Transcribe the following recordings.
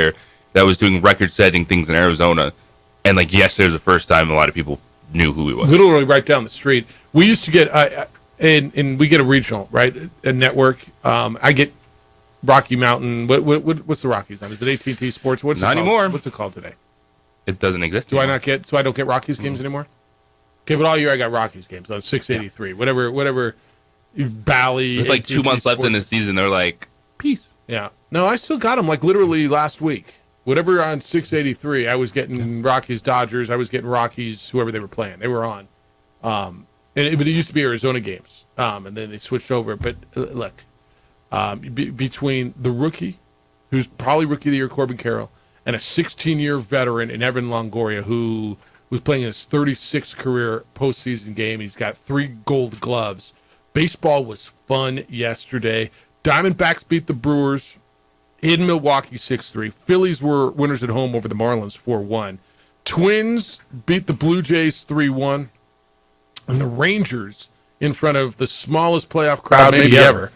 there that was doing record-setting things in Arizona. And like yesterday was the first time a lot of people knew who he was. Literally right down the street. We used to get, and we get a regional, right? A network. I get Rocky Mountain. What's the Rockies on? Is it AT&T Sports? What's Not it called? anymore. What's it called today? It doesn't exist Do I anymore. not get? So I don't get Rockies games anymore. Okay, but all year I got Rockies games on 683. Yeah. Whatever. Bally. There's like AT&T 2 months left in the Sports. season. They're like, peace. Yeah. No, I still got them like literally last week. Whatever on 683, I was getting Rockies, Dodgers. I was getting Rockies, whoever they were playing. They were on. But it used to be Arizona games, and then they switched over. But look, between the rookie, who's probably rookie of the year, Corbin Carroll, and a 16-year veteran in Evan Longoria, who was playing his 36th career postseason game. He's got 3 gold gloves. Baseball was fun yesterday. Diamondbacks beat the Brewers in Milwaukee 6-3. Phillies were winners at home over the Marlins 4-1. Twins beat the Blue Jays 3-1. And the Rangers, in front of the smallest playoff crowd maybe ever,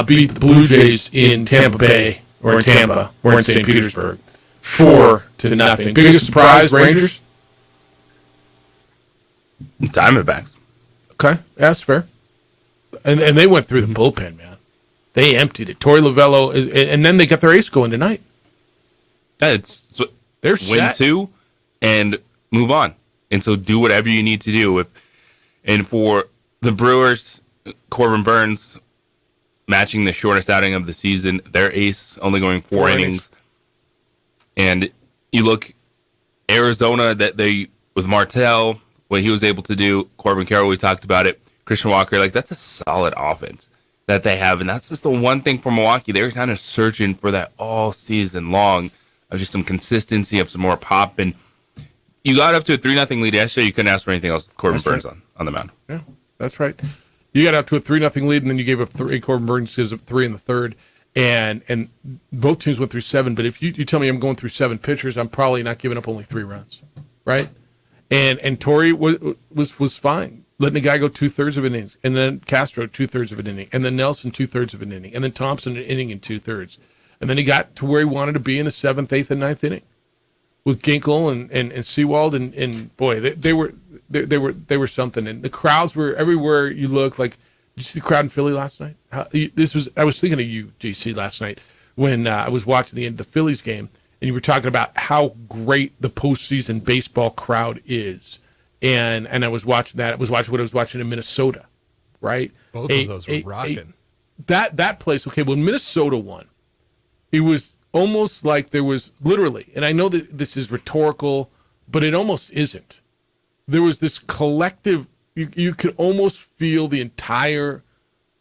beat the Blue Jays in Tampa Bay, or in Tampa, or in St. Petersburg, 4-0. Biggest surprise, Rangers? Diamondbacks. Okay, that's fair. And they went through the bullpen, man. They emptied it. Torey Lovello and then they got their ace going tonight. They're They're win set. 2 and move on. And so do whatever you need to do. And for the Brewers, Corbin Burns matching the shortest outing of the season. Their ace only going 4 innings. And you look Arizona that they with Martell, what he was able to do, Corbin Carroll, we talked about it, Christian Walker, like that's a solid offense that they have. And that's just the one thing for Milwaukee. They were kind of searching for that all season long of just some consistency, of some more pop. And you got up to a 3-0 lead yesterday. You couldn't ask for anything else with Corbin Burns on the mound. Yeah, that's right. You got up to a 3-0 lead, and then you gave up 3. Corbin Burns gives up 3 in the third. And both teams went through 7. But if you tell me I'm going through 7 pitchers, I'm probably not giving up only 3 runs, right? And Torey was fine, letting the guy go 2/3 of an inning, and then Castro 2/3 of an inning, and then Nelson 2/3 of an inning, and then Thompson an inning and 2/3, and then he got to where he wanted to be in the 7th, 8th, and 9th inning with Ginkel and Sewald, and boy, they were something, and the crowds were everywhere you look. Like, did you see the crowd in Philly last night? I was thinking of you, JC, last night when I was watching the end of the Phillies game. And you were talking about how great the postseason baseball crowd is. And I was watching that. I was watching what I was watching in Minnesota, right? Both of those were rocking. That place, okay, when Minnesota won, it was almost like there was literally, and I know that this is rhetorical, but it almost isn't. There was this collective, you could almost feel the entire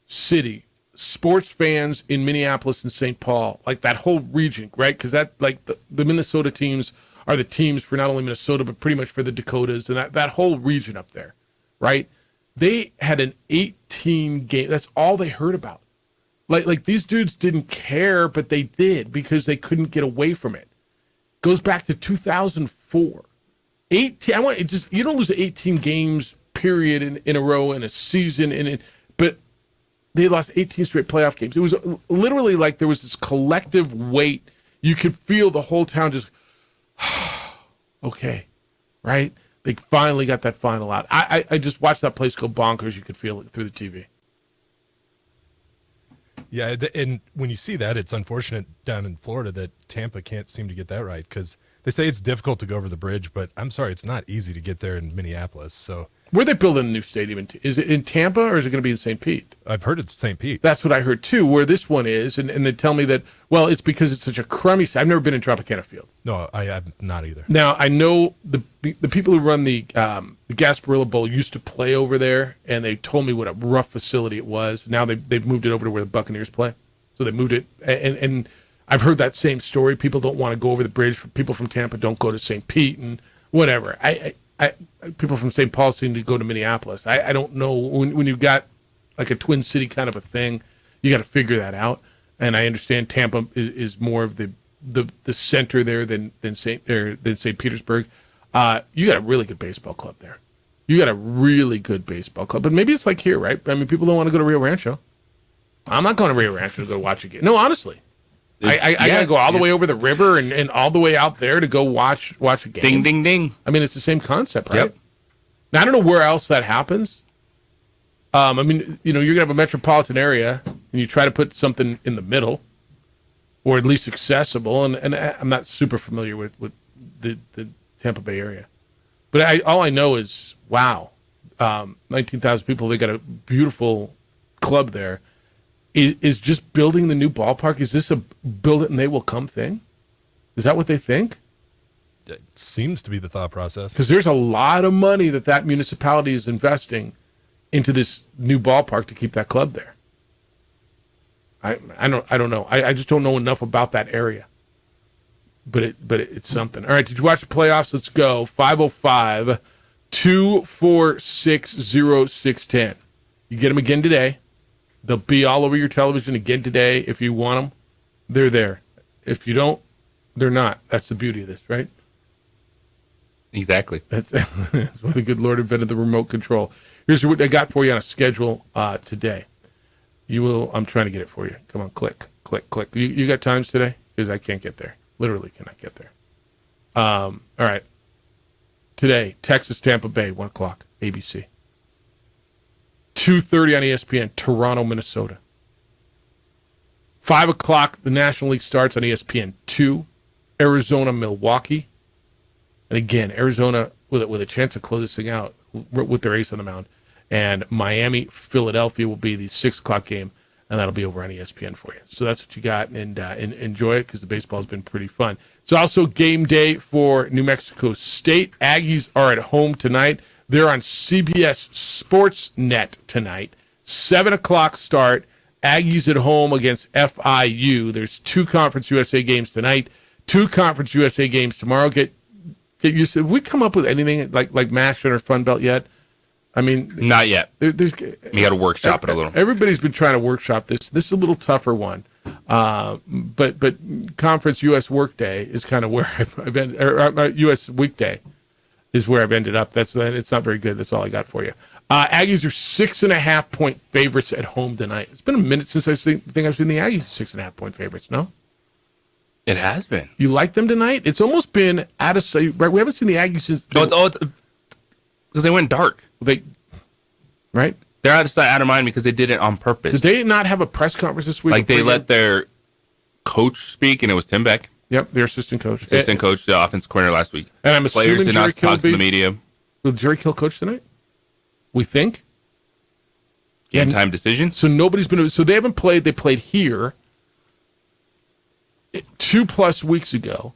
city, sports fans in Minneapolis and St. Paul, like that whole region, right? Because that, like the Minnesota teams are the teams for not only Minnesota, but pretty much for the Dakotas and that whole region up there, right? They had an 18 game. That's all they heard about. Like these dudes didn't care, but they did because they couldn't get away from it. Goes back to 2004. 18. You don't lose 18 games period in a row in a season, but they lost 18 straight playoff games. It was literally like there was this collective weight. You could feel the whole town just, okay, right? They finally got that final out. I just watched that place go bonkers. You could feel it through the TV. Yeah, and when you see that, it's unfortunate down in Florida that Tampa can't seem to get that right, because they say it's difficult to go over the bridge, but I'm sorry, it's not easy to get there in Minneapolis. So where are they building a new stadium? Is it in Tampa or is it going to be in St. Pete? I've heard it's St. Pete. That's what I heard too, where this one is, and they tell me that, well, it's because it's such a crummy. I've never been in Tropicana Field. No, I'm not either. Now, I know the people who run the Gasparilla Bowl used to play over there, and they told me what a rough facility it was. Now they've moved it over to where the Buccaneers play. So they moved it, and I've heard that same story. People don't want to go over the bridge. People from Tampa don't go to St. Pete and whatever. People from St. Paul seem to go to Minneapolis. I don't know. When you've got like a Twin City kind of a thing, you got to figure that out. And I understand Tampa is more of the center there than St. Petersburg. You got a really good baseball club there. You got a really good baseball club. But maybe it's like here, right? I mean, people don't want to go to Rio Rancho. I'm not going to Rio Rancho to go watch a game. No, honestly. I gotta go all the way over the river and all the way out there to go watch a game. Ding, ding, ding. I mean, it's the same concept, right? Yep. Now I don't know where else that happens. I mean, you're gonna have a metropolitan area, and you try to put something in the middle, or at least accessible. And I'm not super familiar with the Tampa Bay area, but all I know is wow, 19,000 people. They got a beautiful club there. Is just building the new ballpark? Is this a build it and they will come thing? Is that what they think? It seems to be the thought process. Because there's a lot of money that municipality is investing into this new ballpark to keep that club there. I don't know. I just don't know enough about that area. But it's something. All right, did you watch the playoffs? Let's go. 505-246-0610. You get them again today. They'll be all over your television again today. If you want them, they're there. If you don't, they're not. That's the beauty of this, right? Exactly. That's why the good Lord invented the remote control. Here's what I got for you on a schedule today. You will. I'm trying to get it for you. Come on, click. You got times today? Because I can't get there. Literally cannot get there. All right. Today, Texas, Tampa Bay, 1 o'clock, ABC. 2:30 on ESPN, Toronto, Minnesota. 5 o'clock, the National League starts on ESPN 2, Arizona, Milwaukee. And again, Arizona with a chance to close this thing out with their ace on the mound. And Miami, Philadelphia will be the 6 o'clock game, and that'll be over on ESPN for you. So that's what you got, and enjoy it because the baseball has been pretty fun. It's also game day for New Mexico State. Aggies are at home tonight. They're on CBS Sportsnet tonight. 7 o'clock start. Aggies at home against FIU. There's 2 Conference USA games tonight, 2 Conference USA games tomorrow. Get used to. Have we come up with anything like Maction or Fun Belt yet? I mean, Not yet. there's We got to workshop it a little. Everybody's been trying to workshop this. This is a little tougher one, but Conference US Workday is kind of where I've been. Or US Weekday is where I've ended up. It's not very good. That's all I got for you. Aggies are 6.5 point favorites at home tonight. It's been a minute since I think I've seen the Aggies 6.5 point favorites. No, It has been. you like them tonight? It's almost been out of sight. Right? We haven't seen the Aggies since. No, it's because they went dark. Right? They're out of sight, out of mind because they did it on purpose. Did they not have a press conference this week? Like they let their coach speak, and it was Tim Beck, Yep, their assistant coach. assistant coach, the offense coordinator last week. And I'm assuming Players did Jerry not talk to Kilby- the media. Will Jerry Kill coach tonight? We think. Game time decision. So nobody's been. So they haven't played. They played here 2+ weeks ago.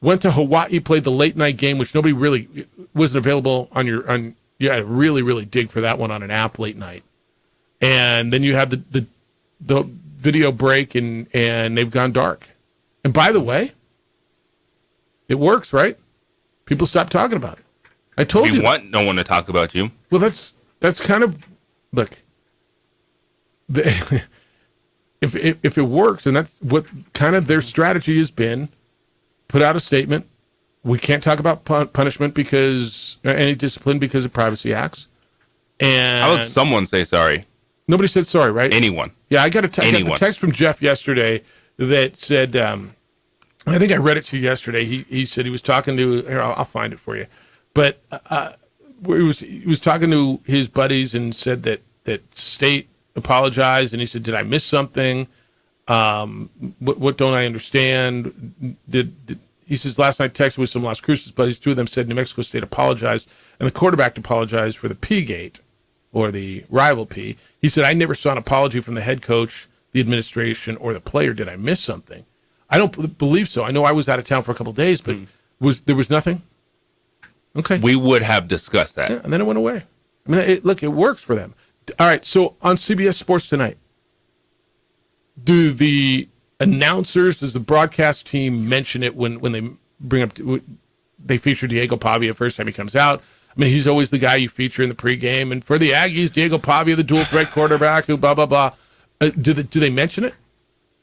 Went to Hawaii, played the late night game, which nobody really wasn't available on your on. You had to really dig for that one on an app late night, and then you have the video break and they've gone dark. And by the way, it works, right? People stop talking about it. I told We you. want no one to talk about you. Well, that's kind of look. If it works, and that's what kind of their strategy has been, put out a statement. We can't talk about punishment because any discipline because of privacy acts. And How about someone say sorry? nobody said sorry, right? Anyone. Yeah, I got a Anyone. text from Jeff yesterday that said, I think I read it to you yesterday. He said he was talking to, here, I'll find it for you. But he was talking to his buddies and said that State apologized. And he said, did I miss something? What don't I understand? He says, last night texted with some Las Cruces buddies. 2 of them said New Mexico State apologized. And the quarterback apologized for the P-gate or the rival P. He said, I never saw an apology from the head coach, the administration, or the player. Did I miss something? I don't believe so. I know I was out of town for a couple of days, but there was nothing? Okay. We would have discussed that. Yeah, and then it went away. I mean, it works for them. All right, so on CBS Sports tonight, do the announcers, does the broadcast team mention it when they bring up, they feature Diego Pavia first time he comes out? I mean, he's always the guy you feature in the pregame. And for the Aggies, Diego Pavia, the dual threat quarterback, who blah, blah, blah. Do they mention it?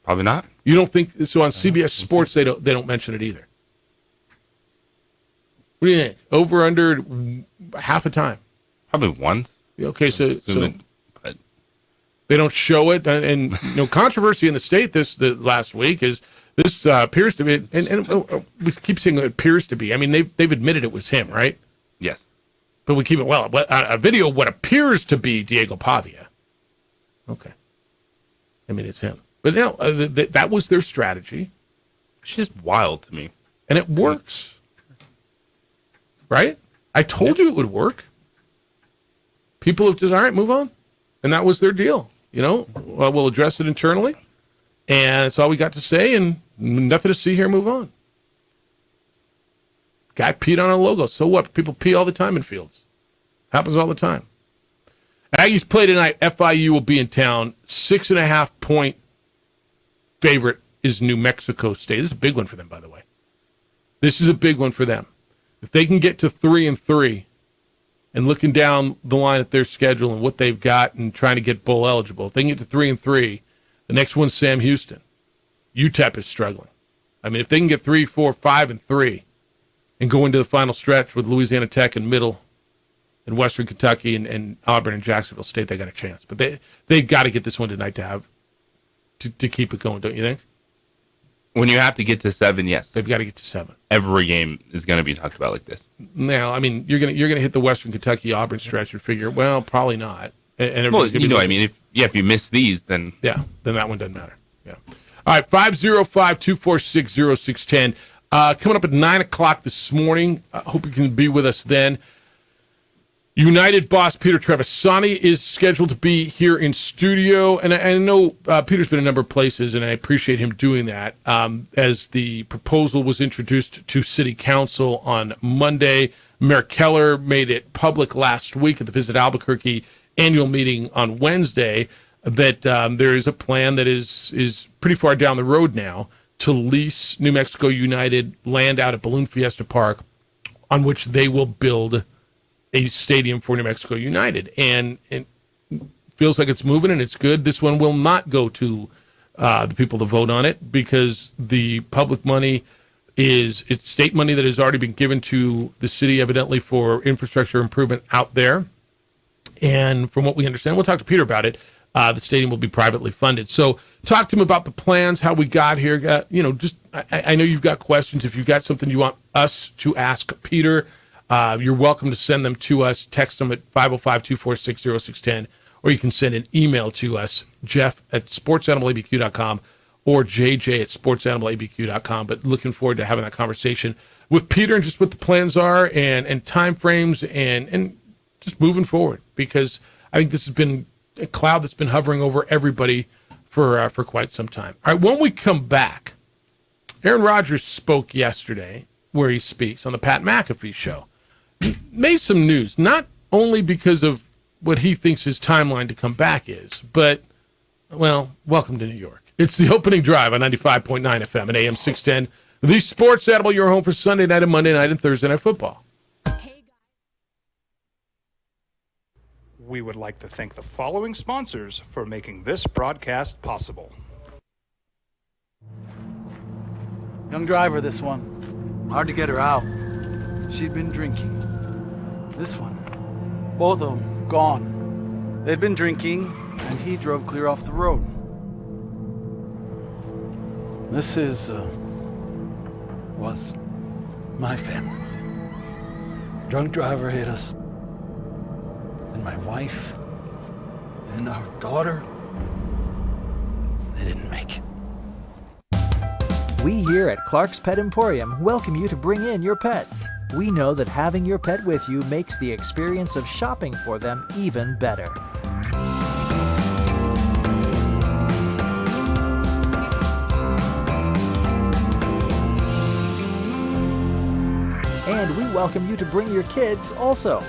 Probably not. You don't think so? On CBS Sports, they don't mention it either. What do you think? Over under half a time. Probably once. Okay, so Assuming, but They don't show it, and controversy in the state the last week is this appears to be, and we keep saying it appears to be. I mean, they've admitted it was him, right? Yes. But we keep it a video of what appears to be Diego Pavia. Okay, I mean it's him, but that was their strategy. It's just wild to me, and it works, right? I told you it would work. People have just all right, move on, and that was their deal. We'll address it internally, and that's all we got to say, and nothing to see here. Move on. Guy peed on a logo. So what? People pee all the time in fields. Happens all the time. Aggies play tonight. FIU will be in town. 6.5 point favorite is New Mexico State. This is a big one for them, by the way. This is a big one for them. If they can get to 3-3 and looking down the line at their schedule and what they've got and trying to get bowl eligible, if they can get to 3-3, the next one's Sam Houston. UTEP is struggling. I mean, if they can get 3, 4, 5, and 3 and go into the final stretch with Louisiana Tech and Middle and Western Kentucky and Auburn and Jacksonville State, they got a chance. But they got to get this one tonight to keep it going, don't you think? When you have to get to 7, yes. They've got to get to 7. Every game is going to be talked about like this. Now, I mean, you're gonna hit the Western Kentucky Auburn stretch and figure, well, probably not. And well, I mean, if you miss these, then then that one doesn't matter. Yeah. All right, 505-246-0610. Coming up at 9 o'clock this morning. I hope you can be with us then. United boss Peter Trevisani is scheduled to be here in studio, and I know Peter's been a number of places, and I appreciate him doing that. As the proposal was introduced to City Council on Monday, Mayor Keller made it public last week at the Visit Albuquerque annual meeting on Wednesday that there is a plan that is pretty far down the road now to lease New Mexico United land out at Balloon Fiesta Park, on which they will build a stadium for New Mexico United, and it feels like it's moving and it's good. This one will not go to the people to vote on it because the public money it's state money that has already been given to the city, evidently for infrastructure improvement out there. And from what we understand, we'll talk to Peter about it. The stadium will be privately funded. So talk to him about the plans, how we got here. I know you've got questions. If you've got something you want us to ask Peter, you're welcome to send them to us. Text them at 505-246-0610, or you can send an email to us, jeff@sportsanimalabq.com or jj@sportsanimalabq.com. But looking forward to having that conversation with Peter and just what the plans are and time frames and just moving forward, because I think this has been a cloud that's been hovering over everybody for quite some time. All right, when we come back, Aaron Rodgers spoke yesterday where he speaks on the Pat McAfee show. Made some news, not only because of what he thinks his timeline to come back is, but, well, welcome to New York. It's the opening drive on 95.9 FM and AM 610. The Sports Animal, your home for Sunday night and Monday night and Thursday night football. We would like to thank the following sponsors for making this broadcast possible. Young driver, this one. Hard to get her out. She'd been drinking. This one. Both of them gone. They'd been drinking, and he drove clear off the road. This was my family. Drunk driver hit us. And my wife and our daughter, they didn't make it. We here at Clark's Pet Emporium welcome you to bring in your pets. We know that having your pet with you makes the experience of shopping for them even better. And we welcome you to bring your kids also.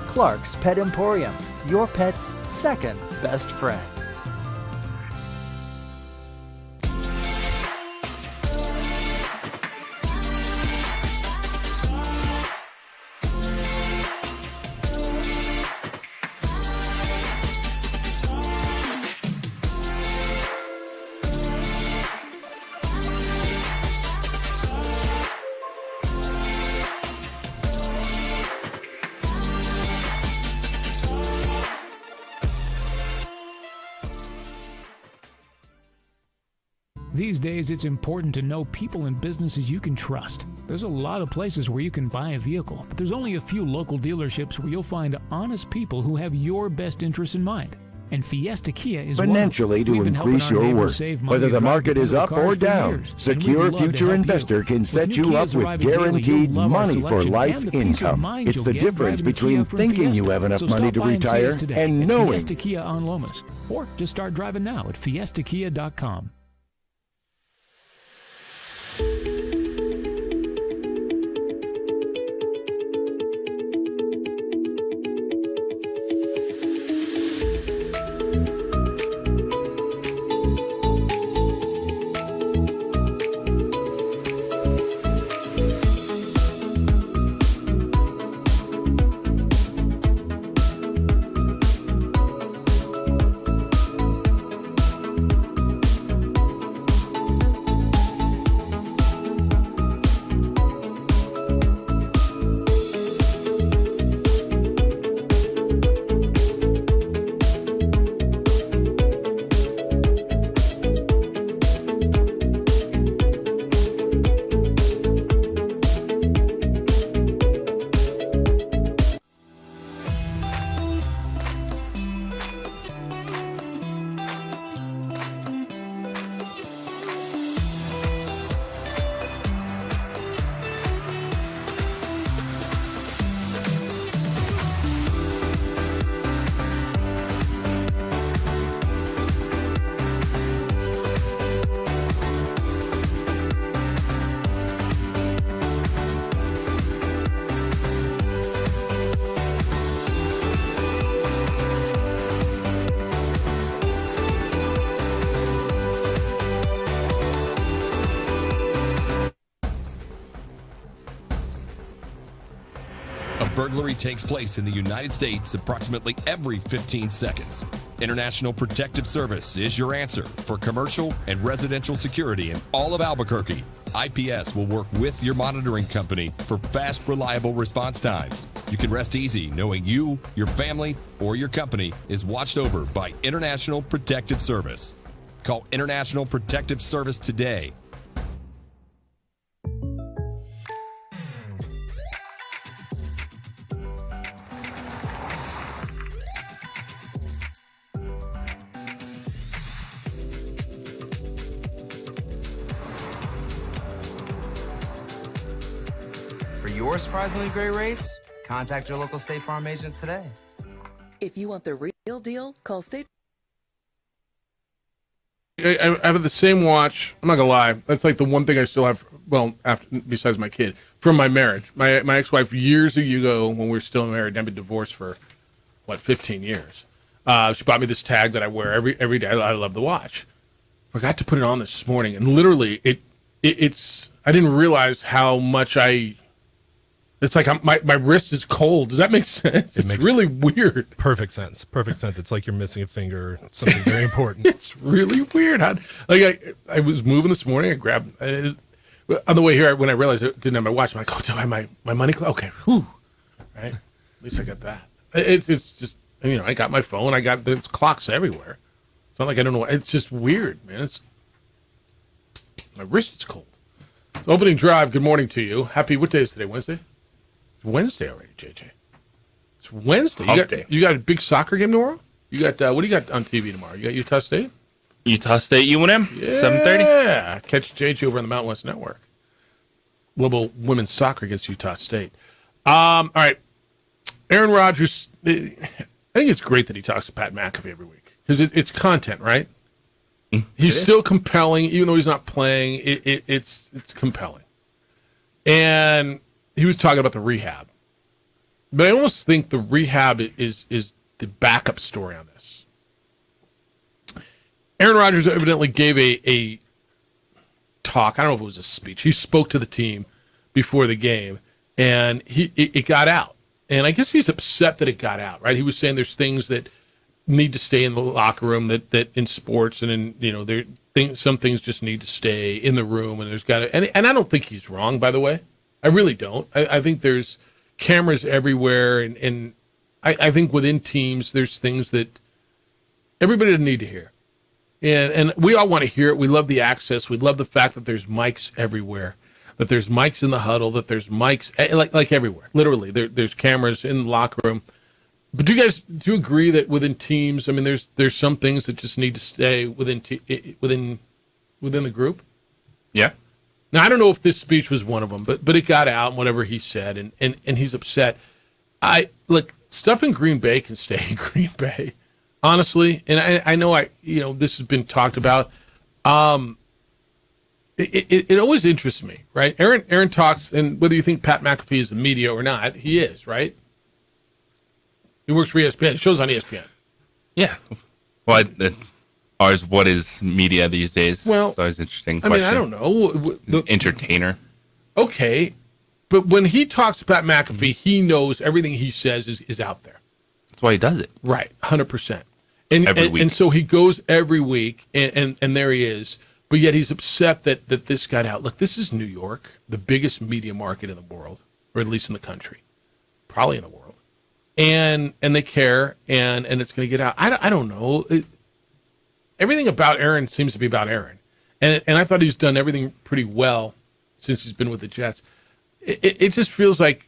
Clark's Pet Emporium, your pet's second best friend. These days, it's important to know people and businesses you can trust. There's a lot of places where you can buy a vehicle, but there's only a few local dealerships where you'll find honest people who have your best interests in mind. And Fiesta Kia is Financially to increase your worth. Whether the market is up or down, Secure Future Investor can set you up with guaranteed money for life income. It's the difference between thinking you have enough money to retire and knowing. Fiesta Kia on Lomas. Or just start driving now at fiestakia.com. Burglary takes place in the United States approximately every 15 seconds. International Protective Service is your answer for commercial and residential security in all of Albuquerque. IPS will work with your monitoring company for fast, reliable response times. You can rest easy knowing you, your family, or your company is watched over by International Protective Service. Call International Protective Service today. Your surprisingly great rates? Contact your local State Farm agent today. If you want the real deal, call State. I have the same watch. I'm not gonna lie. That's like the one thing I still have. Well, after besides my kid, from my marriage, my ex-wife years ago when we were still married, and I've been divorced for 15 years. She bought me this tag that I wear every day. I love the watch. Forgot to put it on this morning, and literally, it's. I didn't realize how much It's like my wrist is cold. Does that make sense? It's really weird. Perfect sense. Perfect sense. It's like you're missing a finger or something very important. It's really weird. I was moving this morning. I grabbed on the way here when I realized I didn't have my watch. I'm like, oh, do I have my money clock? Okay, whew. Right. At least I got that. It's just I got my phone. I got there's clocks everywhere. It's not like I don't know. It's just weird, man. My wrist is cold. So opening drive. Good morning to you. What day is today? Wednesday. It's Wednesday already, JJ. It's Wednesday. You got a big soccer game tomorrow? You got what do you got on TV tomorrow? You got Utah State? Utah State UNM, 7:30. Yeah, catch JJ over on the Mountain West Network. Global women's soccer against Utah State. All right, Aaron Rodgers. I think it's great that he talks to Pat McAfee every week because it's content, right? He's still compelling, even though he's not playing. It's compelling, and he was talking about the rehab, but I almost think the rehab is the backup story on this. Aaron Rodgers evidently gave a talk. I don't know if it was a speech. He spoke to the team before the game, and it got out. And I guess he's upset that it got out, right? He was saying there's things that need to stay in the locker room that in sports and in some things just need to stay in the room, and there's got to. And I don't think he's wrong, by the way. I really don't. I think there's cameras everywhere, and I think within teams there's things that everybody doesn't need to hear. And we all want to hear it. We love the access. We love the fact that there's mics everywhere, that there's mics in the huddle, that there's mics like everywhere. Literally, there's cameras in the locker room. But do you agree that within teams, I mean, there's some things that just need to stay within the group? Yeah. Now, I don't know if this speech was one of them, but it got out and whatever he said, and he's upset. Look, stuff in Green Bay can stay in Green Bay, honestly. And I know this has been talked about. It always interests me, right? Aaron talks, and whether you think Pat McAfee is the media or not, he is, right? He works for ESPN. It shows on ESPN. Yeah. Well, what is media these days? Well, it's always an interesting question. I don't know. Entertainer. Okay. But when he talks to Pat McAfee, he knows everything he says is out there. That's why he does it. Right. 100%. Every week. And so he goes every week, and there he is. But yet he's upset that this got out. Look, this is New York, the biggest media market in the world, or at least in the country, probably in the world. And they care, and it's going to get out. I don't know. Everything about Aaron seems to be about Aaron. And I thought he's done everything pretty well since he's been with the Jets. It just feels like,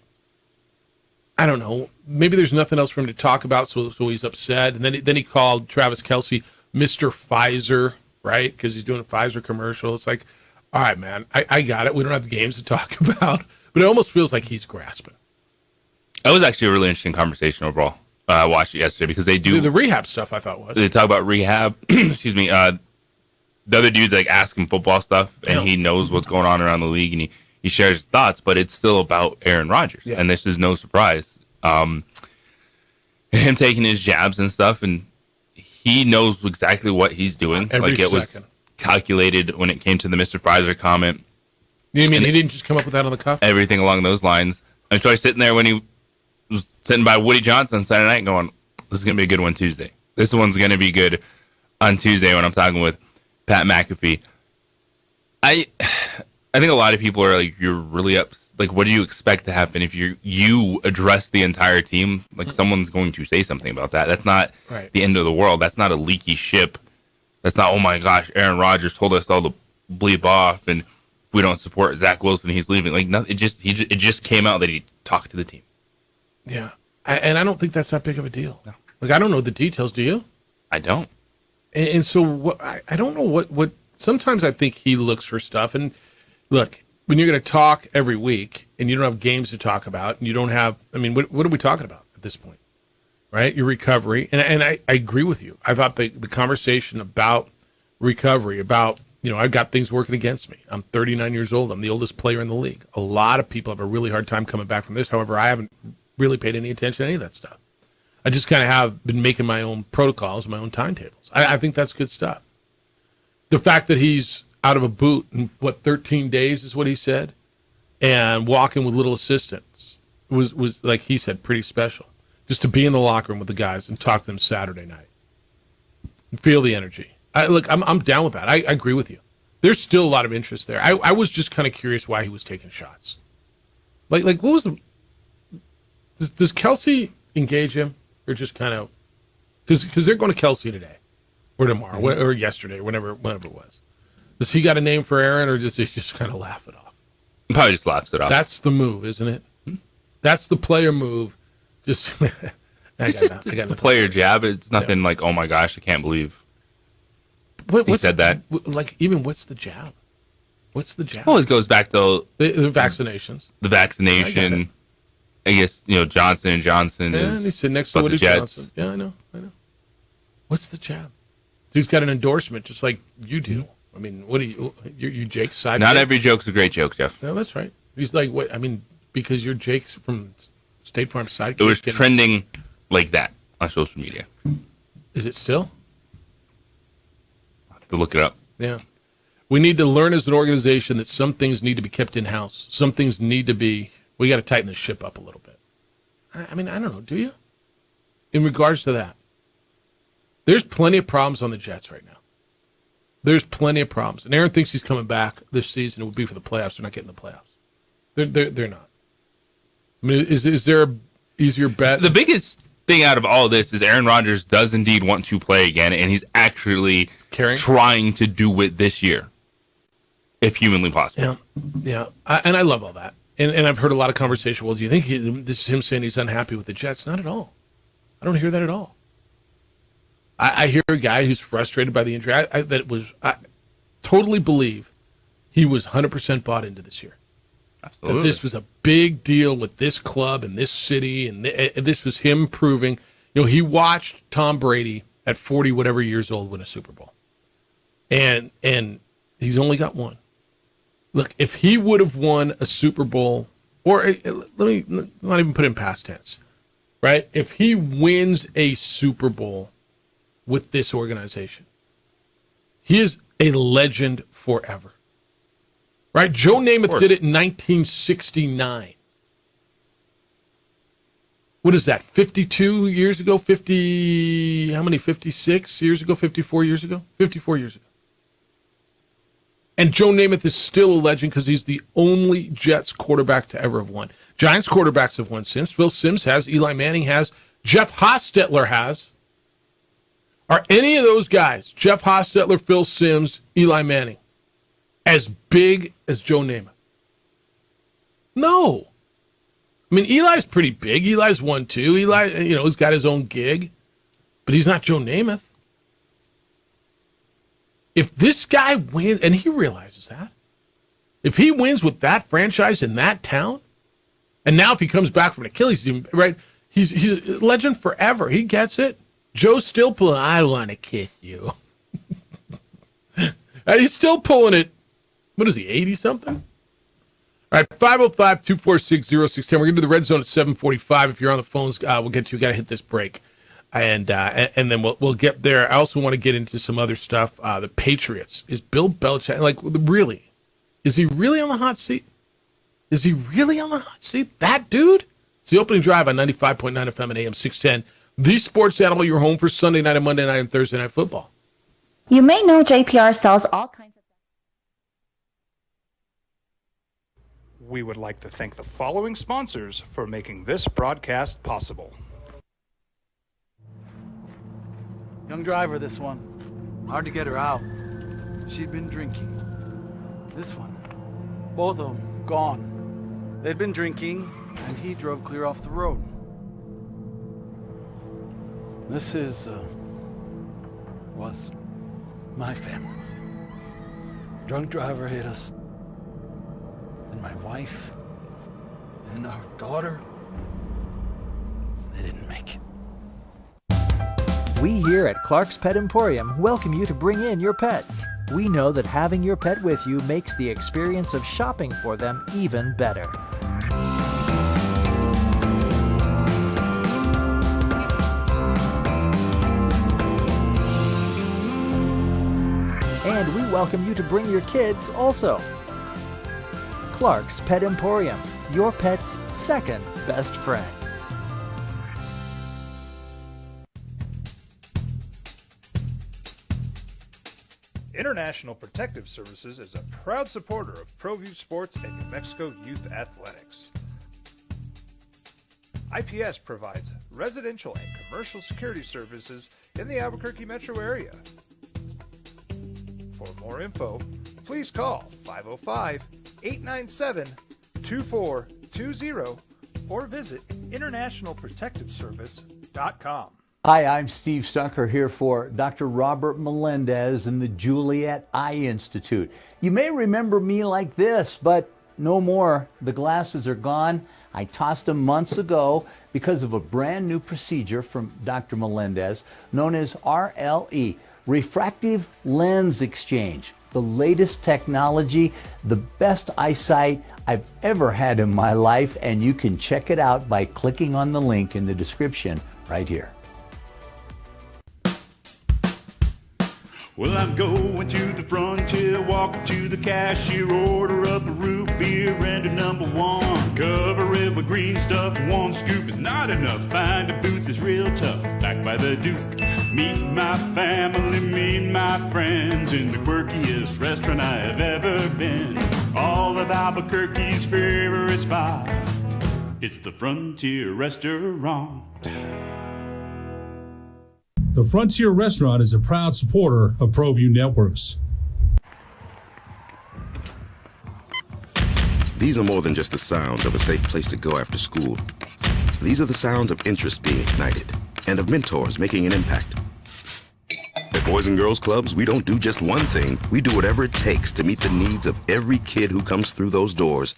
I don't know, maybe there's nothing else for him to talk about, so he's upset. And then he called Travis Kelce Mr. Pfizer, right? Because he's doing a Pfizer commercial. It's like, all right, man, I got it. We don't have games to talk about. But it almost feels like he's grasping. That was actually a really interesting conversation overall. I watched it yesterday because they do the rehab stuff. I thought was they talk about rehab. Excuse me. The other dude's like asking football stuff, and he knows what's going on around the league, and he shares his thoughts. But it's still about Aaron Rodgers, and this is no surprise. Him taking his jabs and stuff, and he knows exactly what he's doing. Every second. Was calculated when it came to the Mr. Pfizer comment. You mean he didn't just come up with that on the cuff? Everything along those lines. I'm sure sitting there when he was sitting by Woody Johnson on Saturday night going, this is going to be a good one Tuesday. This one's going to be good on Tuesday when I'm talking with Pat McAfee. I think a lot of people are like, you're really up. Like, what do you expect to happen if you address the entire team? Like, someone's going to say something about that. That's not the end of the world. That's not a leaky ship. That's not, oh my gosh, Aaron Rodgers told us all to bleep off, and if we don't support Zach Wilson, he's leaving. Like, no, it just came out that he talked to the team. Yeah, and I don't think that's that big of a deal. No. Like, I don't know the details. Do you? I don't. And so what? I don't know what. Sometimes I think he looks for stuff. And look, when you're going to talk every week and you don't have games to talk about, and you don't have, I mean, what are we talking about at this point? Right? Your recovery. And I agree with you. I thought the conversation about recovery, about, I've got things working against me. I'm 39 years old. I'm the oldest player in the league. A lot of people have a really hard time coming back from this. However, I haven't really paid any attention to any of that stuff. I just kind of have been making my own protocols, my own timetables. I think that's good stuff. The fact that he's out of a boot in 13 days is what he said, and walking with little assistance was like he said, pretty special. Just to be in the locker room with the guys and talk to them Saturday night, and feel the energy. I'm down with that. I agree with you. There's still a lot of interest there. I was just kind of curious why he was taking shots. Like what was the? Does Kelce engage him, or just kind of because they're going to Kelce today, or tomorrow, or yesterday, or whenever it was? Does he got a name for Aaron, or does he just kind of laugh it off? Probably just laughs it off. That's the move, isn't it? That's the player move. Just it's a player jab. It's nothing like, oh my gosh, I can't believe he said that. Like, even what's the jab? What's the jab? Well, it goes back to the vaccinations. The vaccination. I guess, Johnson & Johnson is. And he's sitting next to Woody Johnson. Yeah, I know. What's the jab? Dude's got an endorsement just like you do. I mean, what do you Jake's side? Not every joke's a great joke, Jeff. No, that's right. He's like, what? I mean, because you're Jake's from State Farm sidekick. It was trending like that on social media. Is it still? I'll have to look it up. Yeah. We need to learn as an organization that some things need to be kept in-house. Some things need to be, we got to tighten the ship up a little bit. I mean, I don't know. Do you? In regards to that, there's plenty of problems on the Jets right now. There's plenty of problems. And Aaron thinks he's coming back this season. It would be for the playoffs. They're not getting the playoffs. They're not. I mean, is there a easier bet? The biggest thing out of all this is Aaron Rodgers does indeed want to play again, and he's actually trying to do it this year, if humanly possible. Yeah. And I love all that. And I've heard a lot of conversation. Well, do you think this is him saying he's unhappy with the Jets? Not at all. I don't hear that at all. I hear a guy who's frustrated by the injury. I totally believe he was 100% bought into this year. Absolutely. That this was a big deal with this club and this city, and this was him proving. He watched Tom Brady at 40 whatever years old win a Super Bowl, and he's only got one. Look, if he would have won a Super Bowl, or let me not even put in past tense, right? If he wins a Super Bowl with this organization, he is a legend forever. Right? Joe Namath did it in 1969. What is that, 52 years ago? 56 years ago? 54 years ago? 54 years ago. And Joe Namath is still a legend because he's the only Jets quarterback to ever have won. Giants quarterbacks have won since. Phil Simms has. Eli Manning has. Jeff Hostetler has. Are any of those guys, Jeff Hostetler, Phil Simms, Eli Manning, as big as Joe Namath? No. I mean, Eli's pretty big. Eli's won too. Eli, he's got his own gig, but he's not Joe Namath. If this guy wins, and he realizes that, if he wins with that franchise in that town, and now if he comes back from an Achilles, right, he's a legend forever. He gets it. Joe's still pulling, I want to kiss you. And he's still pulling it. What is he, 80-something? All right, 505-246-0610. We're going to do the red zone at 7:45. If you're on the phones, we'll get to you. Got to hit this break. And then we'll get there. I also want to get into some other stuff. The Patriots. Is Bill Belichick, really? Is he really on the hot seat? Is he really on the hot seat? That dude? It's the opening drive on 95.9 FM and AM 610. The Sports Animal, your home for Sunday night and Monday night and Thursday night football. You may know JPR sells all kinds of... We would like to thank the following sponsors for making this broadcast possible. Young driver, this one. Hard to get her out. She'd been drinking. This one. Both of them gone. They'd been drinking, and he drove clear off the road. This was my family. Drunk driver hit us. And my wife and our daughter, they didn't make it. We here at Clark's Pet Emporium welcome you to bring in your pets. We know that having your pet with you makes the experience of shopping for them even better. And we welcome you to bring your kids also. Clark's Pet Emporium, your pet's second best friend. International Protective Services is a proud supporter of ProView Sports and New Mexico Youth Athletics. IPS provides residential and commercial security services in the Albuquerque metro area. For more info, please call 505-897-2420 or visit internationalprotectiveservice.com. Hi, I'm Steve Stucker here for Dr. Robert Melendez and the Juliet Eye Institute. You may remember me like this, but no more. The glasses are gone. I tossed them months ago because of a brand new procedure from Dr. Melendez known as RLE, Refractive Lens Exchange. The latest technology, the best eyesight I've ever had in my life, and you can check it out by clicking on the link in the description right here. Well, I'm going to the frontier, walk up to the cashier, order up a root beer and a number one. Cover it with green stuff, one scoop is not enough. Find a booth is real tough, back by the Duke. Meet my family, meet my friends in the quirkiest restaurant I have ever been. All of Albuquerque's favorite spot, it's the Frontier Restaurant. The Frontier Restaurant is a proud supporter of ProView Networks. These are more than just the sounds of a safe place to go after school. These are the sounds of interest being ignited and of mentors making an impact. At Boys and Girls Clubs, we don't do just one thing. We do whatever it takes to meet the needs of every kid who comes through those doors.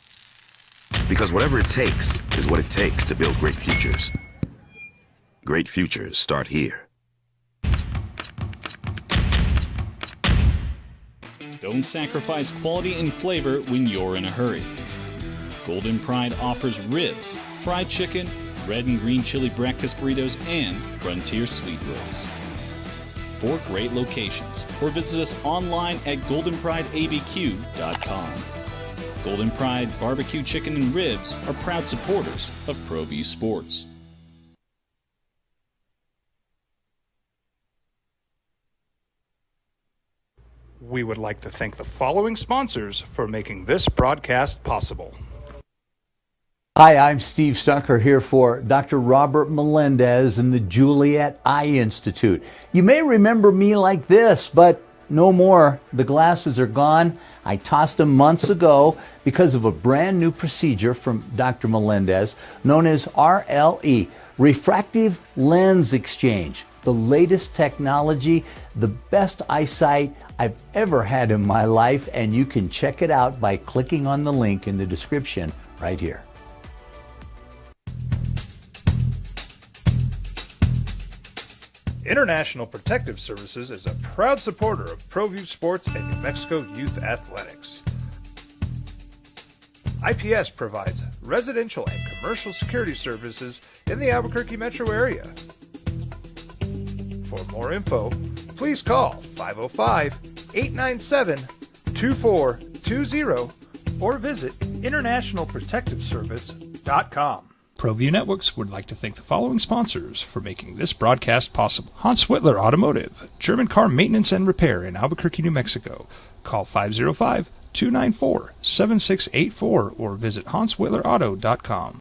Because whatever it takes is what it takes to build great futures. Great futures start here. Don't sacrifice quality and flavor when you're in a hurry. Golden Pride offers ribs, fried chicken, red and green chili breakfast burritos, and Frontier sweet rolls. 4 great locations, or visit us online at goldenprideabq.com. Golden Pride Barbecue Chicken and Ribs are proud supporters of ProView Sports. We would like to thank the following sponsors for making this broadcast possible. Hi, I'm Steve Stucker here for Dr. Robert Melendez and the Juliet Eye Institute. You may remember me like this, but no more. The glasses are gone. I tossed them months ago because of a brand new procedure from Dr. Melendez known as RLE, Refractive Lens Exchange. The latest technology, the best eyesight I've ever had in my life, and you can check it out by clicking on the link in the description right here. International Protective Services is a proud supporter of ProView Sports and New Mexico Youth Athletics. IPS provides residential and commercial security services in the Albuquerque metro area. For more info, please call 505-897-2420 or visit internationalprotectiveservice.com. ProView Networks would like to thank the following sponsors for making this broadcast possible. Hans Whitler Automotive, German car maintenance and repair in Albuquerque, New Mexico. Call 505-294-7684 or visit hanswhitlerauto.com.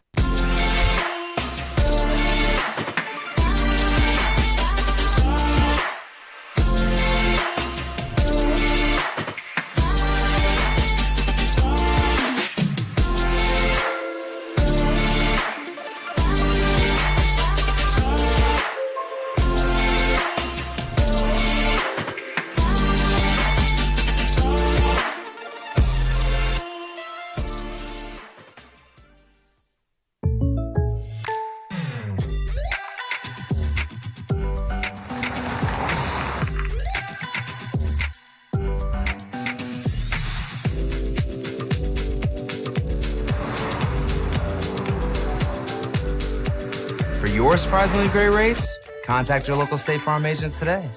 For your surprisingly great rates, contact your local State Farm agent today.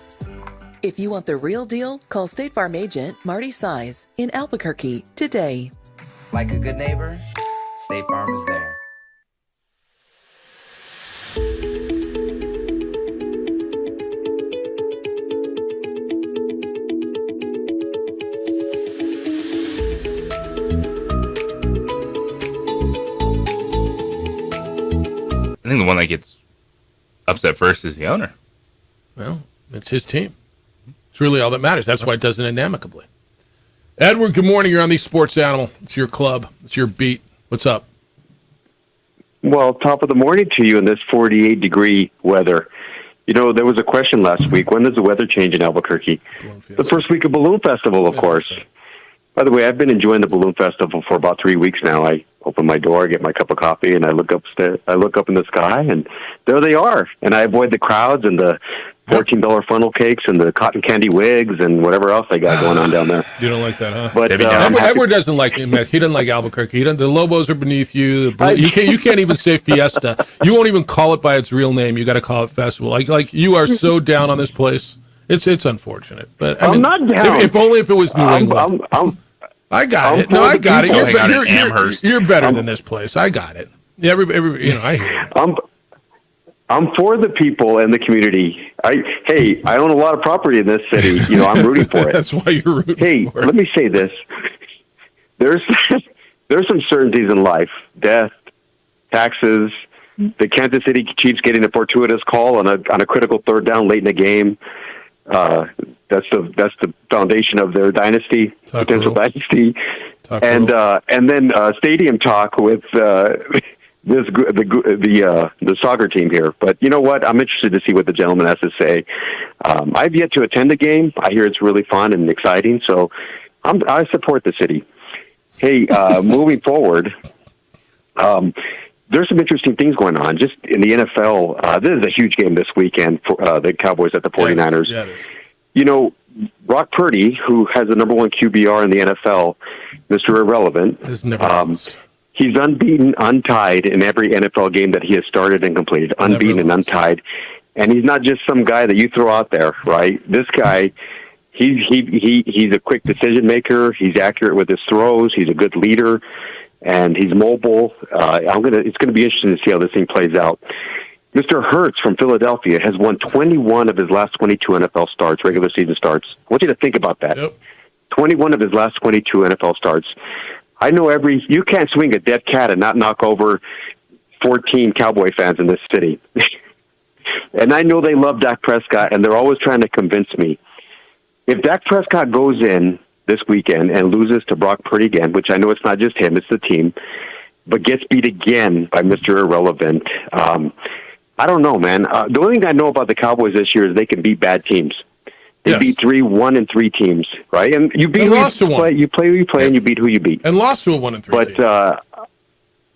If you want the real deal, call State Farm agent Marty Size in Albuquerque today. Like a good neighbor, State Farm is there. I think the one that gets upset first is the owner. Well, it's his team. It's really all that matters. That's why it doesn't end amicably. Edward, good morning. You're on the Sports Animal. It's your club. It's your beat. What's up? Well, top of the morning to you in this 48-degree weather. You know, there was a question last week. When does the weather change in Albuquerque? The first week of Balloon Festival, of course. By the way, I've been enjoying the Balloon Festival for about 3 weeks now. I open my door, get my cup of coffee, and I look up in the sky, and there they are. And I avoid the crowds and the $14 funnel cakes and the cotton candy wigs and whatever else they got going on down there. You don't like that, huh? But Edward doesn't like it. He doesn't like Albuquerque. The Lobos are beneath you. You can't even say Fiesta. You won't even call it by its real name. You got to call it Festival. Like you are so down on this place. It's unfortunate. But I mean, I'm not down. If only if it was New England. I got it. No, I got it. You're better than this place. I got it. Yeah, I hear you. I'm for the people and the community. I own a lot of property in this city. You know, I'm rooting for it. That's why you're rooting for it. Let me say this. There's some certainties in life. Death, taxes, the Kansas City Chiefs getting a fortuitous call on a critical third down late in the game. That's the foundation of their dynasty, potential dynasty. And then stadium talk with the soccer team here. But you know what? I'm interested to see what the gentleman has to say. I've yet to attend the game. I hear it's really fun and exciting, so I support the city. Hey, moving forward, there's some interesting things going on just in the NFL. This is a huge game this weekend for the Cowboys at the 49ers. Yeah. You know, Brock Purdy, who has the number one QBR in the NFL, Mr. Irrelevant, has never lost. He's unbeaten, untied in every NFL game that he has started and completed. Unbeaten and untied. And he's not just some guy that you throw out there, right? This guy, he's a quick decision maker. He's accurate with his throws. He's a good leader, and he's mobile. It's gonna be interesting to see how this thing plays out. Mr. Hurts from Philadelphia has won 21 of his last 22 NFL starts, regular season starts. I want you to think about that. Yep. 21 of his last 22 NFL starts. I know you can't swing a dead cat and not knock over 14 Cowboy fans in this city. And I know they love Dak Prescott, and they're always trying to convince me. If Dak Prescott goes in this weekend and loses to Brock Purdy again, which I know it's not just him, it's the team, but gets beat again by Mr. Irrelevant, I don't know, man. The only thing I know about the Cowboys this year is they can beat bad teams. They beat 3 1-3 teams, right? And you beat you play who you play, and you beat who you beat. And lost to a 1-3 team. But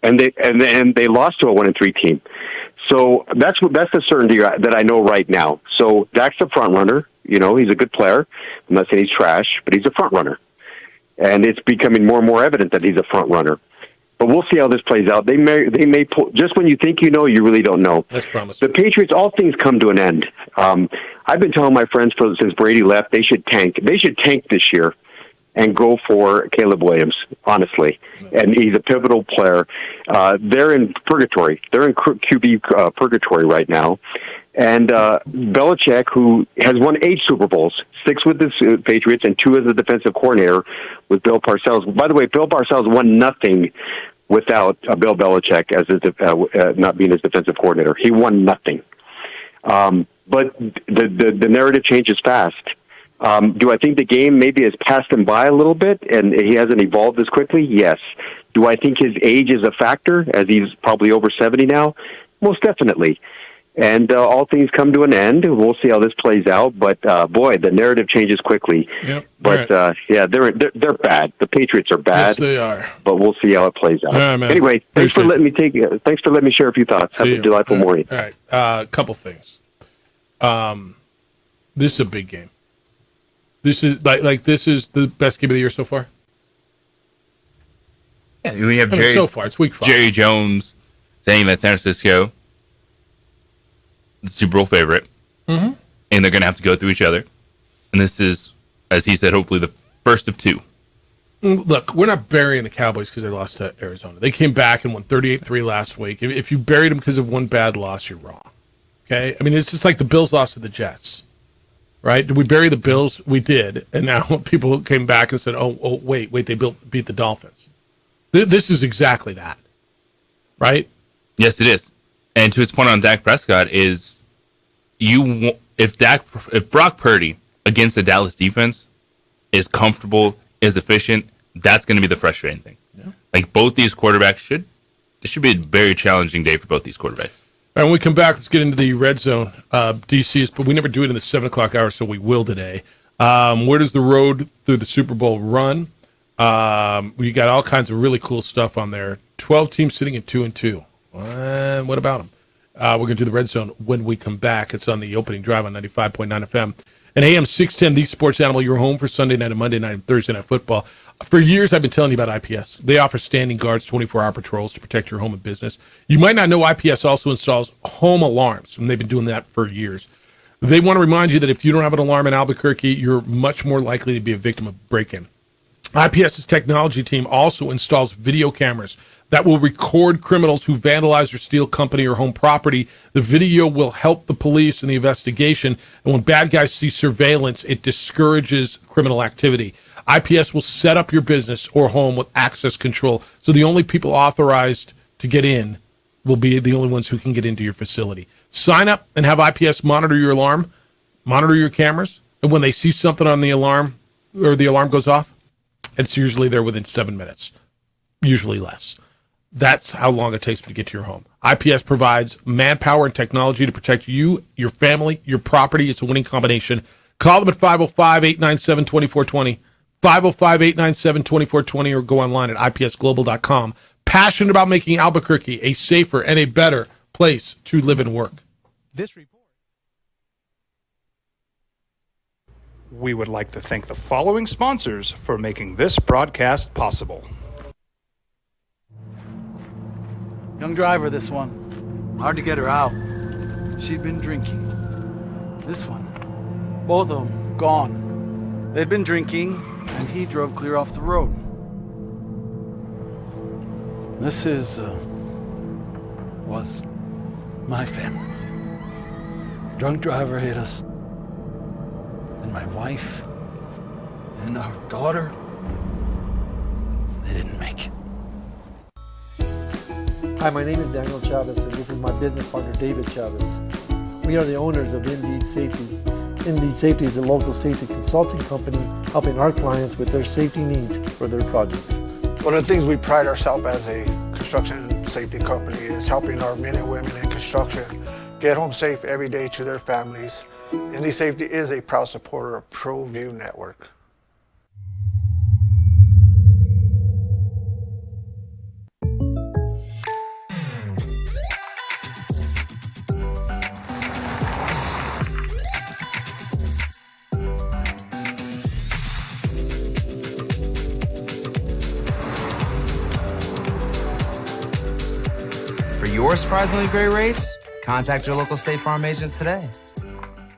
and they lost to a 1-3 team. So that's the certainty that I know right now. So Dak's a front runner. You know, he's a good player. I'm not saying he's trash, but he's a front runner. And it's becoming more and more evident that he's a front runner. But we'll see how this plays out. They may pull, just when you think you know, you really don't know. That's promising. The Patriots, all things come to an end. I've been telling my friends since Brady left, they should tank. They should tank this year and go for Caleb Williams, honestly. And he's a pivotal player. They're in purgatory. They're in QB purgatory right now. And Belichick, who has won 8 Super Bowls, 6 with the Patriots and 2 as the defensive coordinator with Bill Parcells. By the way, Bill Parcells won nothing without Bill Belichick as not being his defensive coordinator. He won nothing. But the narrative changes fast. Do I think the game maybe has passed him by a little bit and he hasn't evolved as quickly? Yes. Do I think his age is a factor, as he's probably over 70 now? Most definitely. And all things come to an end. We'll see how this plays out. But boy, the narrative changes quickly. Yep. But right. They're bad. The Patriots are bad. Yes, they are. But we'll see how it plays out. Right, anyway, thanks for letting me share a few thoughts. Have a delightful morning. All right, a couple things. This is a big game. This is this is the best game of the year so far. Yeah, we have so far it's week 5. Jerry Jones saying that San Francisco, the Super Bowl favorite, and they're going to have to go through each other. And this is, as he said, hopefully the first of 2. Look, we're not burying the Cowboys because they lost to Arizona. They came back and won 38-3 last week. If you buried them because of one bad loss, you're wrong. Okay? I mean, it's just like the Bills lost to the Jets. Right? Did we bury the Bills? We did. And now people came back and said, oh, wait, they beat the Dolphins. This is exactly that. Right? Yes, it is. And to his point on Dak Prescott is if Brock Purdy against the Dallas defense is comfortable, is efficient, that's going to be the frustrating thing. Yeah. Like both these quarterbacks it should be a very challenging day for both these quarterbacks. All right, when we come back, let's get into the red zone. DC but we never do it in the 7 o'clock hour, so we will today. Where does the road through the Super Bowl run? We got all kinds of really cool stuff on there. 12 teams sitting at 2-2. What about them? We're going to do the red zone when we come back. It's on the opening drive on 95.9 FM. And AM 610, the sports animal, your home for Sunday night and Monday night and Thursday night football. For years, I've been telling you about IPS. They offer standing guards, 24-hour patrols to protect your home and business. You might not know IPS also installs home alarms, and they've been doing that for years. They want to remind you that if you don't have an alarm in Albuquerque, you're much more likely to be a victim of break-in. IPS's technology team also installs video cameras that will record criminals who vandalize or steal company or home property. The video will help the police in the investigation, and when bad guys see surveillance, it discourages criminal activity. IPS will set up your business or home with access control, so the only people authorized to get in will be the only ones who can get into your facility. Sign up and have IPS monitor your alarm, monitor your cameras, and when they see something on the alarm or the alarm goes off, it's usually there within 7 minutes, usually less. That's how long it takes to get to your home. IPS provides manpower and technology to protect you, your family, your property. It's a winning combination. Call them at 505-897-2420, 505-897-2420, or go online at ipsglobal.com. Passionate about making Albuquerque a safer and a better place to live and work. This report. We would like to thank the following sponsors for making this broadcast possible. Young driver, this one. Hard to get her out. She'd been drinking. This one. Both of them gone. They'd been drinking, and he drove clear off the road. This was my family. Drunk driver hit us. And my wife and our daughter, they didn't make it. Hi, my name is Daniel Chavez, and this is my business partner, David Chavez. We are the owners of Indeed Safety. Indeed Safety is a local safety consulting company helping our clients with their safety needs for their projects. One of the things we pride ourselves as a construction safety company is helping our men and women in construction get home safe every day to their families. Indeed Safety is a proud supporter of ProView Network. For your surprisingly great rates, contact your local State Farm agent today.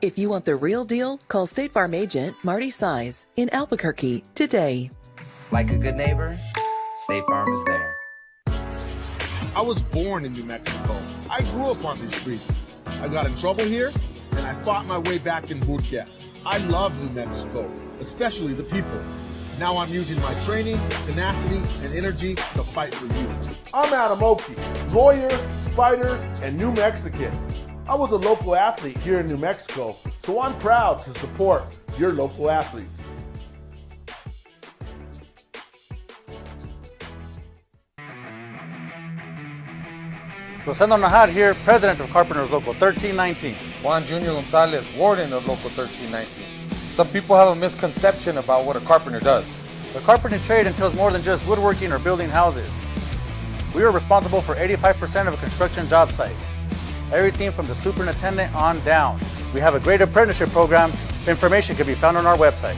If you want the real deal, call State Farm agent Marty Size in Albuquerque today. Like a good neighbor, State Farm is there. I was born in New Mexico. I grew up on these streets. I got in trouble here, and I fought my way back in boot camp. I love New Mexico, especially the people. Now I'm using my training, tenacity, and energy to fight for you. I'm Adam Oki, lawyer, fighter, and New Mexican. I was a local athlete here in New Mexico, so I'm proud to support your local athletes. Rosendo Najar here, president of Carpenters Local 1319. Juan Junior Gonzalez, warden of Local 1319. Some people have a misconception about what a carpenter does. The carpentry trade entails more than just woodworking or building houses. We are responsible for 85% of a construction job site. Everything from the superintendent on down. We have a great apprenticeship program. Information can be found on our website.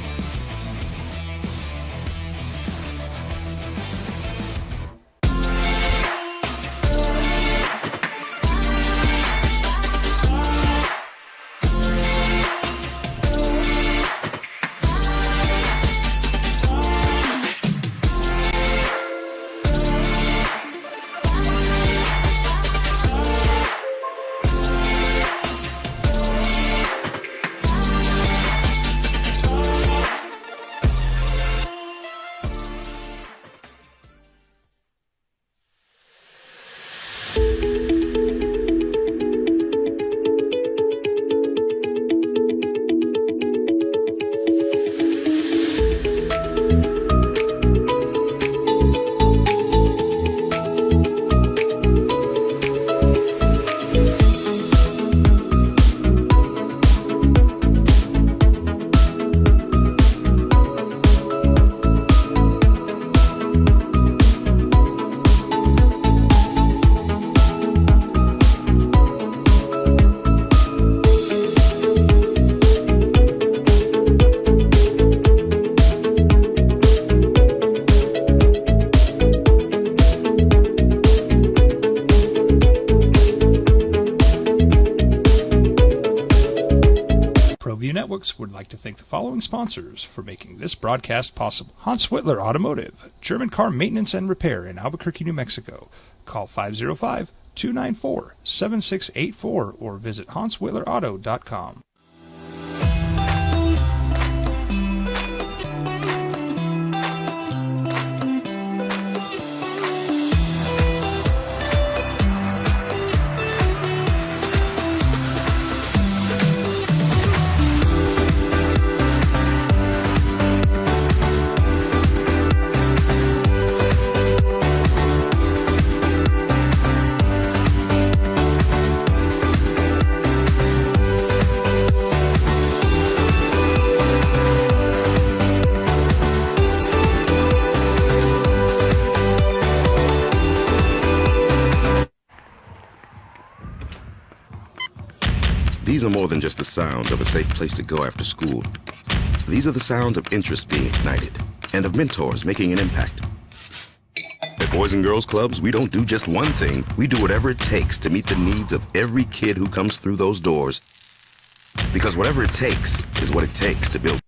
Networks would like to thank the following sponsors for making this broadcast possible. Hans Whitler Automotive, German car maintenance and repair in Albuquerque, New Mexico. Call 505-294-7684 or visit hanswhitlerauto.com. These are more than just the sounds of a safe place to go after school. These are the sounds of interest being ignited and of mentors making an impact. At Boys and Girls Clubs, we don't do just one thing. We do whatever it takes to meet the needs of every kid who comes through those doors. Because whatever it takes is what it takes to build.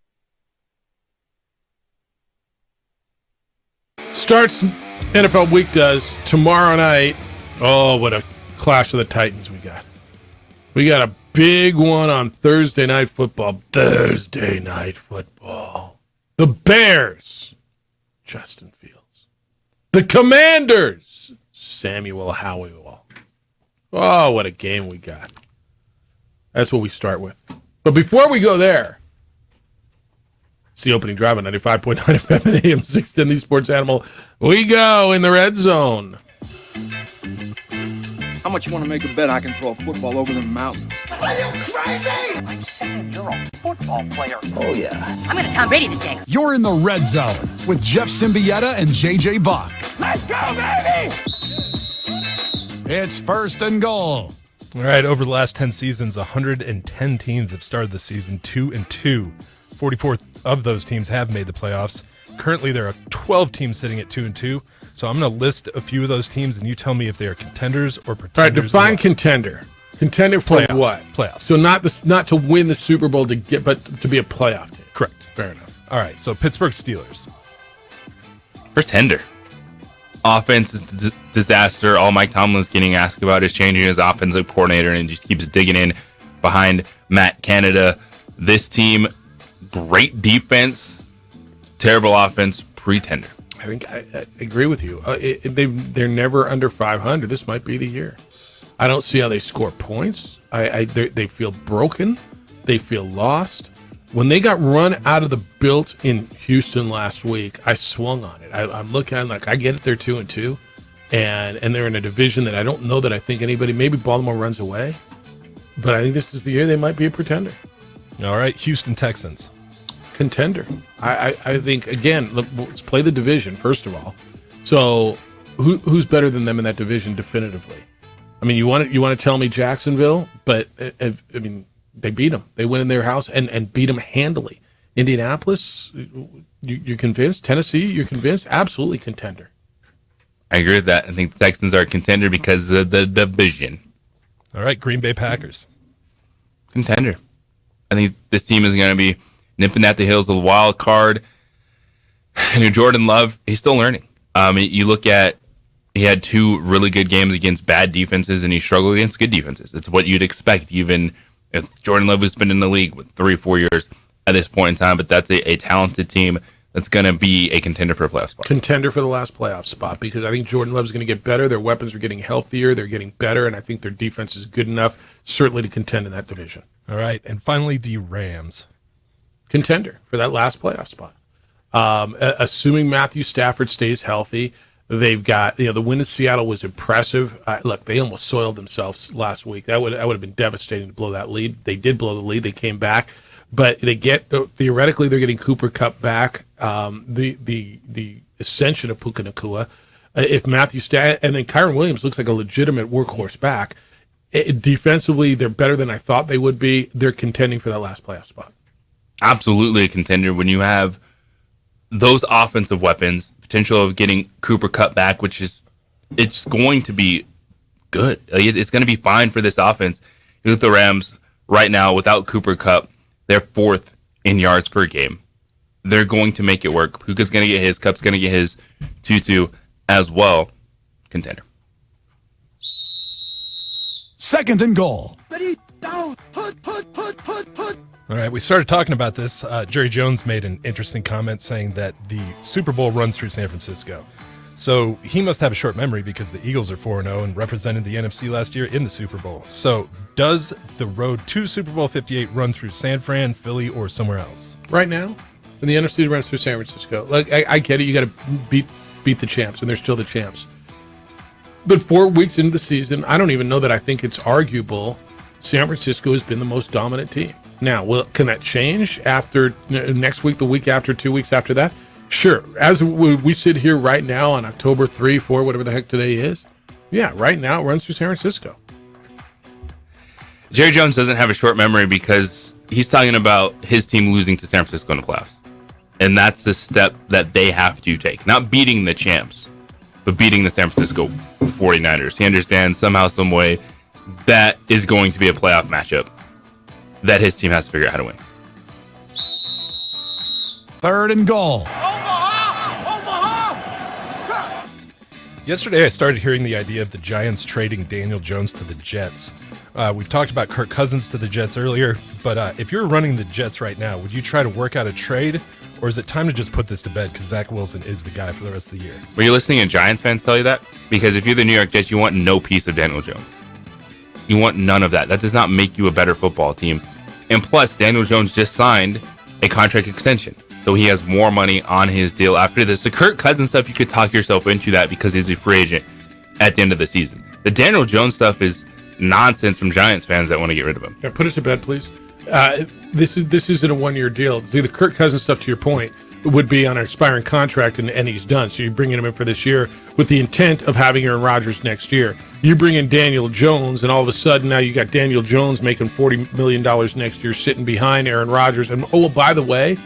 Starts NFL week does tomorrow night. Oh, what a clash of the Titans we got. We got a big one on Thursday night football. Thursday night football. The Bears, Justin Fields. The Commanders, Samuel Howell. Oh, what a game we got. That's what we start with. But before we go there, it's the opening drive on 95.9 FM and AM 610, the Sports Animal. We go in the red zone. How much you want to make a bet I can throw a football over the mountains? Are you crazy? I'm saying you're a football player. Oh, yeah. I'm going to Tom Brady this game. You're in the red zone with Jeff Symbieta and JJ Buck. Let's go, baby! It's first and goal. All right, over the last 10 seasons, 110 teams have started the season 2-2. 44 of those teams have made the playoffs. Currently, there are 12 teams sitting at 2-2. So I'm going to list a few of those teams, and you tell me if they are contenders or pretenders. All right, define contender. Contender for playoffs. what? Playoffs. So not to win the Super Bowl but to be a playoff team. Correct. Fair enough. All right, so Pittsburgh Steelers. Pretender. Offense is disaster. All Mike Tomlin's getting asked about is changing his offensive coordinator and just keeps digging in behind Matt Canada. This team, great defense, terrible offense, pretender. I think I agree with you. They're never under 500. This might be the year. I don't see how they score points. They feel broken. They feel lost. When they got run out of the built in Houston last week, I swung on it. I'm looking at it like, I get it, they're 2-2, and they're in a division that I don't know that I think anybody, maybe Baltimore runs away, but I think this is the year they might be a pretender. All right, Houston Texans. Contender. I think, again, let's play the division, first of all. So who's better than them in that division definitively? I mean, you want to tell me Jacksonville, but I mean, they beat them. They went in their house and beat them handily. Indianapolis, you're convinced? Tennessee, you're convinced? Absolutely contender. I agree with that. I think the Texans are a contender because of the division. All right, Green Bay Packers. Contender. I think this team is going to be nipping at the heels of the wild card. And Jordan Love, he's still learning. You look at, he had 2 really good games against bad defenses, and he struggled against good defenses. It's what you'd expect, even if Jordan Love has been in the league with 3-4 years at this point in time. But that's a talented team that's going to be a contender for a playoff spot. Contender for the last playoff spot, because I think Jordan Love's going to get better. Their weapons are getting healthier. They're getting better, and I think their defense is good enough, certainly, to contend in that division. All right, and finally, the Rams. Contender for that last playoff spot. Assuming Matthew Stafford stays healthy, they've got, the win in Seattle was impressive. Look, they almost soiled themselves last week. That would have been devastating to blow that lead. They did blow the lead. They came back, but they get, theoretically, they're getting Cooper Kupp back. The ascension of Puka Nacua. If Matthew Stafford, and then Kyron Williams looks like a legitimate workhorse back. Defensively, they're better than I thought they would be. They're contending for that last playoff spot. Absolutely a contender when you have those offensive weapons, potential of getting Cooper Kupp back, which is, it's going to be good. It's going to be fine for this offense. You look at the Rams right now without Cooper Kupp, they're 4th in yards per game. They're going to make it work. Puka's going to get his, Kupp's going to get his 2-2 as well. Contender. Second and goal. Ready, down, put. All right, we started talking about this. Jerry Jones made an interesting comment saying that the Super Bowl runs through San Francisco. So he must have a short memory because the Eagles are 4-0 and represented the NFC last year in the Super Bowl. So does the road to Super Bowl 58 run through San Fran, Philly, or somewhere else? Right now, in the NFC runs through San Francisco. Like I get it, you got to beat the champs, and they're still the champs. But 4 weeks into the season, I don't even know that I think it's arguable San Francisco has been the most dominant team. Now, can that change after next week, the week after, 2 weeks after that? Sure. As we sit here right now on October 3, 4, whatever the heck today is, yeah, right now it runs through San Francisco. Jerry Jones doesn't have a short memory because he's talking about his team losing to San Francisco in the playoffs. And that's the step that they have to take. Not beating the champs, but beating the San Francisco 49ers. He understands somehow, some way, that is going to be a playoff matchup that his team has to figure out how to win. 3rd and goal. Yesterday, I started hearing the idea of the Giants trading Daniel Jones to the Jets. We've talked about Kirk Cousins to the Jets earlier, but if you're running the Jets right now, would you try to work out a trade, or is it time to just put this to bed because Zach Wilson is the guy for the rest of the year? Were you listening to Giants fans tell you that? Because if you're the New York Jets, you want no piece of Daniel Jones. You want none of that. That does not make you a better football team. And plus, Daniel Jones just signed a contract extension. So he has more money on his deal after this. The Kirk Cousins stuff, you could talk yourself into that because he's a free agent at the end of the season. The Daniel Jones stuff is nonsense from Giants fans that want to get rid of him. Yeah, put it to bed, please. This isn't a 1-year deal. See, the Kirk Cousins stuff, to your point, would be on an expiring contract, and he's done. So you're bringing him in for this year with the intent of having Aaron Rodgers next year. You bring in Daniel Jones, and all of a sudden now you got Daniel Jones making $40 million next year, sitting behind Aaron Rodgers. And oh, by the way,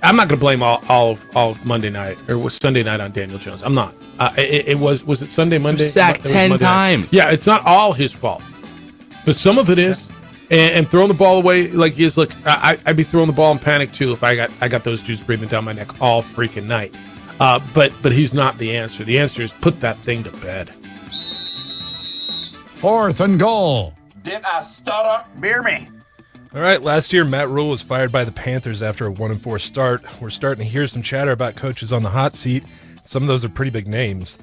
I'm not going to blame all of Monday night or Sunday night on Daniel Jones. I'm not. Was it Sunday, Monday? Sacked 10 times. Yeah, it's not all his fault, but some of it is. And throwing the ball away like he is. Look, I'd be throwing the ball in panic too if I got those dudes breathing down my neck all freaking night. But he's not the answer. The answer is put that thing to bed. 4th and goal. Did I stutter? Beer me. All right, last year, Matt Rule was fired by the Panthers after a 1-4 start. We're starting to hear some chatter about coaches on the hot seat. Some of those are pretty big names.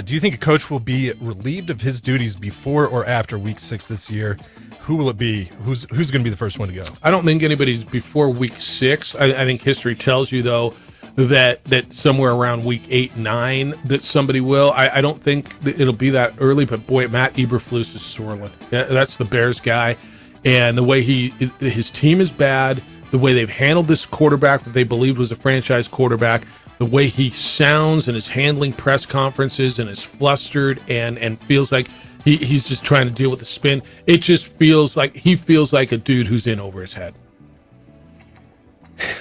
Do you think a coach will be relieved of his duties before or after Week 6 this year? Who will it be? Who's going to be the first one to go? I don't think anybody's before Week 6. I think history tells you, though, that somewhere around Week 8, 9 that somebody will. I don't think that it'll be that early, but boy, Matt Eberflus is sorely. That's the Bears guy. And the way his team is bad, the way they've handled this quarterback that they believed was a franchise quarterback, the way he sounds and is handling press conferences and is flustered and feels like he's just trying to deal with the spin. It just feels like he feels like a dude who's in over his head.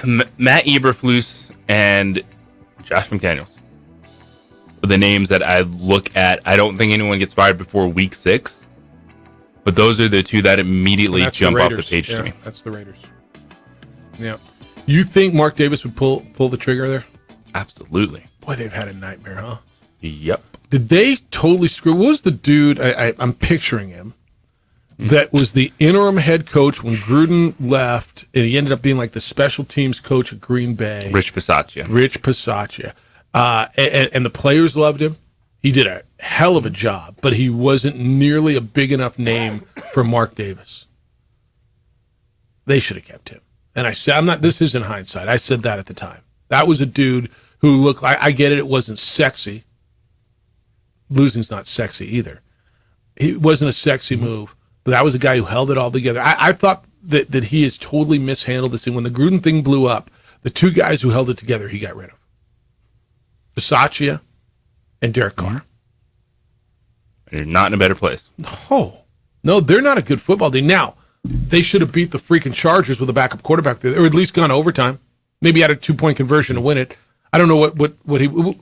Matt Eberflus and Josh McDaniels are the names that I look at. I don't think anyone gets fired before Week 6. But those are the two that immediately jump off the page to me. That's the Raiders. Yeah. You think Mark Davis would pull the trigger there? Absolutely. Boy, they've had a nightmare, huh? Yep. Did they totally screw? What was the dude? I'm picturing him. That was the interim head coach when Gruden left, and he ended up being like the special teams coach at Green Bay. Rich Bisaccia. And the players loved him. He did a hell of a job, but he wasn't nearly a big enough name for Mark Davis. They should have kept him. And I said, this isn't hindsight. I said that at the time. That was a dude who looked like, I get it, it wasn't sexy. Losing's not sexy either. It wasn't a sexy move, but that was a guy who held it all together. I thought that he has totally mishandled this thing. When the Gruden thing blew up, the two guys who held it together, he got rid of. Bisaccia and Derek Carr. You're not in a better place. No, they're not a good football team. Now, they should have beat the freaking Chargers with a backup quarterback there, or at least gone overtime. Maybe had a 2-point conversion to win it. I don't know what he. Do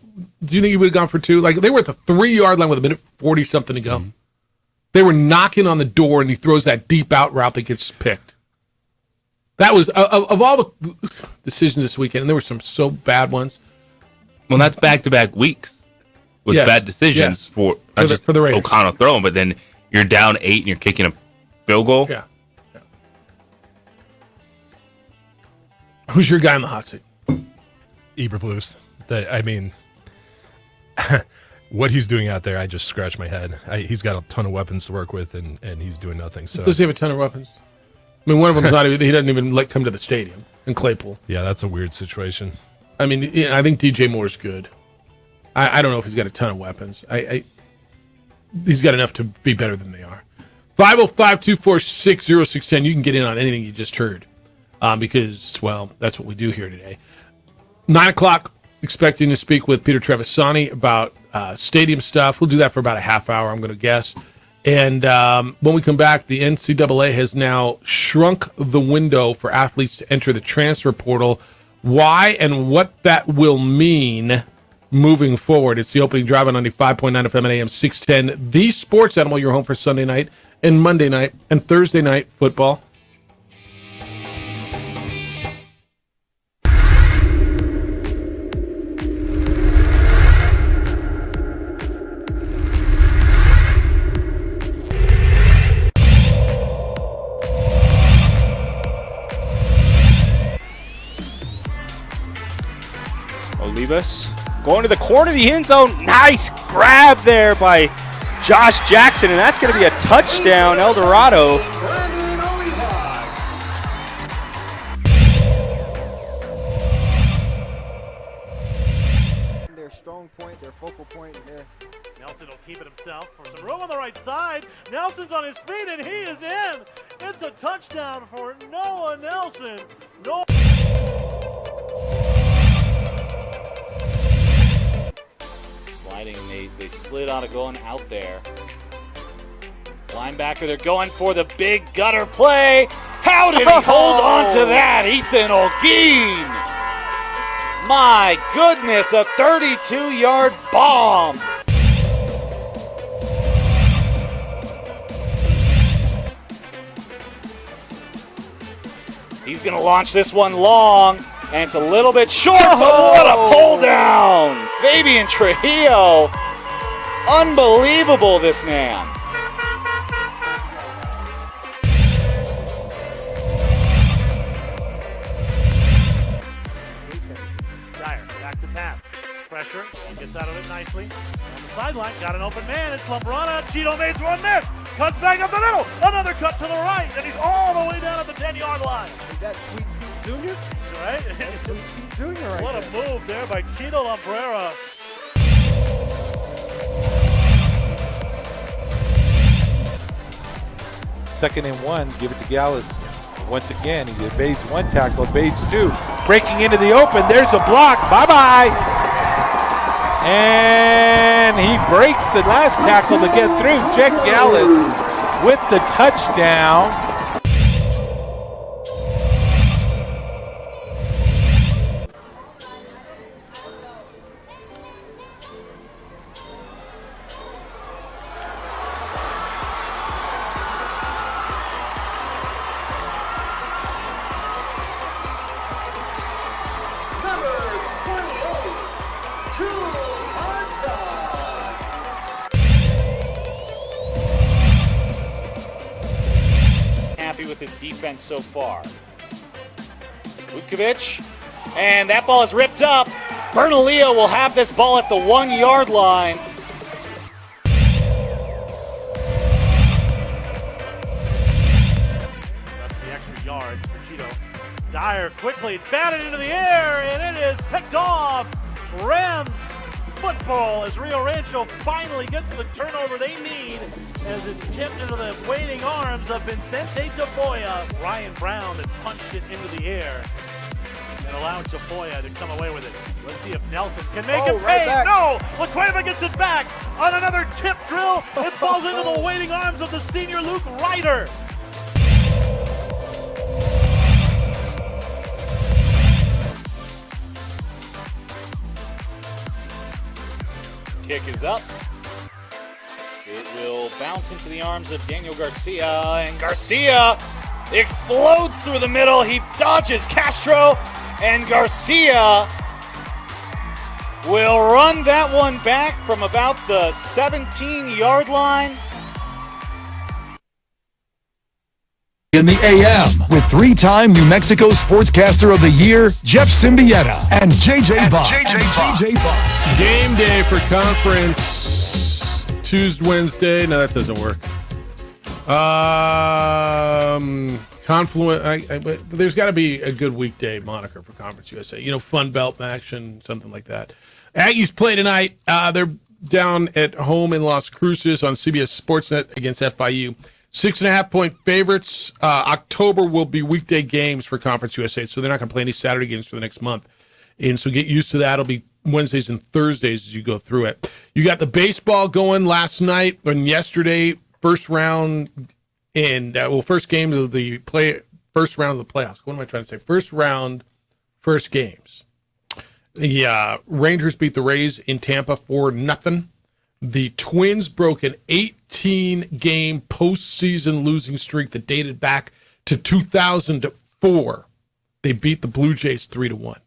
you think he would have gone for 2? Like, they were at the 3-yard line with a minute 40 something to go. They were knocking on the door, and he throws that deep out route that gets picked. That was of all the decisions this weekend, and there were some so bad ones. Well, that's back-to-back weeks with bad decisions for the Raiders. O'Connell throwing, but then you're down 8 and you're kicking a field goal. Yeah. Who's your guy in the hot seat? Eberflus. What he's doing out there, I just scratch my head. He's got a ton of weapons to work with, and he's doing nothing. So does he have a ton of weapons? I mean, one of them's not even. He doesn't even come to the stadium in Claypool. Yeah, that's a weird situation. I mean, I think DJ Moore's good. I don't know if he's got a ton of weapons. He's got enough to be better than they are. 505-246-0610. You can get in on anything you just heard because, well, that's what we do here today. 9 o'clock, expecting to speak with Peter Trevisani about stadium stuff. We'll do that for about a half hour, I'm going to guess. And when we come back, the NCAA has now shrunk the window for athletes to enter the transfer portal. Why and what that will mean moving forward. It's the opening drive on 95.9 FM and AM 610. The Sports Animal, your home for Sunday night and Monday night and Thursday night football. Olivas going to the corner of the end zone. Nice grab there by Josh Jackson, and that's going to be a touchdown, El Dorado. Their strong point, their focal point there. Nelson will keep it himself for some room on the right side. Nelson's on his feet, and he is in. It's a touchdown for Noah Nelson. Sliding, they slid out of going out there. Linebacker, they're going for the big gutter play. How did he hold on to that, Ethan Olguin? My goodness, a 32-yard bomb. He's going to launch this one long, and it's a little bit short, but what a pull down. Fabian Trujillo. Unbelievable, this man. Dyer, back to pass. Pressure, gets out of it nicely. On the sideline, got an open man. It's Lambrana. Cheeto made one miss. Cuts back up the middle. Another cut to the right, and he's all the way down at the 10-yard line. Is that Sweet Pete Jr.? Right? That's Sweet Pete Jr. right What there. a move there by Cheeto Lambrera. Second and 1, give it to Gallus. Once again, he evades one tackle, evades two. Breaking into the open, there's a block, bye-bye. And he breaks the last tackle to get through. Jack Gallus with the touchdown. Happy with his defense so far. Vukovic, and that ball is ripped up. Bernalillo will have this ball at the 1-yard line. That's the extra yards for Cheeto. Dyer quickly, it's batted into the air, and it is picked off. Rams football as Rio Rancho finally gets the turnover they need as it's tipped into the waiting arms of Vincente Tafoya. Ryan Brown that punched it into the air and allowed Tafoya to come away with it. Let's see if Nelson can make it pay. back. No! LaCueva gets it back on another tip drill. It falls into the waiting arms of the senior Luke Ryder. Kick is up. It will bounce into the arms of Daniel Garcia, and Garcia explodes through the middle. He dodges Castro, and Garcia will run that one back from about the 17-yard line. In the AM with 3-time New Mexico Sportscaster of the Year, Jeff Symbieta and JJ Buck. Game day for conference Tuesday, Wednesday. No, that doesn't work. Confluent. But there's got to be a good weekday moniker for Conference USA. You know, Fun Belt action, something like that. Aggies play tonight. They're down at home in Las Cruces on CBS Sportsnet against FIU. 6.5-point favorites. October will be weekday games for Conference USA, so they're not going to play any Saturday games for the next month. And so get used to that. It'll be Wednesdays and Thursdays as you go through it. You got the baseball going last night and yesterday. first round first games of the first round of the playoffs. What am I trying to say? First games. The Rangers beat the Rays in Tampa 4-0. The Twins broke an 18-game postseason losing streak that dated back to 2004. They beat the Blue Jays 3-1.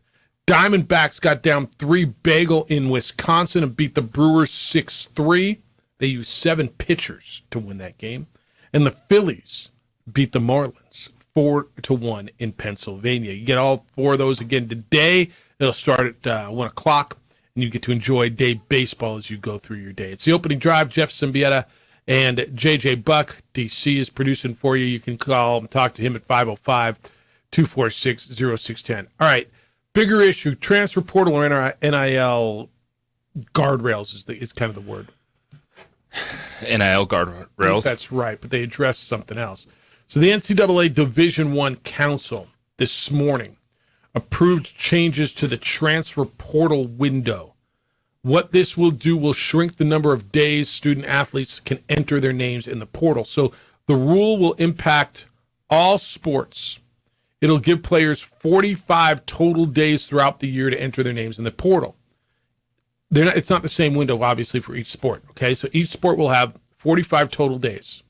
Diamondbacks got down 3-bagel in Wisconsin and beat the Brewers 6-3. They used 7 pitchers to win that game. And the Phillies beat the Marlins 4-1 in Pennsylvania. You get all 4 of those again today. It'll start at 1 o'clock, and you get to enjoy day baseball as you go through your day. It's the opening drive. Jeff Symbieta and JJ Buck, DC, is producing for you. You can call and talk to him at 505-246-0610. All right, bigger issue, transfer portal or NIL guardrails is kind of the word. NIL guardrails. That's right, but they addressed something else. So the NCAA Division I Council this morning approved changes to the transfer portal window. What this will do will shrink the number of days student athletes can enter their names in the portal. So the rule will impact all sports. It'll give players 45 total days throughout the year to enter their names in the portal. It's not the same window, obviously, for each sport. Okay, so each sport will have 45 total days.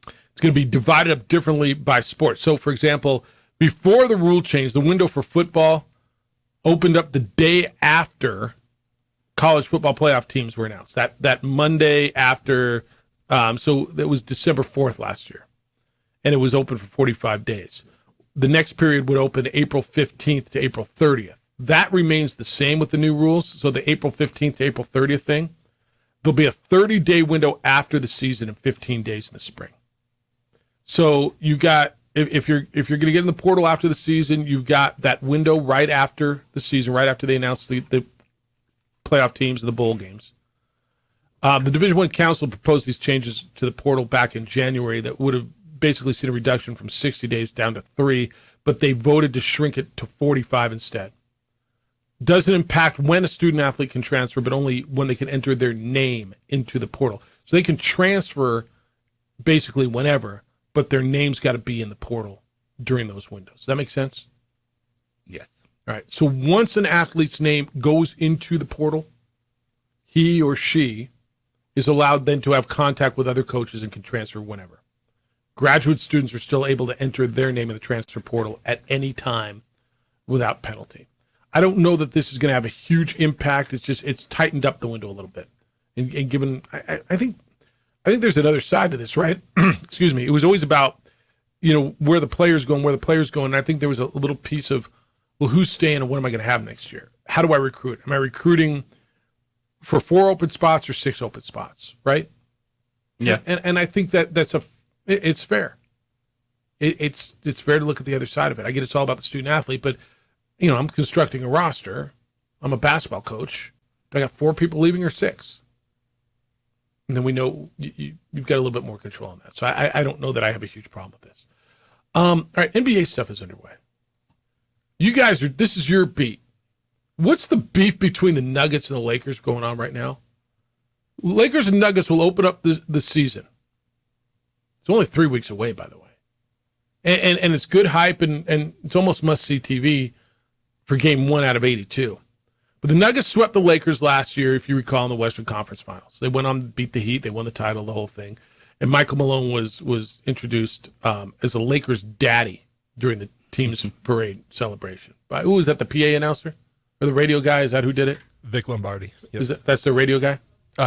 It's going to be divided up differently by sport. So, for example, before the rule change, the window for football opened up the day after college football playoff teams were announced. That Monday after, so that was December 4th last year, and it was open for 45 days. The next period would open April 15th to April 30th. That remains the same with the new rules. So the April 15th to April 30th thing, there'll be a 30-day window after the season and 15 days in the spring. So you got, if you're going to get in the portal after the season, you've got that window right after the season, right after they announce the playoff teams and the bowl games. The Division I Council proposed these changes to the portal back in January that would have basically seen a reduction from 60 days down to 3, but they voted to shrink it to 45 instead. Doesn't impact when a student athlete can transfer, but only when they can enter their name into the portal. So they can transfer basically whenever, but their name's got to be in the portal during those windows. Does that make sense? Yes. All right. So once an athlete's name goes into the portal, he or she is allowed then to have contact with other coaches and can transfer whenever. Graduate students are still able to enter their name in the transfer portal at any time without penalty. I don't know that this is going to have a huge impact. It's tightened up the window a little bit. And given, I think there's another side to this, right? Excuse me. It was always about, where the player's going. And I think there was a little piece of, well, who's staying and what am I going to have next year? How do I recruit? Am I recruiting for 4 open spots or 6 open spots, right? Yeah. And I think it's fair. It's fair to look at the other side of it. I get it's all about the student athlete, but I'm constructing a roster. I'm a basketball coach. I got 4 people leaving or 6. And then we know you've got a little bit more control on that. So I don't know that I have a huge problem with this. All right, NBA stuff is underway. You guys this is your beat. What's the beef between the Nuggets and the Lakers going on right now? Lakers and Nuggets will open up the season. It's only 3 weeks away, by the way. And it's good hype and it's almost must-see TV for game 1 out of 82. But the Nuggets swept the Lakers last year, if you recall, in the Western Conference Finals. They went on to beat the Heat. They won the title, the whole thing. And Michael Malone was introduced as a Lakers daddy during the team's parade celebration. Who was that, the PA announcer? Or the radio guy? Is that who did it? Vic Lombardi. Yep. That's the radio guy?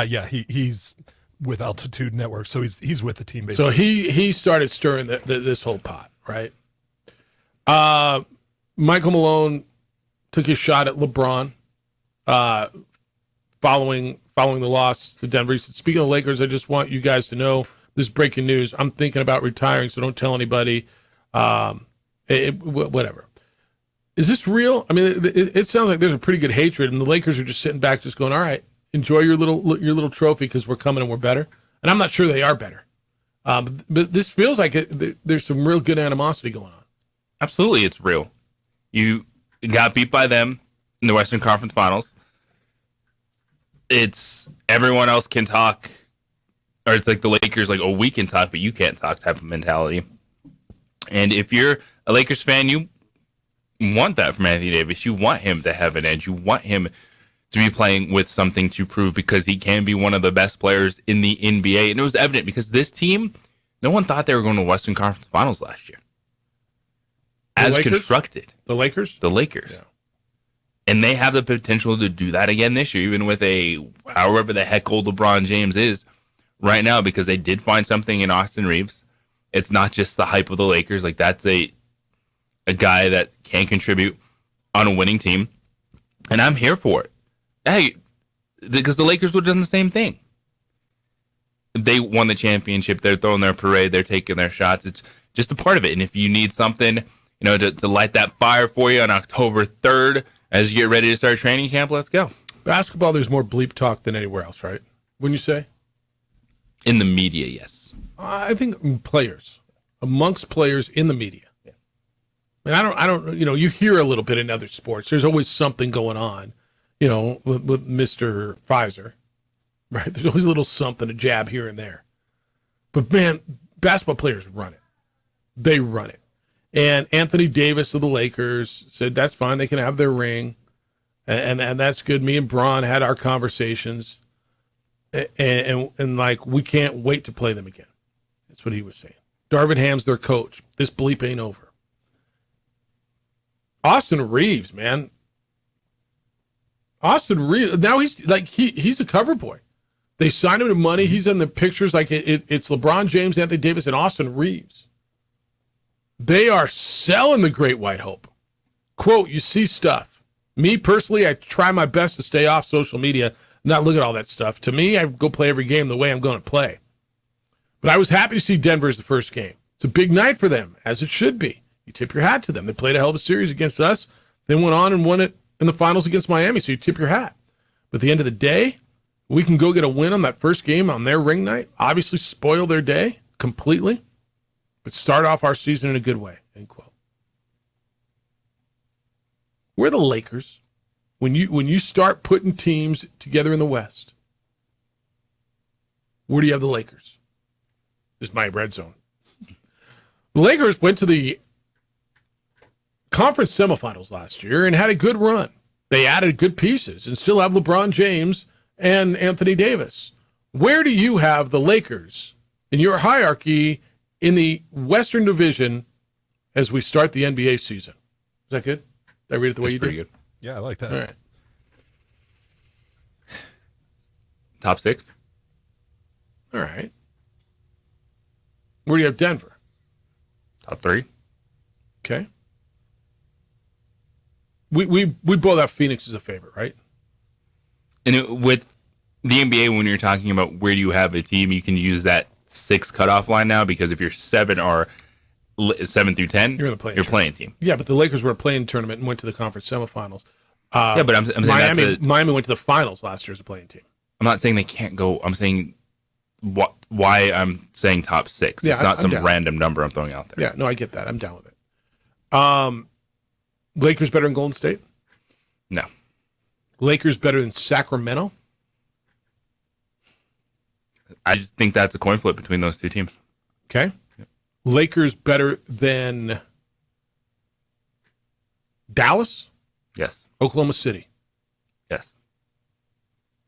Yeah, he's with Altitude Network, so he's with the team, basically. So he started stirring this whole pot, right? Michael Malone took his shot at LeBron following the loss to Denver. He said, speaking of Lakers, I just want you guys to know this breaking news. I'm thinking about retiring, so don't tell anybody. Whatever. Is this real? I mean, it sounds like there's a pretty good hatred, and the Lakers are just sitting back, just going, all right, enjoy your little trophy because we're coming and we're better. And I'm not sure they are better. But this feels like there's some real good animosity going on. Absolutely, it's real. You got beat by them in the Western Conference Finals. It's everyone else can talk or it's like the Lakers, like, oh, we can talk, but you can't talk type of mentality. And if you're a Lakers fan, you want that from Anthony Davis. You want him to have an edge. You want him to be playing with something to prove because he can be one of the best players in the NBA. And it was evident because this team, no one thought they were going to Western Conference Finals last year. As constructed. The Lakers? The Lakers. Yeah. And they have the potential to do that again this year, even with however the heck old LeBron James is right now, because they did find something in Austin Reeves. It's not just the hype of the Lakers. Like, that's a guy that can contribute on a winning team. And I'm here for it. Hey, because the Lakers would have done the same thing. They won the championship. They're throwing their parade. They're taking their shots. It's just a part of it. And if you need something, to light that fire for you on October 3rd as you get ready to start training camp, let's go. Basketball, there's more bleep talk than anywhere else, right? Wouldn't you say? In the media, yes. I think players, amongst players in the media. Yeah. And I don't, you hear a little bit in other sports. There's always something going on, with Mr. Pfizer, right? There's always a little something, a jab here and there. But man, basketball players run it. They run it. And Anthony Davis of the Lakers said, that's fine. They can have their ring. And that's good. Me and Bron had our conversations. And like, we can't wait to play them again. That's what he was saying. Darvin Ham's their coach. This bleep ain't over. Austin Reeves, man. Austin Reeves. Now he's a cover boy. They signed him to money. He's in the pictures like it's LeBron James, Anthony Davis, and Austin Reeves. They are selling the Great White Hope. Quote, you see stuff. Me, personally, I try my best to stay off social media, not look at all that stuff. To me, I go play every game the way I'm going to play. But I was happy to see Denver as the first game. It's a big night for them, as it should be. You tip your hat to them. They played a hell of a series against us. They went on and won it in the finals against Miami, so you tip your hat. But at the end of the day, we can go get a win on that first game on their ring night, obviously spoil their day completely, but start off our season in a good way, end quote. We're the Lakers. When you start putting teams together in the West, where do you have the Lakers? This is my red zone. The Lakers went to the conference semifinals last year and had a good run. They added good pieces and still have LeBron James and Anthony Davis. Where do you have the Lakers in your hierarchy in the Western Division as we start the NBA season? Is that good? Did I read it the way you did? Good. Yeah, I like that. All right. Top 6. All right. Where do you have Denver? Top 3. Okay. We both have Phoenix as a favorite, right? And with the NBA, when you're talking about where do you have a team, you can use that 6 cutoff line now, because if you're 7 through 10, you're playing team. Yeah, but the Lakers were a playing tournament and went to the conference semifinals. Yeah, but I'm saying Miami went to the finals last year as a playing team. I'm not saying they can't go. I'm saying why I'm saying top 6. Yeah, it's not I'm some down. random number I'm throwing out there. Yeah, no, I get that. I'm down with it. Lakers better than Golden State? No. Lakers better than Sacramento? I just think that's a coin flip between those two teams. Okay. Yep. Lakers better than Dallas? Yes. Oklahoma City? Yes.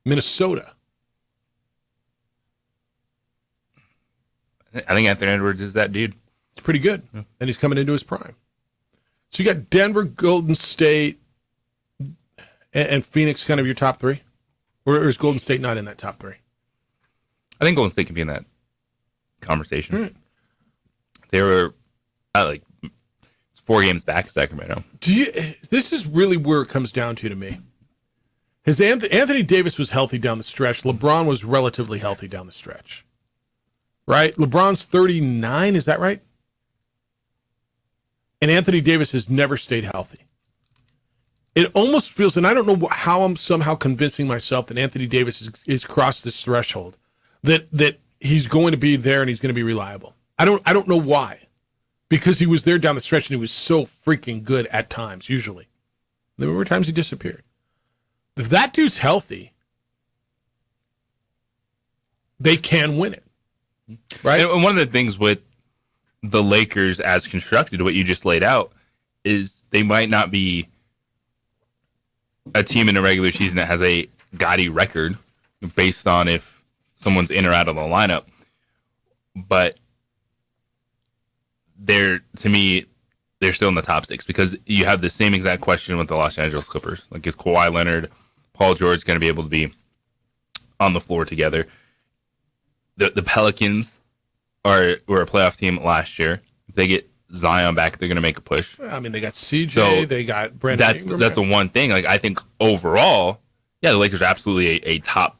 Minnesota? I think Anthony Edwards is that dude. It's pretty good. Yeah. And he's coming into his prime. So you got Denver, Golden State, and Phoenix kind of your top 3? Or is Golden State not in that top 3? I think Golden State can be in that conversation. Right. They were 4 games back, Sacramento. This is really where it comes down to me. Anthony Davis was healthy down the stretch. LeBron was relatively healthy down the stretch. Right? LeBron's 39, is that right? And Anthony Davis has never stayed healthy. It almost feels, and I don't know how I'm somehow convincing myself that Anthony Davis is crossed this threshold, that he's going to be there and he's going to be reliable. I don't know why. Because he was there down the stretch and he was so freaking good at times, usually. There were times he disappeared. If that dude's healthy, they can win it. Right. And one of the things with the Lakers as constructed, what you just laid out, is they might not be a team in the regular season that has a gaudy record based on if someone's in or out of the lineup. But to me, they're still in the top 6 because you have the same exact question with the Los Angeles Clippers. Like, is Kawhi Leonard, Paul George going to be able to be on the floor together? The Pelicans were a playoff team last year. If they get Zion back, they're going to make a push. I mean, they got CJ, So they got Brandon Ingram. That's the one thing. Like, I think overall, yeah, the Lakers are absolutely a top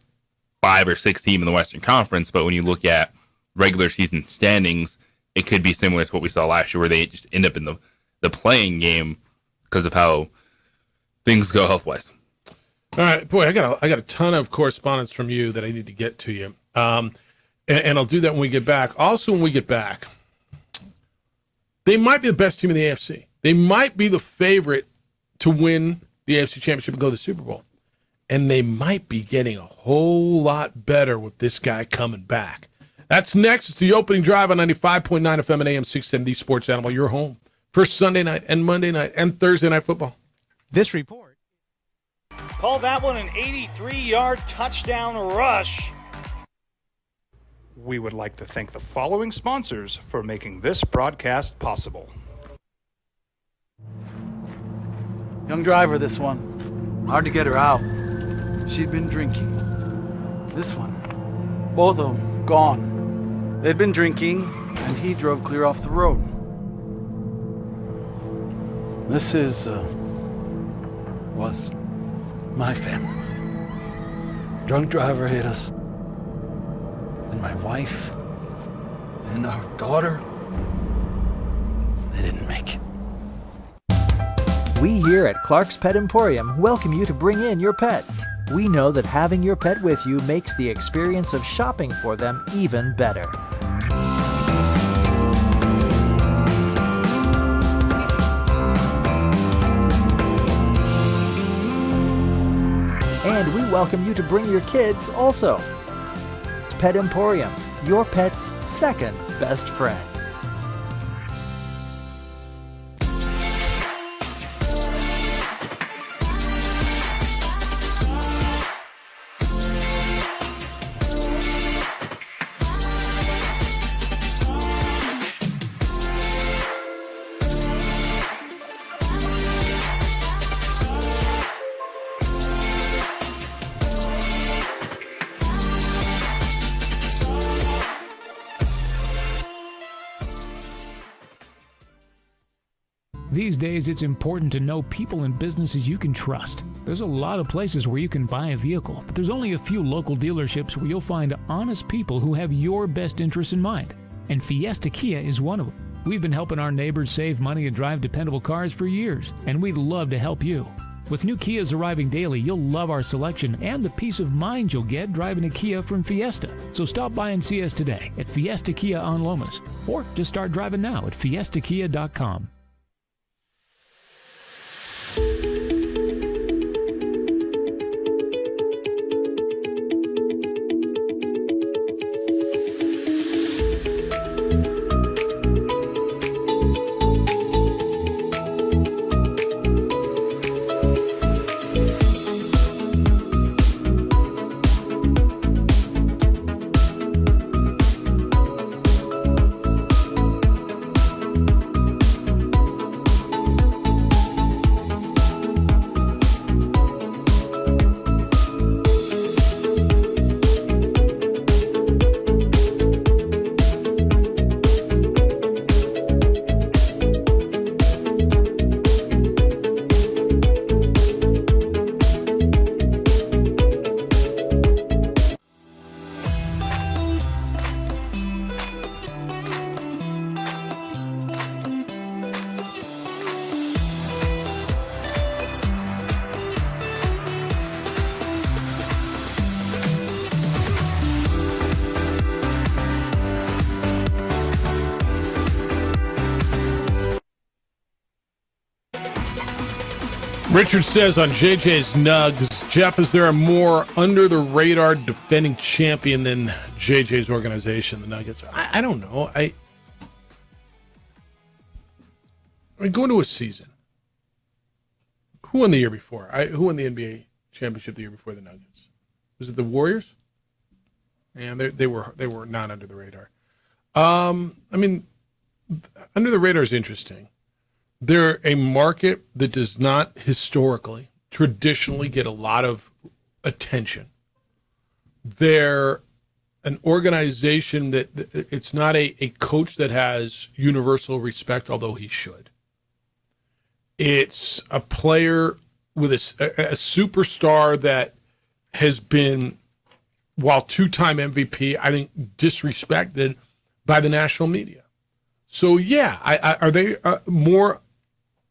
5 or 6 team in the Western Conference. But when you look at regular season standings, it could be similar to what we saw last year, where they just end up in the playing game because of how things go health-wise. All right, boy, I got a ton of correspondence from you that I need to get to you, and I'll do that when we get back. Also, when we get back, they might be the best team in the AFC. They might be the favorite to win the AFC Championship and go to the Super Bowl, and they might be getting a whole lot better with this guy coming back. That's next. It's the opening drive on 95.9 FM and AM 610, the Sports Animal. Your home for Sunday night and Monday night and Thursday night football. This report. Call that one an 83-yard touchdown rush. We would like to thank the following sponsors for making this broadcast possible. Young driver, this one. Hard to get her out. She'd been drinking. This one. Both of them gone. They'd been drinking, and he drove clear off the road. This was my family. Drunk driver hit us. And my wife and our daughter, they didn't make it. We here at Clark's Pet Emporium welcome you to bring in your pets. We know that having your pet with you makes the experience of shopping for them even better. And we welcome you to bring your kids also. Pet Emporium, your pet's second best friend. These days, it's important to know people and businesses you can trust. There's a lot of places where you can buy a vehicle, but there's only a few local dealerships where you'll find honest people who have your best interests in mind. And Fiesta Kia is one of them. We've been helping our neighbors save money and drive dependable cars for years, and we'd love to help you. With new Kias arriving daily, you'll love our selection and the peace of mind you'll get driving a Kia from Fiesta. So stop by and see us today at Fiesta Kia on Lomas, or just start driving now at fiestakia.com. Richard says on JJ's Nugs, Jeff, is there a more under-the-radar defending champion than JJ's organization, the Nuggets? I don't know. I mean, going to a season. Who won the year before? Who won the NBA championship the year before the Nuggets? Was it the Warriors? And they were not under the radar. I mean, under the radar is interesting. They're a market that does not historically, traditionally get a lot of attention. They're an organization that it's not a coach that has universal respect, although he should. It's a player with a superstar that has been, while two-time MVP, I think disrespected by the national media. So, yeah, are they more,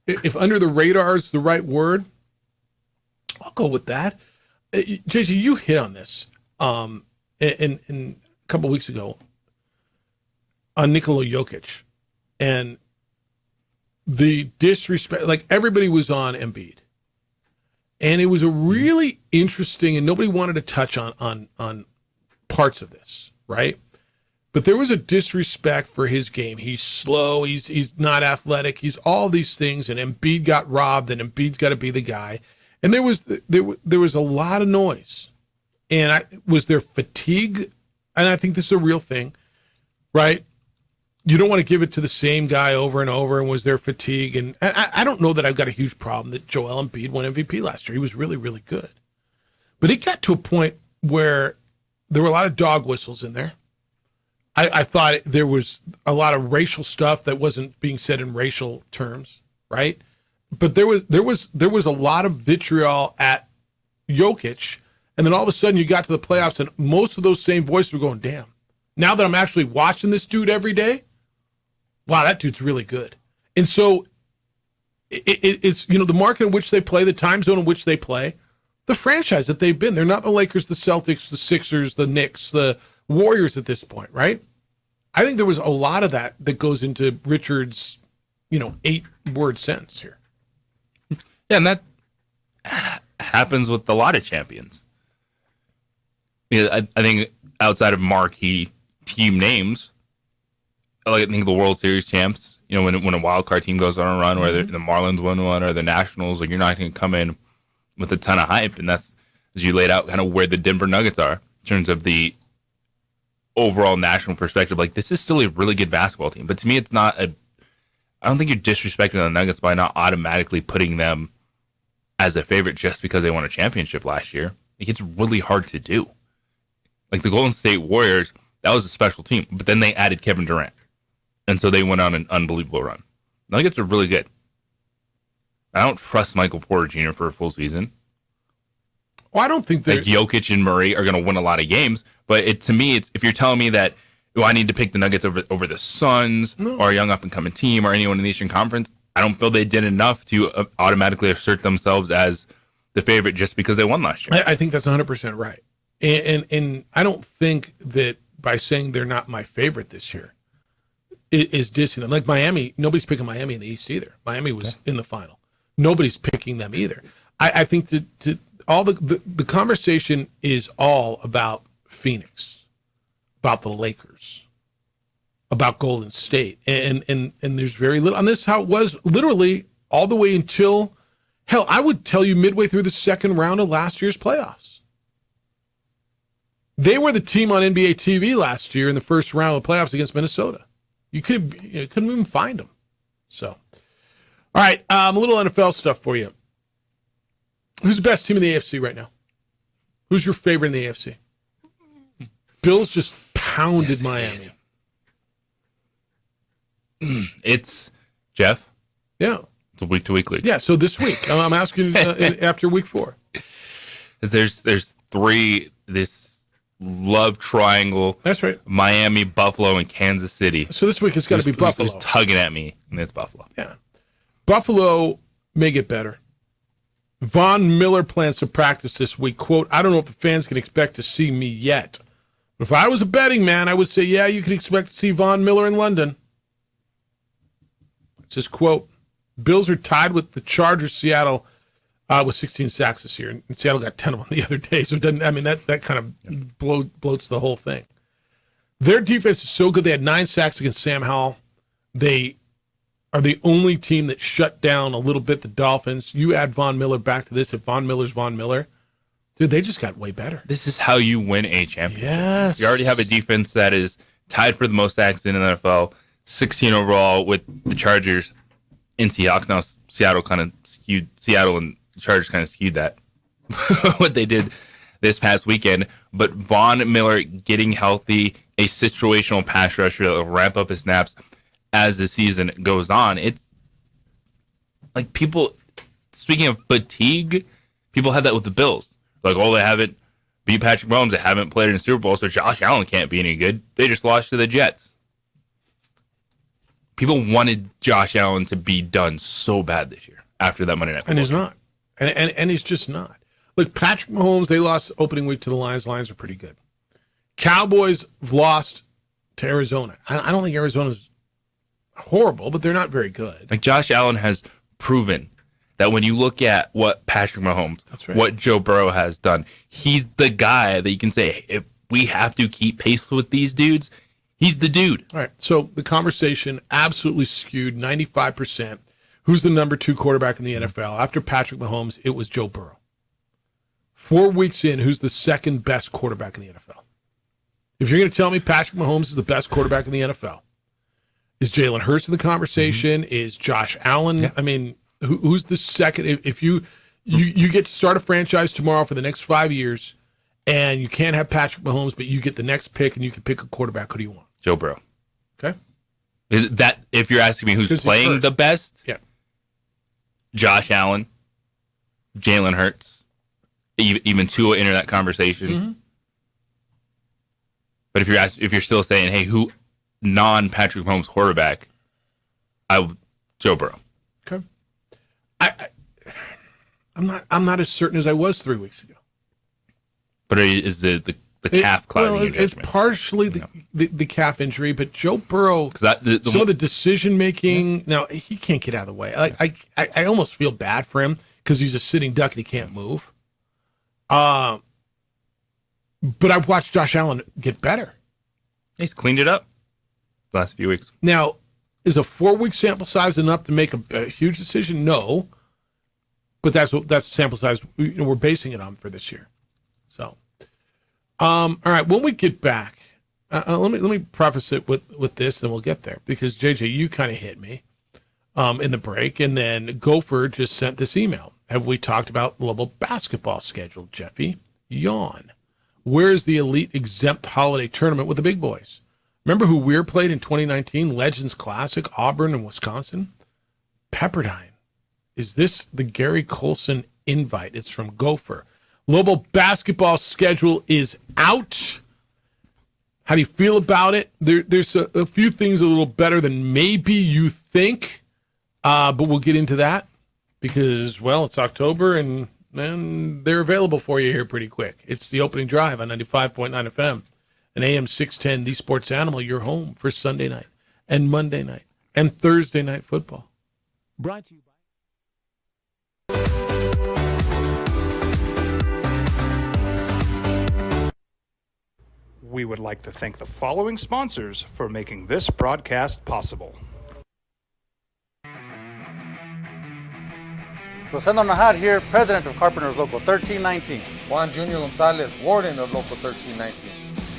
if under the radar is the right word, I'll go with that. JJ, you hit on this in a couple weeks ago on Nikola Jokic. And the disrespect, like everybody was on Embiid. And it was a really interesting, and nobody wanted to touch on parts of this, right? But there was a disrespect for his game. He's slow. He's not athletic. He's all these things. And Embiid got robbed, and Embiid's got to be the guy. And there was a lot of noise. And was there fatigue? And I think this is a real thing, right? You don't want to give it to the same guy over and over. And was there fatigue? And I don't know that I've got a huge problem that Joel Embiid won MVP last year. He was really, really good. But it got to a point where there were a lot of dog whistles in there. I thought there was a lot of racial stuff that wasn't being said in racial terms, right? But there was a lot of vitriol at Jokic, and then all of a sudden you got to the playoffs, and most of those same voices were going, "Damn! Now that I'm actually watching this dude every day, wow, that dude's really good." And so it's the market in which they play, the time zone in which they play, the franchise that they've been. They're not the Lakers, the Celtics, the Sixers, the Knicks, the Warriors at this point, right? I think there was a lot of that goes into Richard's, 8-word sentence here. Yeah, and that happens with a lot of champions. I think outside of marquee team names, I think the World Series champs, when a wild card team goes on a run, or the Marlins win one, or the Nationals, you're not going to come in with a ton of hype, and that's, as you laid out, kind of where the Denver Nuggets are in terms of the overall national perspective. Like, this is still a really good basketball team, but to me, it's not I don't think you're disrespecting the Nuggets by not automatically putting them as a favorite just because they won a championship last year. Like, it's really hard to do. Like the Golden State Warriors, that was a special team, but then they added Kevin Durant, and so they went on an unbelievable run. The Nuggets are really good. I don't trust Michael Porter Jr. for a full season. Well, I don't think that Jokic and Murray are going to win a lot of games, but to me, it's if you're telling me that I need to pick the Nuggets over the Suns or a young up-and-coming team or anyone in the Eastern Conference, I don't feel they did enough to automatically assert themselves as the favorite just because they won last year. I think that's 100% right. And I don't think that by saying they're not my favorite this year is dissing them. Like Miami, nobody's picking Miami in the East either. Miami was in the final. Nobody's picking them either. I think that all the conversation is all about Phoenix, about the Lakers, about Golden State, and there's very little. And this is how it was literally all the way until, hell, I would tell you midway through the second round of last year's playoffs. They were the team on NBA TV last year in the first round of the playoffs against Minnesota. You couldn't even find them. So, all right, a little NFL stuff for you. Who's the best team in the AFC right now? Who's your favorite in the AFC? Bills just pounded Miami. It's Jeff. Yeah. It's a week-to-week league. Yeah, so this week. I'm asking after week 4. There's three, this love triangle. That's right. Miami, Buffalo, and Kansas City. So this week it's got to be Buffalo. Who's tugging at me, and it's Buffalo. Yeah. Buffalo may get better. Von Miller plans to practice this week. Quote, "I don't know if the fans can expect to see me yet. But if I was a betting man, I would say, yeah, you can expect to see Von Miller in London." It's his quote. Bills are tied with the Chargers, Seattle, with 16 sacks this year. And Seattle got 10 of them the other day. So it doesn't, I mean, that kind of bloats the whole thing. Their defense is so good. They had 9 sacks against Sam Howell. They are the only team that shut down a little bit the Dolphins. You add Von Miller back to this. If Von Miller's Von Miller, dude, they just got way better. This is how you win a championship. Yes. You already have a defense that is tied for the most sacks in the NFL, 16 overall with the Chargers and Seahawks. Now Seattle and the Chargers kind of skewed that, what they did this past weekend. But Von Miller getting healthy, a situational pass rusher that will ramp up his snaps as the season goes on. It's like people, speaking of fatigue, people had that with the Bills. Like, they haven't beat Patrick Mahomes. They haven't played in the Super Bowl, so Josh Allen can't be any good. They just lost to the Jets. People wanted Josh Allen to be done so bad this year after that Monday Night Football. And he's not. And he's just not. Look, Patrick Mahomes, they lost opening week to the Lions. Lions are pretty good. Cowboys have lost to Arizona. I don't think Arizona's horrible, but they're not very good. Like, Josh Allen has proven that when you look at what Patrick Mahomes, what Joe Burrow has done, he's the guy that you can say, if we have to keep pace with these dudes, he's the dude. All right, so the conversation absolutely skewed 95%. Who's the number 2 quarterback in the NFL? After Patrick Mahomes, it was Joe Burrow. 4 weeks in, who's the second best quarterback in the NFL? If you're going to tell me Patrick Mahomes is the best quarterback in the NFL, is Jalen Hurts in the conversation? Is Josh Allen? Yeah. I mean, who's the second? If you get to start a franchise tomorrow for the next 5 years, and you can't have Patrick Mahomes, but you get the next pick, and you can pick a quarterback, who do you want? Joe Burrow. Okay. Is that, if you're asking me who's playing the best? Yeah. Josh Allen, Jalen Hurts, even Tua enter that conversation. Mm-hmm. But if you're still saying, hey, who non-Patrick Mahomes quarterback, Joe Burrow. Okay. I'm not as certain as I was 3 weeks ago. But is the calf clouding your judgment? It's partially the calf injury, but Joe Burrow, some of the decision making. Now he can't get out of the way. I almost feel bad for him because he's a sitting duck and he can't move. But I've watched Josh Allen get better. He's cleaned it up the last few weeks. Now, is a 4-week sample size enough to make a huge decision? No. But that's the sample size we're basing it on for this year. So, all right. When we get back, let me preface it with this, then we'll get there, because JJ, you kind of hit me in the break, and then Gopher just sent this email. Have we talked about global basketball schedule, Jeffy? Yawn. Where is the elite exempt holiday tournament with the big boys? Remember who Weir played in 2019? Legends Classic, Auburn and Wisconsin? Pepperdine. Is this the Gary Colson invite? It's from Gopher. Global basketball schedule is out. How do you feel about it? There's a few things a little better than maybe you think, but we'll get into that because, well, it's October and they're available for you here pretty quick. It's the opening drive on 95.9 FM and AM 610, The Sports Animal, your home for Sunday night and Monday night and Thursday night football. Brought to you by... We would like to thank the following sponsors for making this broadcast possible. Rosendo Najar here, president of Carpenters Local 1319. Juan Junior Gonzalez, warden of Local 1319.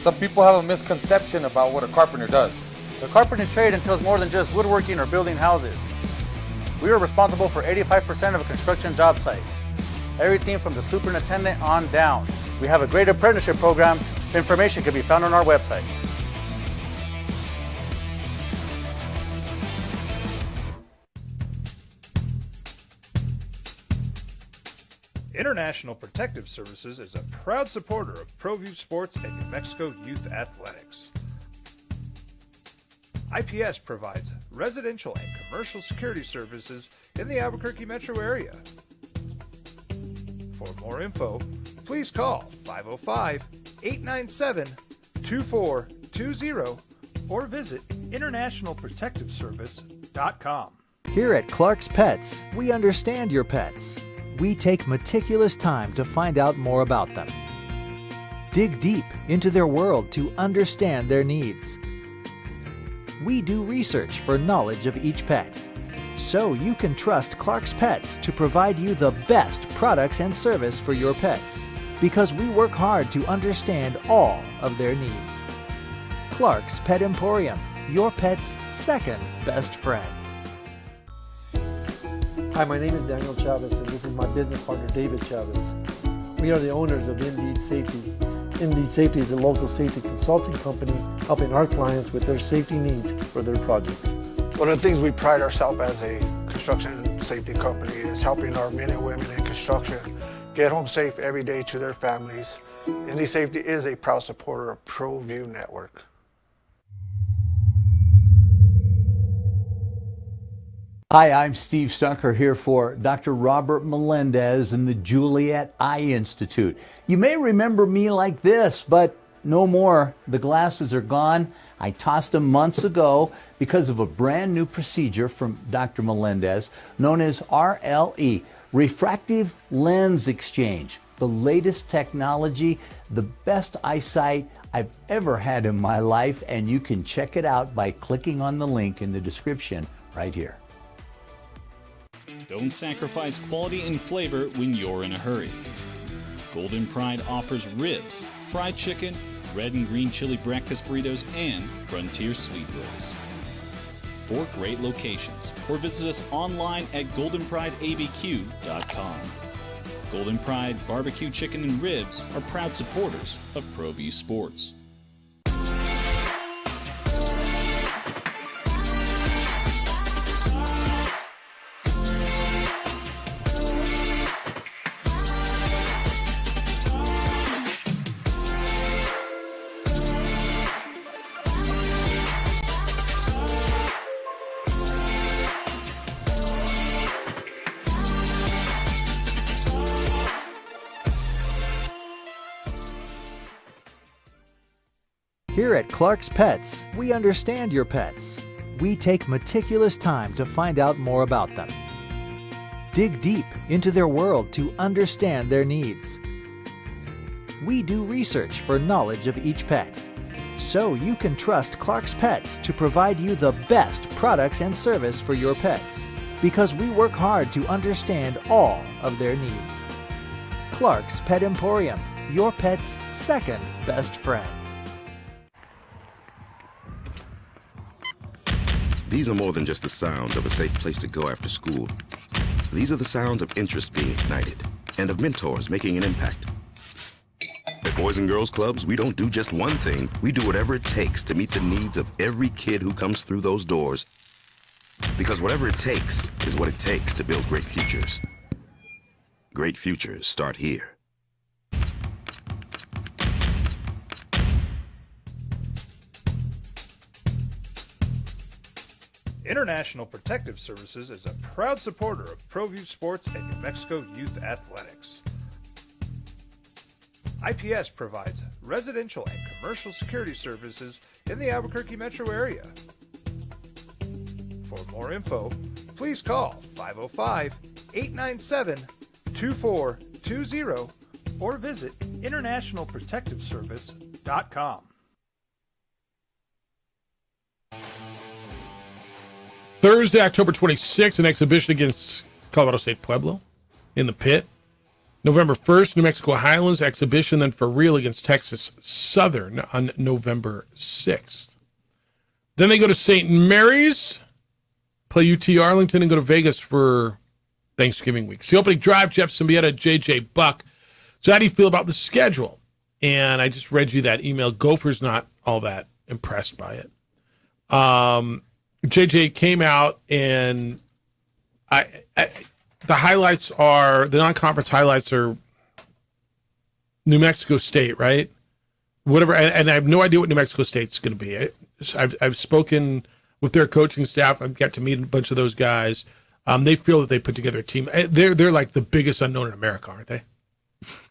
Some people have a misconception about what a carpenter does. The carpentry trade entails more than just woodworking or building houses. We are responsible for 85% of a construction job site. Everything from the superintendent on down. We have a great apprenticeship program. Information can be found on our website. International Protective Services is a proud supporter of ProView Sports and New Mexico Youth Athletics. IPS provides residential and commercial security services in the Albuquerque metro area. For more info, please call 505-897-2420 or visit internationalprotectiveservice.com. Here at Clark's Pets, we understand your pets. We take meticulous time to find out more about them. Dig deep into their world to understand their needs. We do research for knowledge of each pet, so you can trust Clark's Pets to provide you the best products and service for your pets, because we work hard to understand all of their needs. Clark's Pet Emporium, your pet's second best friend. Hi, my name is Daniel Chavez, and this is my business partner, David Chavez. We are the owners of Indeed Safety. Indeed Safety is a local safety consulting company helping our clients with their safety needs for their projects. One of the things we pride ourselves as a construction safety company is helping our men and women in construction get home safe every day to their families. Indeed Safety is a proud supporter of ProView Network. Hi, I'm Steve Stucker here for Dr. Robert Melendez and the Juliet Eye Institute. You may remember me like this, but no more. The glasses are gone. I tossed them months ago because of a brand new procedure from Dr. Melendez known as RLE, Refractive Lens Exchange. The latest technology, the best eyesight I've ever had in my life, and you can check it out by clicking on the link in the description right here. Don't sacrifice quality and flavor when you're in a hurry. Golden Pride offers ribs, fried chicken, red and green chili breakfast burritos, and Frontier sweet rolls. 4 great locations, or visit us online at goldenprideabq.com. Golden Pride Barbecue Chicken and Ribs are proud supporters of ProView Sports. Here at Clark's Pets, we understand your pets. We take meticulous time to find out more about them. Dig deep into their world to understand their needs. We do research for knowledge of each pet, so you can trust Clark's Pets to provide you the best products and service for your pets, because we work hard to understand all of their needs. Clark's Pet Emporium, your pet's second best friend. These are more than just the sounds of a safe place to go after school. These are the sounds of interest being ignited and of mentors making an impact. At Boys and Girls Clubs, we don't do just one thing. We do whatever it takes to meet the needs of every kid who comes through those doors. Because whatever it takes is what it takes to build great futures. Great futures start here. International Protective Services is a proud supporter of ProView Sports and New Mexico Youth Athletics. IPS provides residential and commercial security services in the Albuquerque metro area. For more info, please call 505-897-2420 or visit internationalprotectiveservice.com. Thursday, October 26th, an exhibition against Colorado State Pueblo in the pit. November 1st, New Mexico Highlands exhibition, then for real against Texas Southern on November 6th. Then they go to St. Mary's, play UT Arlington, and go to Vegas for Thanksgiving week. It's the opening drive, Jeff Symbieta, JJ Buck. So how do you feel about the schedule? And I just read you that email. Gopher's not all that impressed by it. JJ came out, and the highlights are, the non-conference highlights are New Mexico State, right? Whatever, and I have no idea what New Mexico State's going to be. I've spoken with their coaching staff. I've got to meet a bunch of those guys. They feel that they put together a team. They're like the biggest unknown in America, aren't they?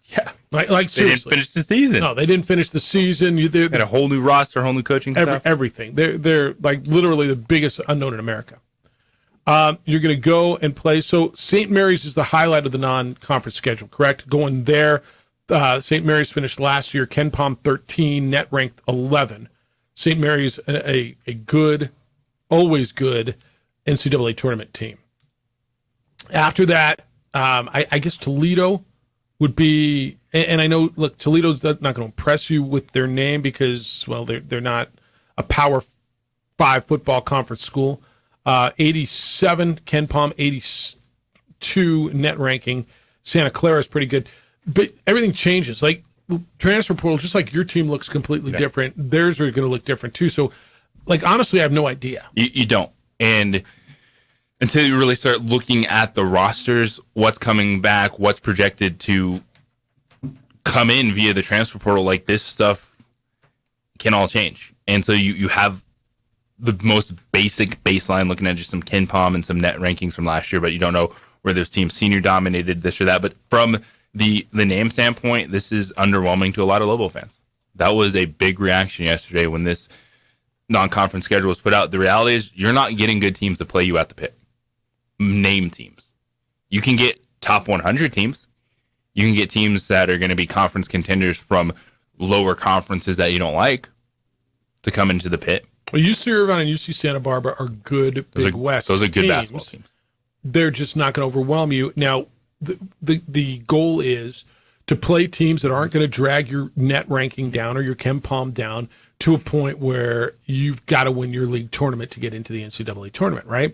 Yeah, like seriously. They didn't finish the season. No, they didn't finish the season. They had a whole new roster, whole new coaching staff. Everything. They're like literally the biggest unknown in America. You're going to go and play. So St. Mary's is the highlight of the non-conference schedule, correct? Going there. St. Mary's finished last year, Ken Palm 13, net ranked 11. St. Mary's a good, always good NCAA tournament team. After that, I guess Toledo would be, and I know, look, Toledo's not going to impress you with their name because, well, they're not a Power 5 football conference school. 87, Ken Palm 82 net ranking. Santa Clara is pretty good, but everything changes. Like transfer portal, just like your team looks completely different, theirs are going to look different too. So, like, honestly, I have no idea. You don't. And until you really start looking at the rosters, what's coming back, what's projected to come in via the transfer portal, like this stuff can all change. And so you have the most basic baseline looking at just some Ken Palm and some net rankings from last year, but you don't know where those teams senior dominated this or that. But from the name standpoint, this is underwhelming to a lot of Lobo fans. That was a big reaction yesterday when this non-conference schedule was put out. The reality is you're not getting good teams to play you at the pit. Name teams. You can get top 100 teams. You can get teams that are going to be conference contenders from lower conferences that you don't like to come into the pit. Well, UC Irvine and UC Santa Barbara are good Big West Those are good teams. basketball teams. They're just not going to overwhelm you. Now, the goal is to play teams that aren't going to drag your net ranking down or your Ken Palm down to a point where you've got to win your league tournament to get into the NCAA tournament, right?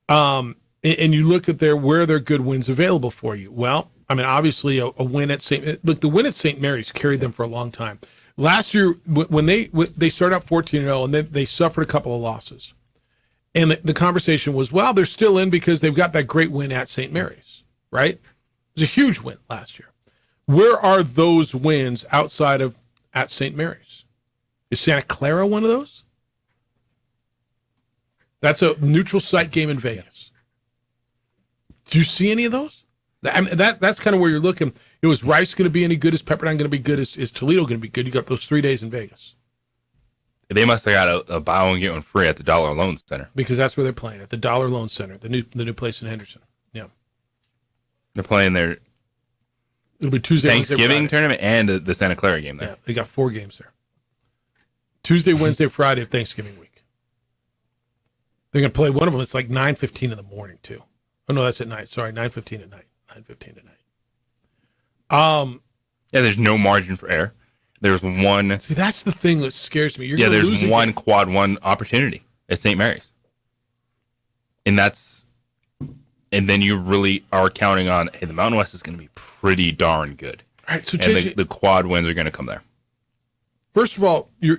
And you look at where are their good wins available for you. Well, I mean, obviously a win at the win at St. Mary's carried them for a long time. Last year, when they started out 14-0, and then they suffered a couple of losses. And the conversation was, well, they're still in because they've got that great win at St. Mary's, right? It was a huge win last year. Where are those wins outside of at St. Mary's? Is Santa Clara one of those? That's a neutral site game in Vegas. Do you see any of those? I mean, that's kind of where you're looking. Was Rice going to be any good? Is Pepperdine going to be good? Is Toledo going to be good? You got those 3 days in Vegas. They must have got a buy one get one free at the Dollar Loan Center because that's where they're playing at the Dollar Loan Center, the new place in Henderson. Yeah, they're playing their. It'll be Tuesday, Thanksgiving Wednesday, tournament and the Santa Clara game there. Yeah, they got 4 games there. Tuesday, Wednesday, Friday of Thanksgiving week. They're going to play one of them. It's like 9:15 in the morning too. Oh no, that's at night. Sorry, 9:15 at night. 9:15 at night. Yeah, there's no margin for error. There's one. See, that's the thing that scares me. There's one quad one opportunity at St. Mary's, and then you really are counting on, hey, the Mountain West is going to be pretty darn good. All right, so and JJ, the quad wins are going to come there. First of all, you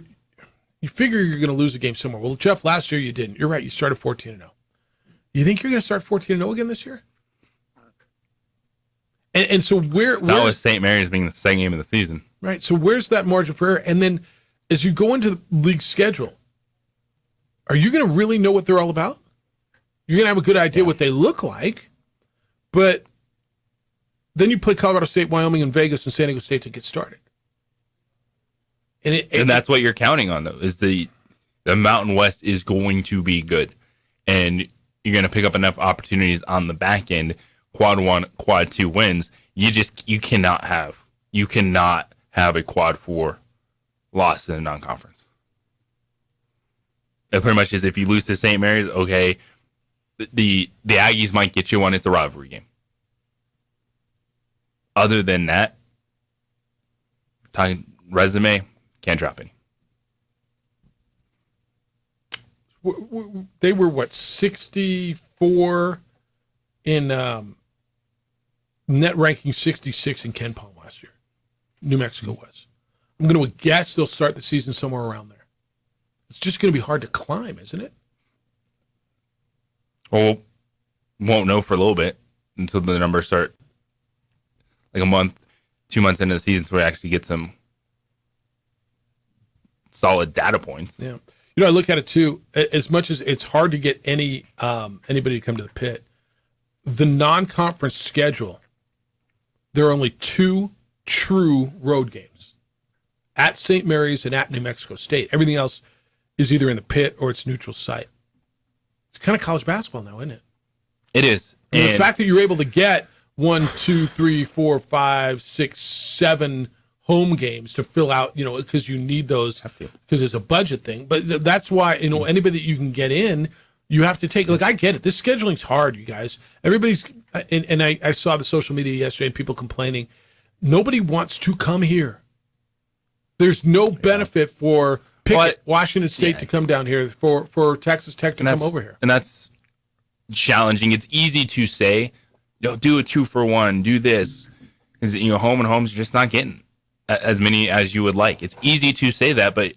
figure you're going to lose a game somewhere. Well, Jeff, last year you didn't. You're right. You started 14-0. You think you're going to start 14-0 again this year? And so where not with St. Mary's being the second game of the season, right? So where's that margin for error? And then as you go into the league schedule, are you going to really know what they're all about? You're going to have a good idea what they look like, but then you play Colorado State, Wyoming, and Vegas, and San Diego State to get started. And that's what you're counting on, though, is the Mountain West is going to be good, and you're going to pick up enough opportunities on the back end. Quad 1, quad 2 wins. You cannot have a quad 4 loss in a non-conference. It pretty much is if you lose to St. Mary's, okay, the Aggies might get you one. It's a rivalry game. Other than that, talking resume, can't drop any. They were, 64 in net ranking, 66 in Ken Palm last year. New Mexico was. I'm going to guess they'll start the season somewhere around there. It's just going to be hard to climb, isn't it? Well, won't know for a little bit until the numbers start, like a month, 2 months into the season, so we actually get some solid data points. Yeah. I look at it too. As much as it's hard to get anybody to come to the pit, the non-conference schedule, there are only 2 true road games at St. Mary's and at New Mexico State. Everything else is either in the pit or it's neutral site. It's kind of college basketball now, isn't it? It And the And fact that you're able to get 1, 2, 3, 4, 5, 6, 7 home games to fill out, because you need those because it's a budget thing. But that's why, anybody that you can get in, you have to take. Like, I get it. This scheduling's hard, you guys. Everybody's, and I saw the social media yesterday and people complaining. Nobody wants to come here. There's no benefit for Pickett, Washington State to come down here, for Texas Tech to come over here. And that's challenging. It's easy to say, do a 2-for-1, do this. Because, home and homes, you're just not getting as many as you would like. It's easy to say that, but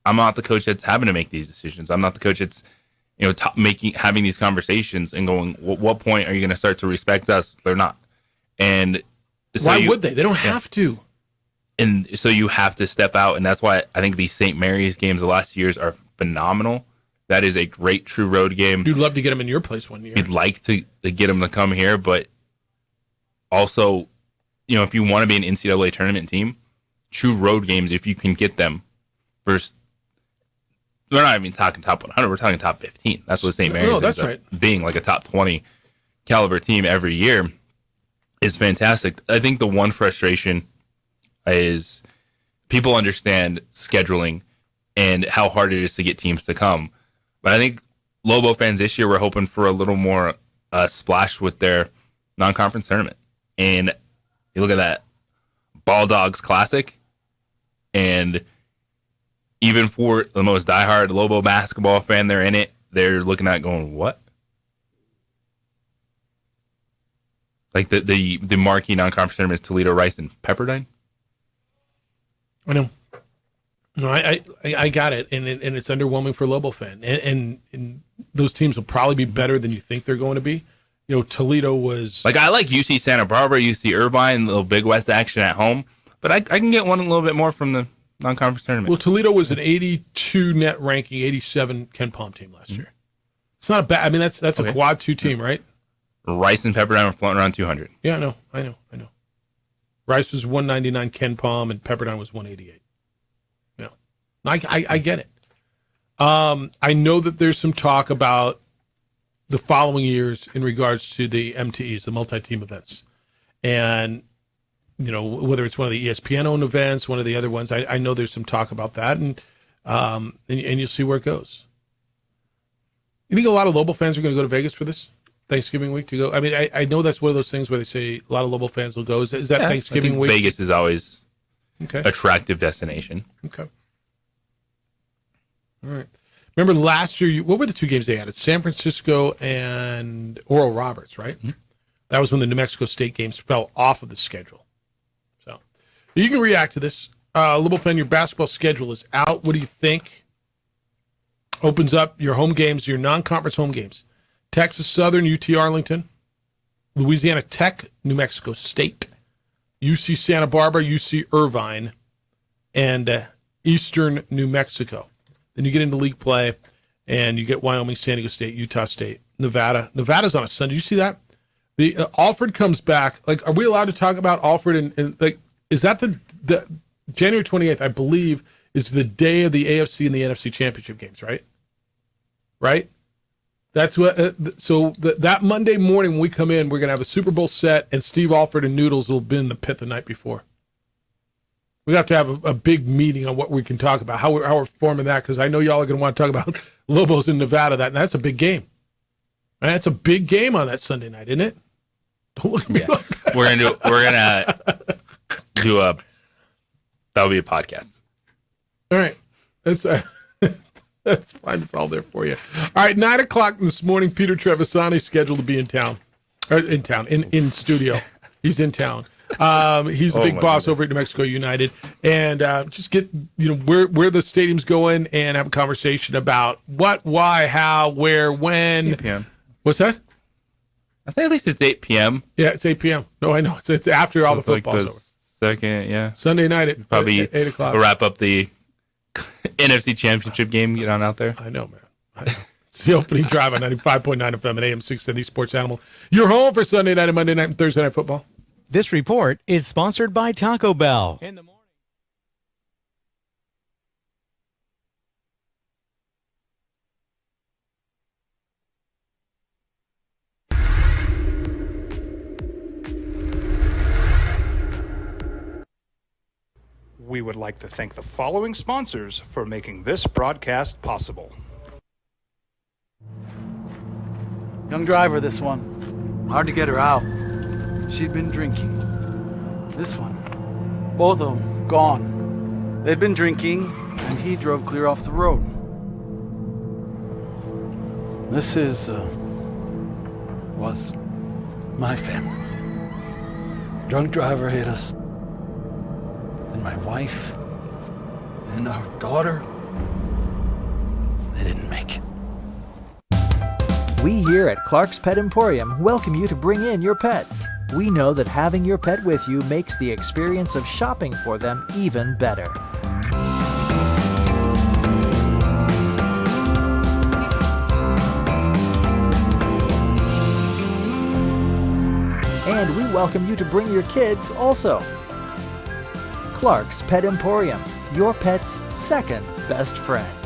I'm not the coach that's having to make these decisions. I'm not the coach that's, having these conversations and going, what point are you going to start to respect us? They're not. And so why would they? They don't have to. And so you have to step out, and that's why I think these St. Mary's games the last years are phenomenal. That is a great true road game. You'd love to get them in your place one year. You'd like to get them to come here, but also, if you want to be an NCAA tournament team, true road games, if you can get them versus, we're not even talking top 100, we're talking top 15. That's what St. Mary's that's ends up right. being, like a top 20 caliber team every year is fantastic. I think the one frustration is people understand scheduling and how hard it is to get teams to come. But I think Lobo fans this year were hoping for a little more splash with their non-conference tournament. And you look at that Ball Dogs Classic, and even for the most diehard Lobo basketball fan, they're in it. They're looking at it going, what? Like the marquee non-conference tournament is Toledo, Rice, and Pepperdine. I know. No, I got it, and it's underwhelming for a Lobo fan, and those teams will probably be better than you think they're going to be. Toledo was like, I like UC Santa Barbara, UC Irvine, a little Big West action at home, but I can get one a little bit more from the non-conference tournament. Well, Toledo was an 82 net ranking, 87 Ken Palm team last year. It's not a bad. I mean, that's a quad 2 team, right? Rice and Pepperdine were floating around 200. Yeah, I know. Rice was 199, Ken Palm, and Pepperdine was 188. Yeah, I get it. I know that there's some talk about the following years in regards to the MTEs, the multi-team events, and whether it's one of the ESPN-owned events, one of the other ones. I know there's some talk about that, and you'll see where it goes. You think a lot of Lobo fans are going to go to Vegas for this Thanksgiving week to go? I mean, I know that's one of those things where they say a lot of Lobo fans will go. Is that Thanksgiving week? Vegas is always okay. Attractive destination. Okay. All right. Remember last year, what were the 2 games they had? It's San Francisco and Oral Roberts, right? Mm-hmm. That was when the New Mexico State games fell off of the schedule. So you can react to this. Lobo fan, your basketball schedule is out. What do you think? Opens up your home games, your non-conference home games. Texas Southern, UT Arlington, Louisiana Tech, New Mexico State, UC Santa Barbara, UC Irvine, and Eastern New Mexico. Then you get into league play, and you get Wyoming, San Diego State, Utah State, Nevada. Nevada's on a Sunday. Did you see that? The Alfred comes back. Like, are we allowed to talk about Alfred? And like, is that the January 28th? I believe is the day of the AFC and the NFC championship games, right? Right. That's what. That Monday morning when we come in, we're gonna have a Super Bowl set, and Steve Alford and Noodles will be in the pit the night before. We have to have a big meeting on what we can talk about, how we're forming that, because I know y'all are going to want to talk about Lobos in Nevada. That's a big game. And that's a big game on that Sunday night, isn't it? Don't look at me like that. We're gonna do that'll be a podcast. All right, that's fine. It's all there for you. All right, 9:00 this morning. Peter Trevisani scheduled to be in town, in studio. He's in town. He's the big boss over at New Mexico United, and just get where the stadium's going and have a conversation about what, why, how, where, when. 8 p.m. What's that? I say at least it's 8 p.m. Yeah, it's 8 p.m. No, I know it's after all the football's over. Second, yeah, Sunday night at probably 8 o'clock. We'll wrap up the NFC Championship game. Get on out there. I know, man. I know. It's the opening drive on 95.9 FM and AM 670 Sports Animal. You're home for Sunday night and Monday night and Thursday night football. This report is sponsored by Taco Bell. In the morning. we would like to thank the following sponsors for making this broadcast possible. Young driver, this one. Hard to get her out. She'd been drinking. This one. Both of them gone. They'd been drinking, and he drove clear off the road. This was my family. Drunk driver hit us. And my wife and our daughter, they didn't make it. We here at Clark's Pet Emporium welcome you to bring in your pets. We know that having your pet with you makes the experience of shopping for them even better. And we welcome you to bring your kids also. Clark's Pet Emporium, your pet's second best friend.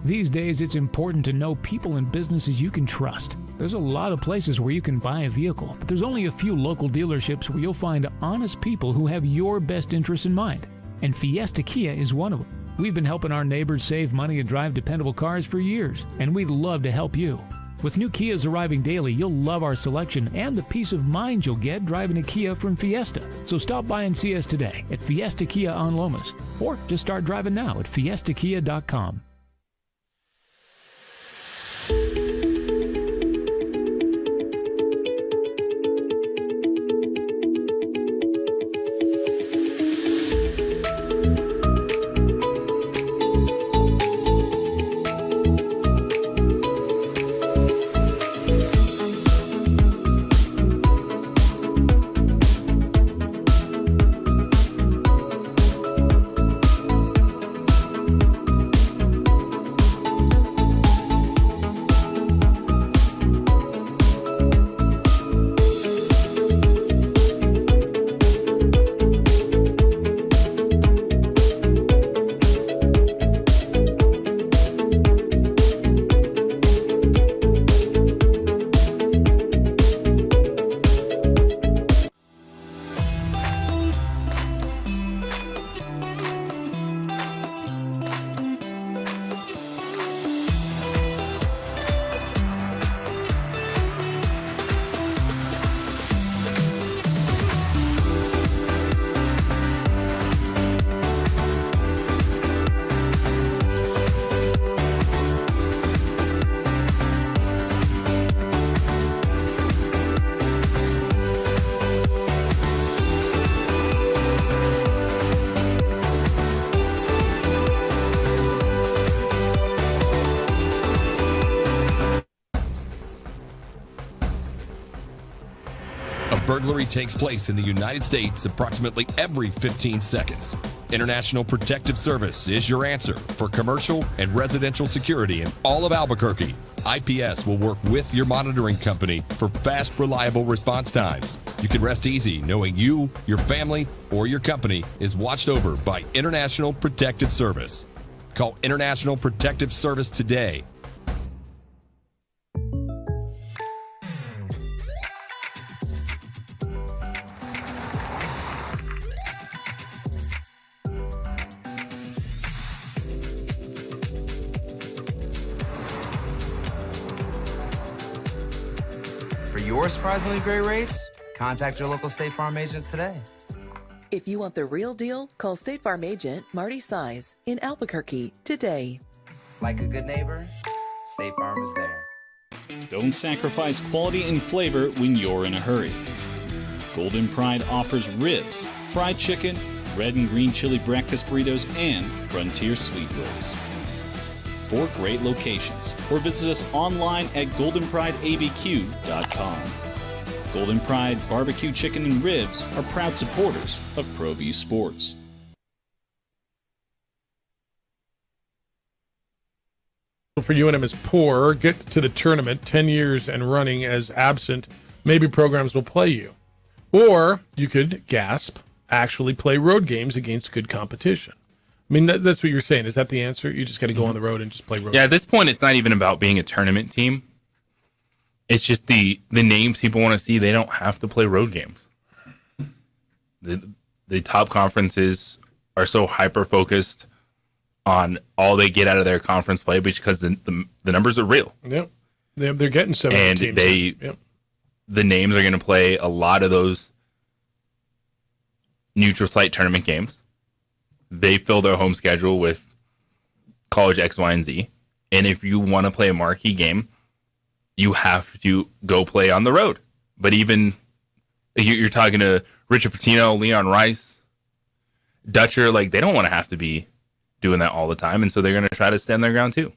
These days, it's important to know people and businesses you can trust. There's a lot of places where you can buy a vehicle, but there's only a few local dealerships where you'll find honest people who have your best interests in mind. And Fiesta Kia is one of them. We've been helping our neighbors save money and drive dependable cars for years, and we'd love to help you. With new Kias arriving daily, you'll love our selection and the peace of mind you'll get driving a Kia from Fiesta. So stop by and see us today at Fiesta Kia on Lomas, or just start driving now at fiestakia.com. Burglary takes place in the United States approximately every 15 seconds. International Protective Service is your answer for commercial and residential security in all of Albuquerque. IPS will work with your monitoring company for fast, reliable response times. You can rest easy knowing you, your family, or your company is watched over by International Protective Service. Call International Protective Service today. For your surprisingly great rates, contact your local State Farm agent today. If you want the real deal, call State Farm agent Marty Size in Albuquerque today. Like a good neighbor, State Farm is there. Don't sacrifice quality and flavor when you're in a hurry. Golden Pride offers ribs, fried chicken, red and green chili breakfast burritos, and Frontier sweet rolls. 4 great locations, or visit us online at goldenprideabq.com. Golden Pride Barbecue Chicken and Ribs are proud supporters of ProView Sports. For UNM is poor, get to the tournament 10 years and running as absent, maybe programs will play you. Or you could, gasp, actually play road games against good competition. I mean, that's what you're saying. Is that the answer? You just got to go on the road and just play road Yeah, games? at this point, it's not even about being a tournament team. It's just the names people want to see. They don't have to play road games. The top conferences are so hyper-focused on all they get out of their conference play because the numbers are real. Yep. They're getting 7 And teams. the names are going to play a lot of those neutral site tournament games. They fill their home schedule with college X, Y, and Z. And if you want to play a marquee game, you have to go play on the road. But even you're talking to Richard Pitino, Leon Rice, Dutcher, like they don't want to have to be doing that all the time. And so they're going to try to stand their ground too.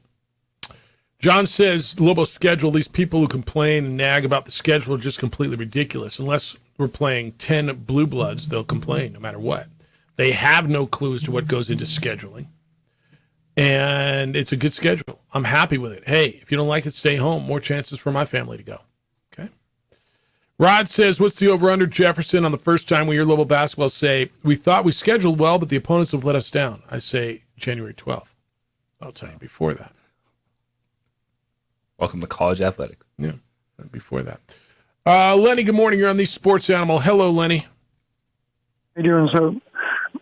John says, Lobo's schedule, these people who complain and nag about the schedule are just completely ridiculous. Unless we're playing 10 blue bloods, they'll complain no matter what. They have no clue as to what goes into scheduling. And it's a good schedule. I'm happy with it. Hey, if you don't like it, stay home. More chances for my family to go. Okay. Rod says, what's the over-under, Jefferson, on the first time we hear Lobo basketball say, we thought we scheduled well, but the opponents have let us down? I say January 12th. I'll tell you before that. Welcome to college athletics. Yeah, before that. Lenny, good morning. You're on the Sports Animal. Hello, Lenny. How you doing? So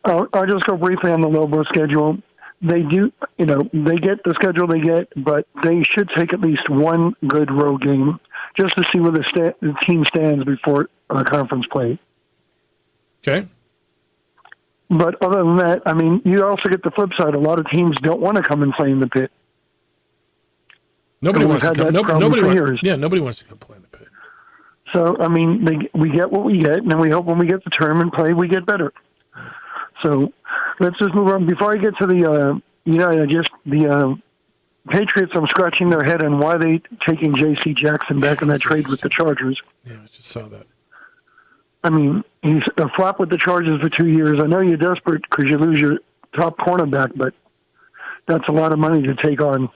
I'll just go briefly on the Lobo schedule. They do, they get the schedule they get, but they should take at least one good road game just to see where the team stands before conference play. Okay. But other than that, I mean, you also get the flip side. A lot of teams don't want to come and play in the pit. Nobody wants to come. Nobody wants to come play in the pit. So, I mean, we get what we get, and then we hope when we get the tournament play, we get better. So let's just move on. Before I get to the, the Patriots, I'm scratching their head on why they taking J.C. Jackson back in that trade with the Chargers. Yeah, I just saw that. I mean, he's a flop with the Chargers for 2 years. I know you're desperate because you lose your top cornerback, but that's a lot of money to take on.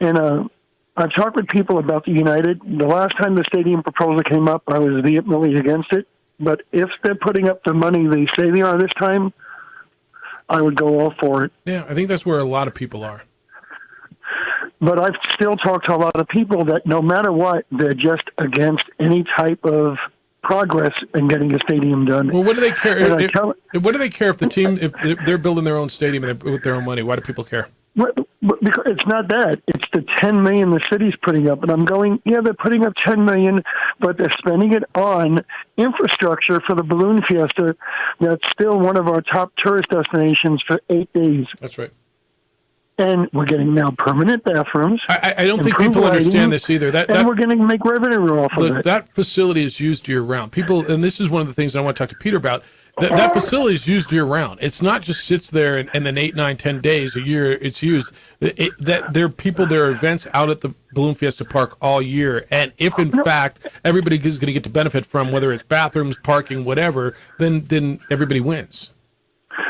And I've talked with people about the United. The last time the stadium proposal came up, I was vehemently against it. But if they're putting up the money they say they are this time, I would go all for it. Yeah, I think that's where a lot of people are. But I've still talked to a lot of people that no matter what, they're just against any type of progress in getting a stadium done. Well, what do they care? What do they care if the team, if they're building their own stadium and with their own money? Why do people care? Because it's not that. It's the $10 million the city's putting up. And I'm going, yeah, they're putting up $10 million, but they're spending it on infrastructure for the Balloon Fiesta. That's still one of our top tourist destinations for 8 days. That's right. And we're getting now permanent bathrooms. I don't think people understand this either. And we're going to make revenue off of it. That facility is used year-round. People, and this is one of the things I want to talk to Peter about, that facility is used year-round. It's not just sits there and then 8, 9, 10 days a year it's used. That there are events out at the Balloon Fiesta Park all year. And if, in fact, everybody is going to get to benefit from, whether it's bathrooms, parking, whatever, then everybody wins.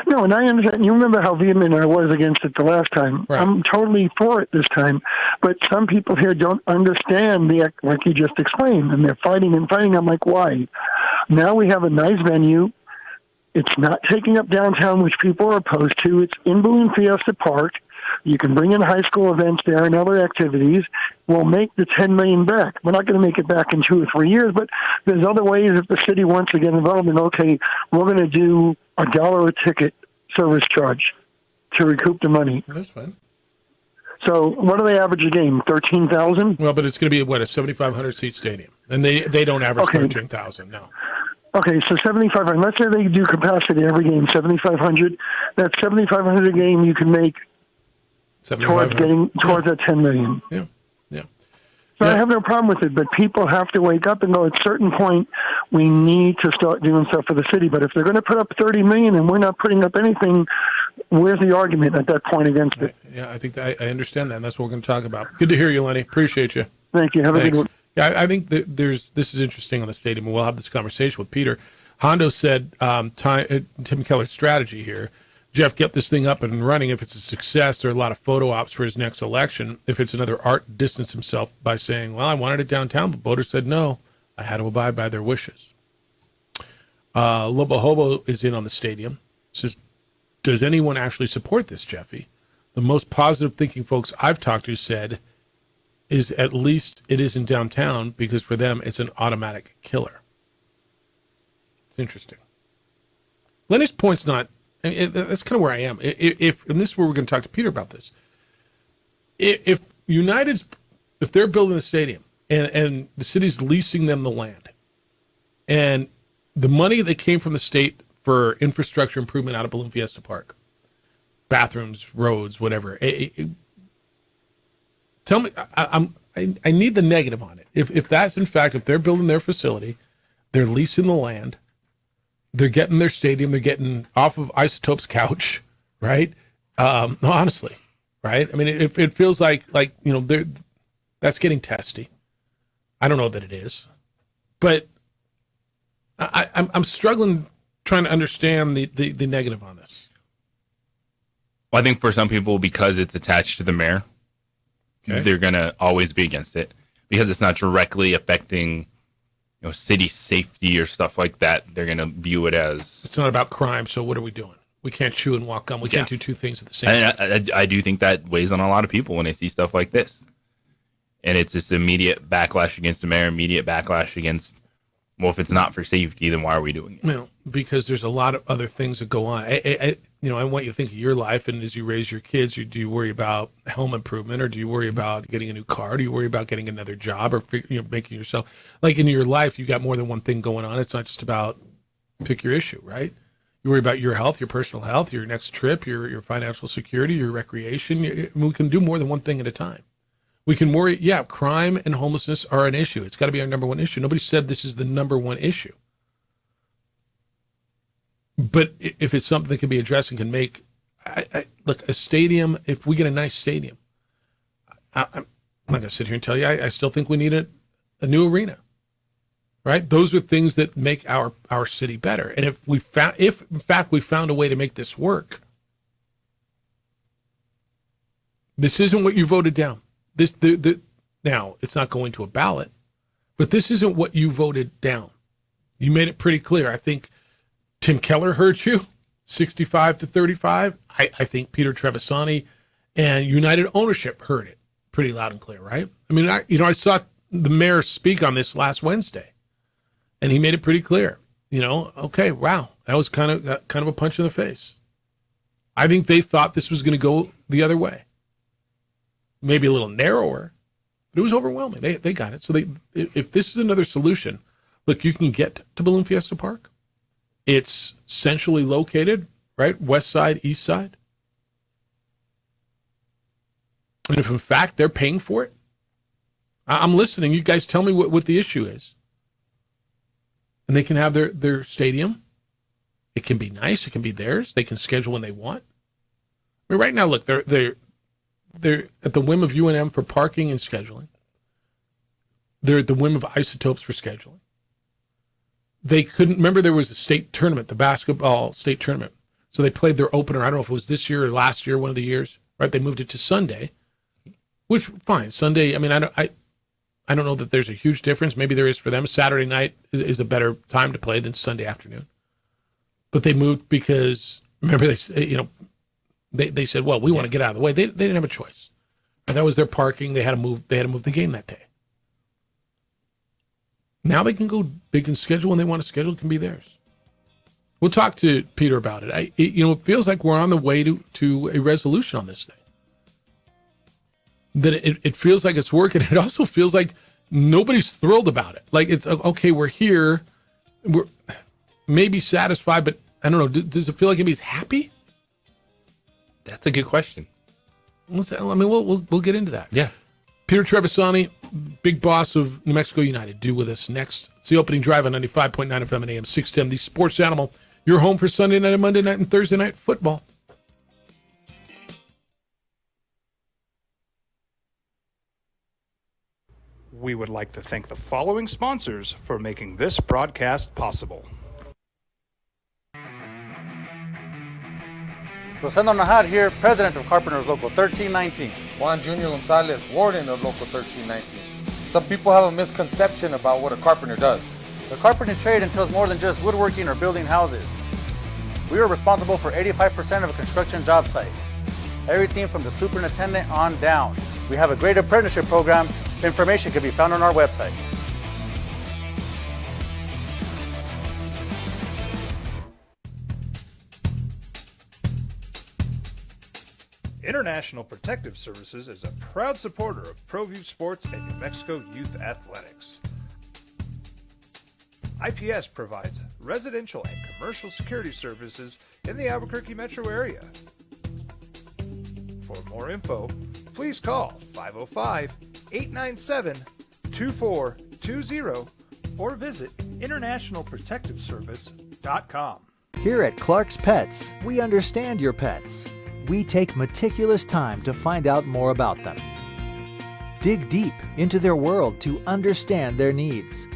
No, and I understand. You remember how vehement I was against it the last time. Right. I'm totally for it this time. But some people here don't understand like you just explained, and they're fighting and fighting. I'm like, why? Now we have a nice venue. It's not taking up downtown, which people are opposed to. It's in Balloon Fiesta Park. You can bring in high school events there and other activities. We'll make the $10 million back. We're not going to make it back in 2 or 3 years, but there's other ways if the city wants to get involved. And okay, we're going to do $1 a ticket service charge to recoup the money. That's fine. So what do they average a game? 13,000? Well, but it's going to be, a 7,500 seat stadium. And they don't average 13,000, no. Okay, so 7,500. Let's say they do capacity every game, 7,500. That's 7,500 a game you can make towards that $10 million. Yeah. So I have no problem with it, but people have to wake up and go, at a certain point, we need to start doing stuff for the city. But if they're going to put up $30 million and we're not putting up anything, where's the argument at that point against it? Yeah, I think I understand that, and that's what we're going to talk about. Good to hear you, Lenny. Appreciate you. Thank you. Have a good one. Yeah, I think that this is interesting on the stadium, and we'll have this conversation with Peter. Hondo said Tim Keller's strategy here. Jeff, get this thing up and running. If it's a success, there are a lot of photo ops for his next election. If it's another art, distance himself by saying, well, I wanted it downtown, but voters said no. I had to abide by their wishes. Lobo Hobo is in on the stadium. Says, does anyone actually support this, Jeffy? The most positive thinking folks I've talked to said is at least it isn't downtown because for them it's an automatic killer. It's interesting. Lenny's point's not, that's kind of where I am. If and this is where we're going to talk to Peter about this. If they're building the stadium and the city's leasing them the land, and the money that came from the state for infrastructure improvement out of Balloon Fiesta Park, bathrooms, roads, whatever, tell me, I need the negative on it. If that's in fact, if they're building their facility, they're leasing the land, they're getting their stadium, they're getting off of Isotope's couch, right? No, honestly, right? I mean, it feels like that's getting testy. I don't know that it is, but I'm struggling trying to understand the negative on this. Well, I think for some people, because it's attached to the mayor, they're going to always be against it because it's not directly affecting city safety or stuff like that. They're going to view it as it's not about crime. So what are we doing? We can't chew and walk gum. We can't do two things at the same time. I do think that weighs on a lot of people when they see stuff like this. And it's this immediate backlash against the mayor, immediate backlash against, well, if it's not for safety, then why are we doing it? Because there's a lot of other things that go on. I want you to think of your life, and as you raise your kids, do you worry about home improvement, or do you worry about getting a new car? Do you worry about getting another job, or making yourself, like in your life, you got more than one thing going on. It's not just about pick your issue, right? You worry about your health, your personal health, your next trip, your financial security, your recreation. We can do more than one thing at a time. We can worry, crime and homelessness are an issue. It's got to be our number one issue. Nobody said this is the number one issue. But if it's something that can be addressed and can make, look, a stadium, if we get a nice stadium, I'm not going to sit here and tell you, I still think we need a new arena, right? Those are things that make our city better. And if in fact we found a way to make this work, this isn't what you voted down. Now, it's not going to a ballot, but this isn't what you voted down. You made it pretty clear. I think Tim Keller heard you, 65-35. I think Peter Trevisani and United Ownership heard it pretty loud and clear, right? I mean, I saw the mayor speak on this last Wednesday, and he made it pretty clear. Okay, wow, that was kind of a punch in the face. I think they thought this was going to go the other way. Maybe a little narrower, but it was overwhelming. They got it. So if this is another solution, look, you can get to Balloon Fiesta Park. It's centrally located, right? West side, east side. And if in fact they're paying for it, I'm listening. You guys tell me what the issue is. And they can have their stadium. It can be nice. It can be theirs. They can schedule when they want. I mean, right now, look, they're at the whim of UNM for parking and scheduling. They're at the whim of Isotopes for scheduling. They couldn't remember there was a state tournament, the basketball state tournament. So they played their opener. I don't know if it was this year or last year, one of the years, right? They moved it to Sunday, which fine. Sunday. I mean, I don't know that there's a huge difference. Maybe there is for them. Saturday night is a better time to play than Sunday afternoon. But they moved because remember they said, well, we want to get out of the way. They didn't have a choice. And that was their parking. They had to move the game that day. Now they can go, they can schedule when they want to schedule. It can be theirs. We'll talk to Peter about it. It feels like we're on the way to a resolution on this thing. That it feels like it's working. It also feels like nobody's thrilled about it. Like it's, okay, we're here. We're maybe satisfied, but I don't know. Does it feel like anybody's happy? That's a good question. We'll get into that. Yeah. Peter Trevisani, big boss of New Mexico United, due with us next. It's the opening drive on 95.9 FM and AM 610. The Sports Animal, your home for Sunday night and Monday night and Thursday night football. We would like to thank the following sponsors for making this broadcast possible. Rosendo Najar here, president of Carpenters Local 1319. Juan Junior Gonzalez, warden of Local 1319. Some people have a misconception about what a carpenter does. The carpentry trade entails more than just woodworking or building houses. We are responsible for 85% of a construction job site. Everything from the superintendent on down. We have a great apprenticeship program. Information can be found on our website. International Protective Services is a proud supporter of ProView Sports and New Mexico Youth Athletics. IPS provides residential and commercial security services in the Albuquerque metro area. For more info, please call 505-897-2420 or visit internationalprotectiveservice.com. Here at Clark's Pets, we understand your pets. We take meticulous time to find out more about them. Dig deep into their world to understand their needs.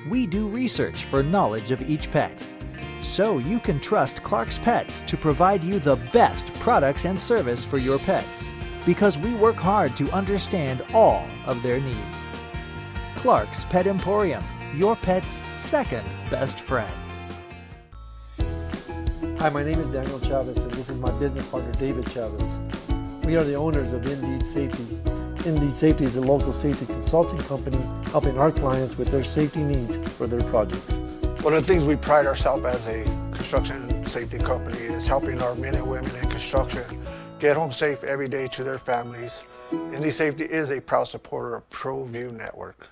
We do research for knowledge of each pet, so you can trust Clark's Pets to provide you the best products and service for your pets, because we work hard to understand all of their needs. Clark's Pet Emporium, your pet's second best friend. Hi, my name is Daniel Chavez, and this is my business partner, David Chavez. We are the owners of Indeed Safety. Indeed Safety is a local safety consulting company helping our clients with their safety needs for their projects. One of the things we pride ourselves as a construction safety company is helping our men and women in construction get home safe every day to their families. Indeed Safety is a proud supporter of ProView Network.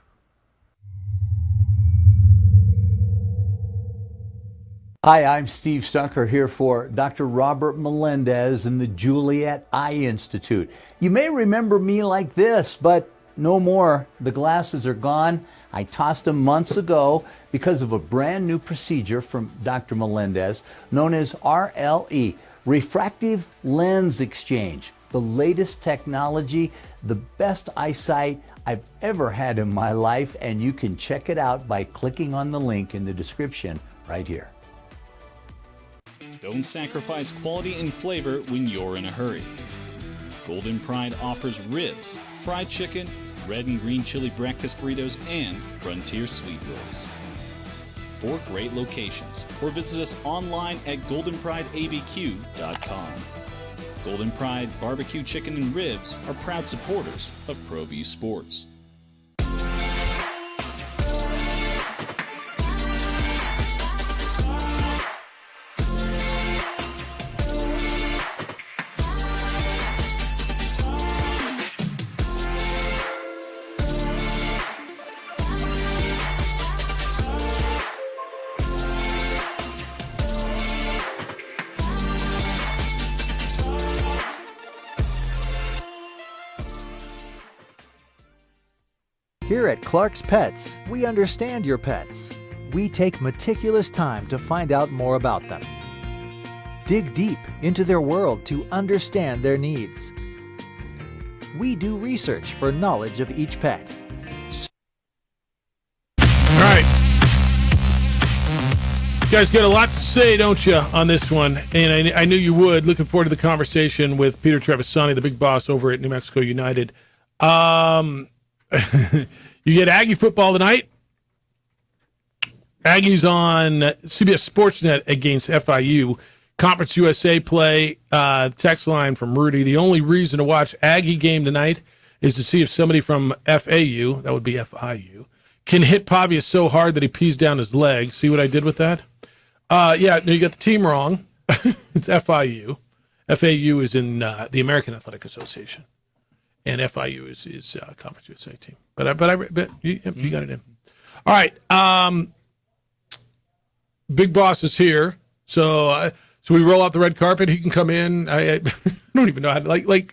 Hi, I'm Steve Stunker here for Dr. Robert Melendez and the Juliet Eye Institute. You may remember me like this, but no more. The glasses are gone. I tossed them months ago because of a brand new procedure from Dr. Melendez known as RLE, Refractive Lens Exchange. The latest technology, the best eyesight I've ever had in my life, and you can check it out by clicking on the link in the description right here. Don't sacrifice quality and flavor when you're in a hurry. Golden Pride offers ribs, fried chicken, red and green chili breakfast burritos, and Frontier sweet rolls. 4 great locations, or visit us online at goldenprideabq.com. Golden Pride Barbecue Chicken and Ribs are proud supporters of ProView Sports. Here at Clark's Pets, we understand your pets. We take meticulous time to find out more about them. Dig deep into their world to understand their needs. We do research for knowledge of each pet. All right. You guys got a lot to say, don't you, on this one? And I knew you would. Looking forward to the conversation with Peter Trevisani, the big boss over at New Mexico United. You get Aggie football tonight. Aggies on CBS Sportsnet against FIU. Conference USA play. Text line from Rudy. The only reason to watch Aggie game tonight is to see if somebody from FAU, that would be FIU, can hit Pavia so hard that he pees down his leg. See what I did with that? Yeah, no, you got the team wrong. It's FIU. FAU is in the American Athletic Association. And FIU is Conference USA team, but you got it in. All right, Big Boss is here, so we roll out the red carpet. He can come in. I don't even know how to like.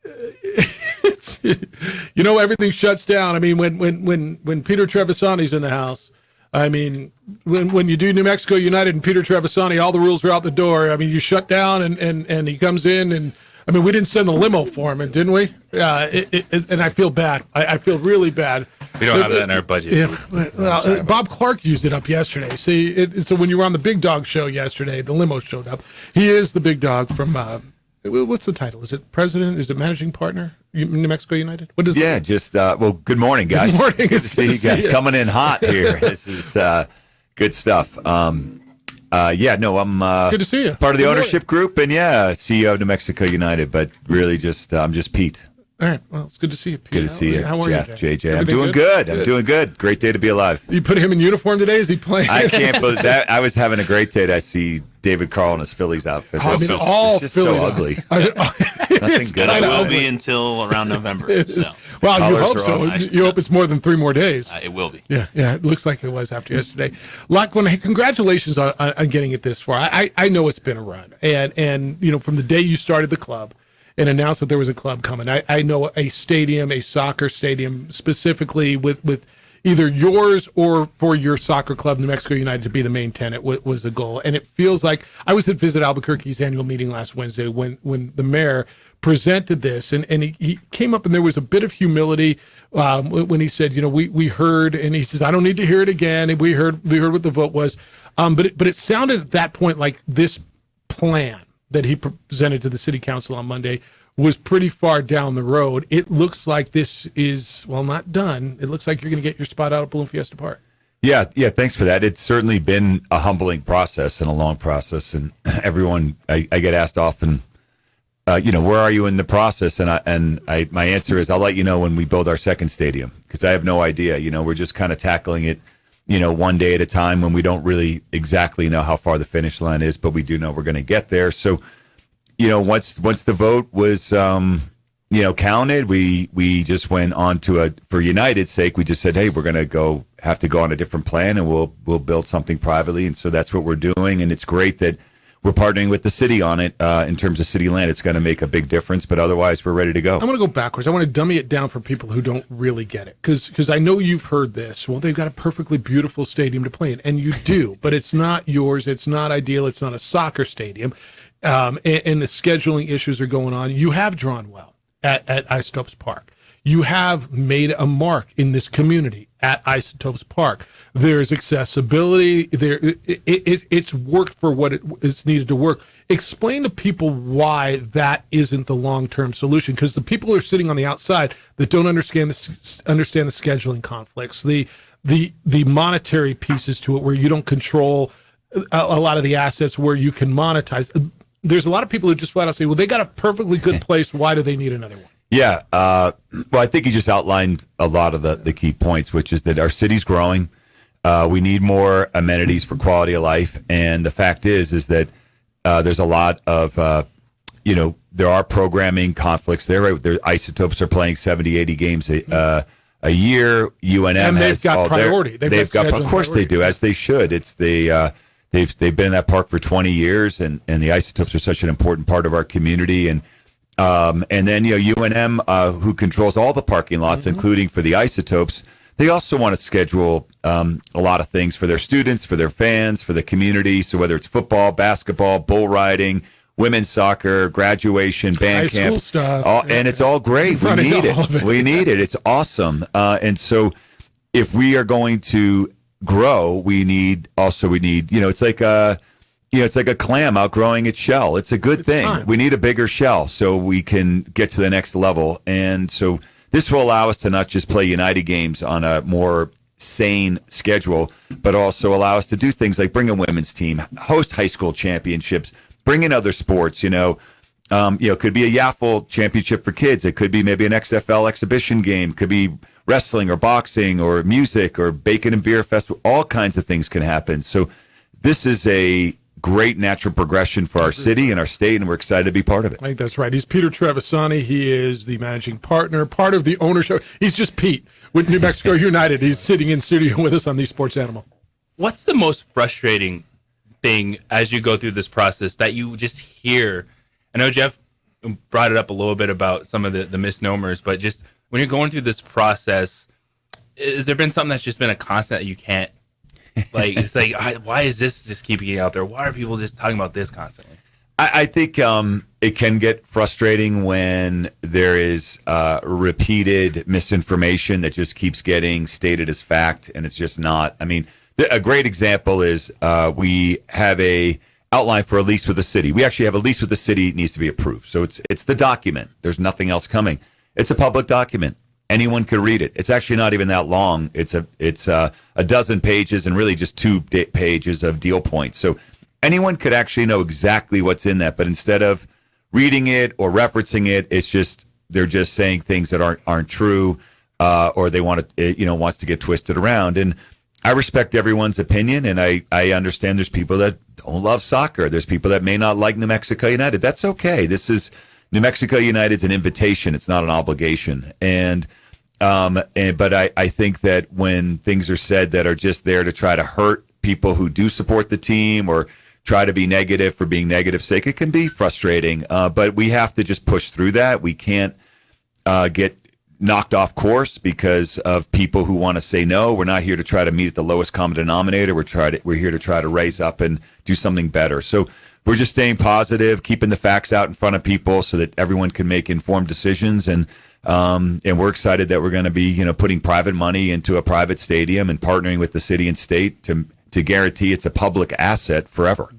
It's everything shuts down. I mean, when Peter Trevisani's in the house. I mean, when you do New Mexico United and Peter Trevisani, all the rules are out the door. I mean, you shut down and he comes in and I mean, we didn't send the limo for him, didn't we? And I feel bad. I feel really bad. We don't have that in our budget. Yeah, well, Bob Clark used it up yesterday. See, so when you were on the Big Dog show yesterday, the limo showed up. He is the big dog from, what's the title? Is it president? Is it managing partner? New Mexico United? What is it? Yeah, just, well, good morning, guys. Good morning. Good to see you guys coming in hot here. This is good stuff. I'm good to see you. Part of the ownership group and CEO of New Mexico United, but really just, I'm just Pete. All right. Well, it's good to see you, Pete. Good to see you, How are Jeff, you, JJ. I'm doing good. I'm doing good. Great day to be alive. You put him in uniform today? Is he playing? I can't believe that. I was having a great day. I see David Carl in his Phillies outfit. I mean, all it's just Phillies so ugly. Nothing good. I will be until around November. So. Well, you hope so. You hope it's more than 3 more days. It will be. Yeah. It looks like it was after yesterday. Lachlan, hey, congratulations on getting it this far. I know it's been a run, and from the day you started the club and announced that there was a club coming, I know a stadium, a soccer stadium specifically with either yours or for your soccer club, New Mexico United, to be the main tenant was the goal. And it feels like I was at Visit Albuquerque's annual meeting last Wednesday when the mayor presented this, and he came up and there was a bit of humility when he said, we heard, and he says, I don't need to hear it again. And we heard what the vote was. But it sounded at that point like this plan that he presented to the city council on Monday was pretty far down the road. It looks like this is, well, not done. It looks like you're going to get your spot out at Balloon Fiesta Park. Yeah, thanks for that. It's certainly been a humbling process and a long process. And everyone, I get asked often, where are you in the process? And my answer is, I'll let you know when we build our second stadium, because I have no idea. We're just kind of tackling it, one day at a time when we don't really exactly know how far the finish line is, but we do know we're going to get there. So, once the vote was, counted, we just went on to for United's sake, we just said, hey, we're going to have to go on a different plan, and we'll build something privately. And so that's what we're doing. And it's great that we're partnering with the city on it. In terms of city land, it's going to make a big difference, but otherwise we're ready to go. I want to go backwards. I want to dummy it down for people who don't really get it, because I know you've heard this. Well, they've got a perfectly beautiful stadium to play in, and you do, but it's not yours. It's not ideal. It's not a soccer stadium. And the scheduling issues are going on. You have drawn well at Isotopes Park. You have made a mark in this community at Isotopes Park. There's accessibility. It's worked for what it's needed to work. Explain to people why that isn't the long-term solution, because the people who are sitting on the outside that don't understand the scheduling conflicts, the monetary pieces to it, where you don't control a lot of the assets, where you can monetize. There's a lot of people who just flat out say, well, they got a perfectly good place. Why do they need another one? Yeah. Well, I think you just outlined a lot of the key points, which is that our city's growing. We need more amenities for quality of life. And the fact is that there's a lot of, there are programming conflicts there. Isotopes are playing 70, 80 games a year. UNM and they've has got priority. They've got, of course they do, as they should. It's they've been in that park for 20 years, and the Isotopes are such an important part of our community. And then UNM, who controls all the parking lots, including for the Isotopes, they also want to schedule a lot of things for their students, for their fans, for the community. So whether it's football, basketball, bull riding, women's soccer, graduation, band high camp, school stuff, and it's all great. We need it. We need it. It's awesome. And so if we are going to grow, we need, it's like a clam outgrowing its shell. It's a good thing. Time. We need a bigger shell so we can get to the next level. And so this will allow us to not just play United games on a more sane schedule, but also allow us to do things like bring a women's team, host high school championships, bring in other sports. It could be a Yaffle championship for kids. It could be maybe an XFL exhibition game. It could be wrestling or boxing or music or bacon and beer festival. All kinds of things can happen. So this is a great natural progression for our city and our state, and we're excited to be part of it. I think that's right. He's Peter Trevisani. He is the managing partner, part of the ownership. He's just Pete with New Mexico United. He's sitting in studio with us on the Sports Animal. What's the most frustrating thing as you go through this process that you just hear? I know Jeff brought it up a little bit about some of the misnomers, but just when you're going through this process, has there been something that's just been a constant that you can't, it's like, why is this just keeping getting out there? Why are people just talking about this constantly? I think it can get frustrating when there is repeated misinformation that just keeps getting stated as fact, and it's just not. I mean, a great example is we have a outline for a lease with the city. We actually have a lease with the city. It needs to be approved. So it's the document. There's nothing else coming. It's a public document. Anyone could read it. It's actually not even that long. It's a dozen pages and really just 2 pages of deal points. So anyone could actually know exactly what's in that. But instead of reading it or referencing it, it's just they're just saying things that aren't true, or they want to wants to get twisted around. And I respect everyone's opinion, and I understand there's people that don't love soccer. There's people that may not like New Mexico United. That's okay. New Mexico United's an invitation. It's not an obligation. But I think that when things are said that are just there to try to hurt people who do support the team or try to be negative for being negative sake, it can be frustrating. But we have to just push through that. We can't get knocked off course because of people who want to say no. We're not here to try to meet at the lowest common denominator. We're here to try to raise up and do something better. So we're just staying positive, keeping the facts out in front of people so that everyone can make informed decisions. And we're excited that we're going to be, putting private money into a private stadium and partnering with the city and state to guarantee it's a public asset forever.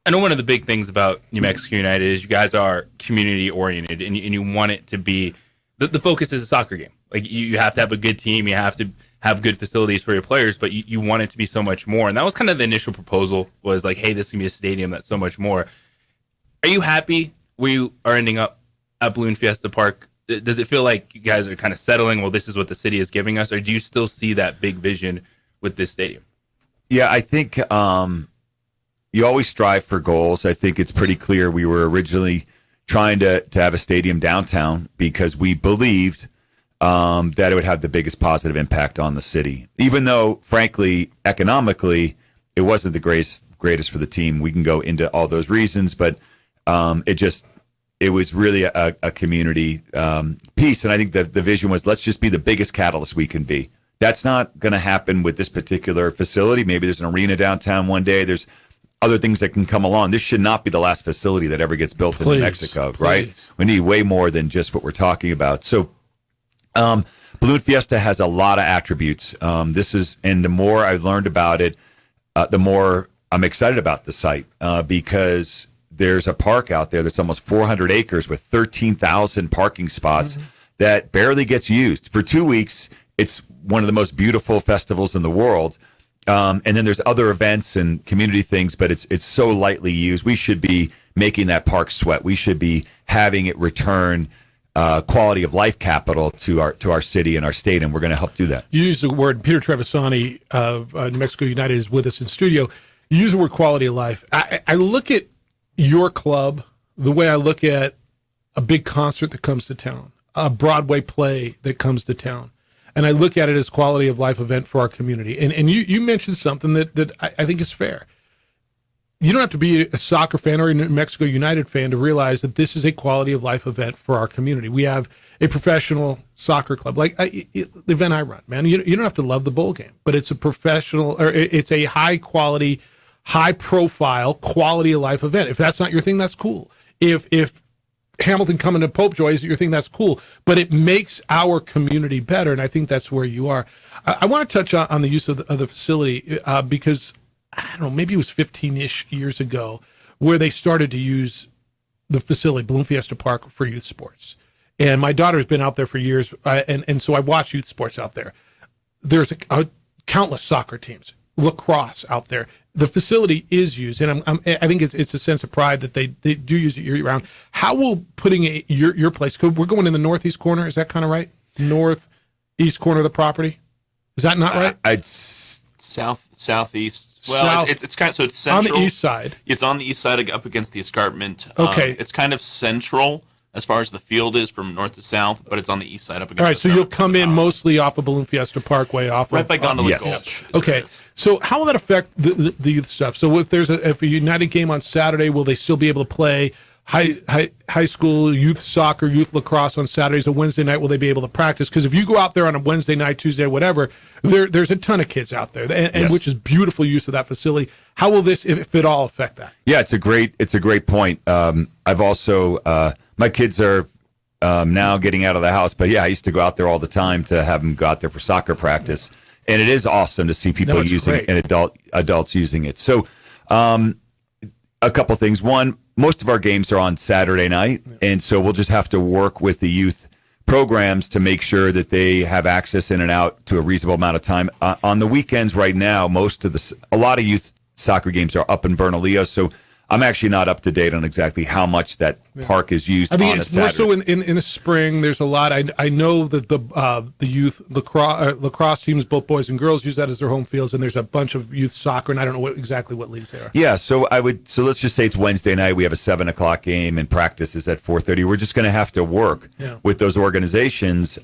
I know one of the big things about New Mexico United is you guys are community oriented, and you want it to be the focus is a soccer game. Like you have to have a good team, you have to have good facilities for your players, but you want it to be so much more. And that was kind of the initial proposal, was like, hey, this can be a stadium that's so much more. Are you happy where you are ending up at Balloon Fiesta Park? Does it feel like you guys are kind of settling, well, this is what the city is giving us, or do you still see that big vision with this stadium? Yeah, I think you always strive for goals. I think it's pretty clear we were originally trying to have a stadium downtown because we believed that it would have the biggest positive impact on the city. Even though, frankly, economically, it wasn't the greatest for the team. We can go into all those reasons, but it was really a community piece. And I think the vision was, let's just be the biggest catalyst we can be. That's not going to happen with this particular facility. Maybe there's an arena downtown one day. There's other things that can come along. This should not be the last facility that ever gets built in New Mexico, right? We need way more than just what we're talking about. So Balloon Fiesta has a lot of attributes. And the more I've learned about it, the more I'm excited about the site because there's a park out there that's almost 400 acres with 13,000 parking spots that barely gets used. For 2 weeks, it's one of the most beautiful festivals in the world. And then there's other events and community things, but it's so lightly used. We should be making that park sweat. We should be having it return quality of life capital to our city and our state, and we're going to help do that. You use the word, Peter Trevisani of New Mexico United is with us in studio. You use the word quality of life. I look at your club the way I look at a big concert that comes to town, a Broadway play that comes to town. And I look at it as quality of life event for our community. And you mentioned something that I think is fair. You don't have to be a soccer fan or a New Mexico United fan to realize that this is a quality of life event for our community. We have a professional soccer club, like the event I run, man. You don't have to love the bowl game, but it's a professional, or it's a high quality, high profile, quality of life event. If that's not your thing, that's cool. If Hamilton coming to Popejoy is your thing, that's cool, but it makes our community better, and I think that's where you are. I want to touch on the use of the facility because, I don't know, maybe it was 15-ish years ago where they started to use the facility, Balloon Fiesta Park, for youth sports. And my daughter's been out there for years, and so I watch youth sports out there. There's countless soccer teams, lacrosse out there. The facility is used, and I think it's a sense of pride that they do use it year-round. How will putting your place, we're going in the northeast corner, is that kind of right? Northeast corner of the property? Is that not right? It's southeast. Well, it's kind of, so it's central. On the east side. It's on the east side, up against the escarpment. Okay. It's kind of central as far as the field is from north to south, but it's on the east side, up against. All right, so you'll come in mostly off of Balloon Fiesta Parkway, right by Gondola Gulch. Okay, so how will that affect the youth stuff? So if there's a United game on Saturday, will they still be able to play high school youth soccer, youth lacrosse on Saturdays, a Wednesday night, will they be able to practice? Because if you go out there on a Wednesday night, Tuesday, whatever, there's a ton of kids out there, and Yes. which is beautiful use of that facility. How will this, if at all, affect that? Yeah, it's a great point. I've also my kids are now getting out of the house, but yeah, I used to go out there all the time to have them go out there for soccer practice, and it is awesome to see people using it and adults using it. So, a couple things. One, most of our games are on Saturday night, and so we'll just have to work with the youth programs to make sure that they have access in and out to a reasonable amount of time. On the weekends right now, a lot of youth soccer games are up in Bernalillo, so I'm actually not up to date on exactly how much that park is used. I mean, on it's a more Saturday. so in the spring. There's a lot. I know that the youth lacrosse teams, both boys and girls, use that as their home fields, and there's a bunch of youth soccer, and I don't know exactly what leagues they are. Yeah, so let's just say it's Wednesday night. We have a 7:00 game, and practice is at 4:30. We're just going to have to work with those organizations.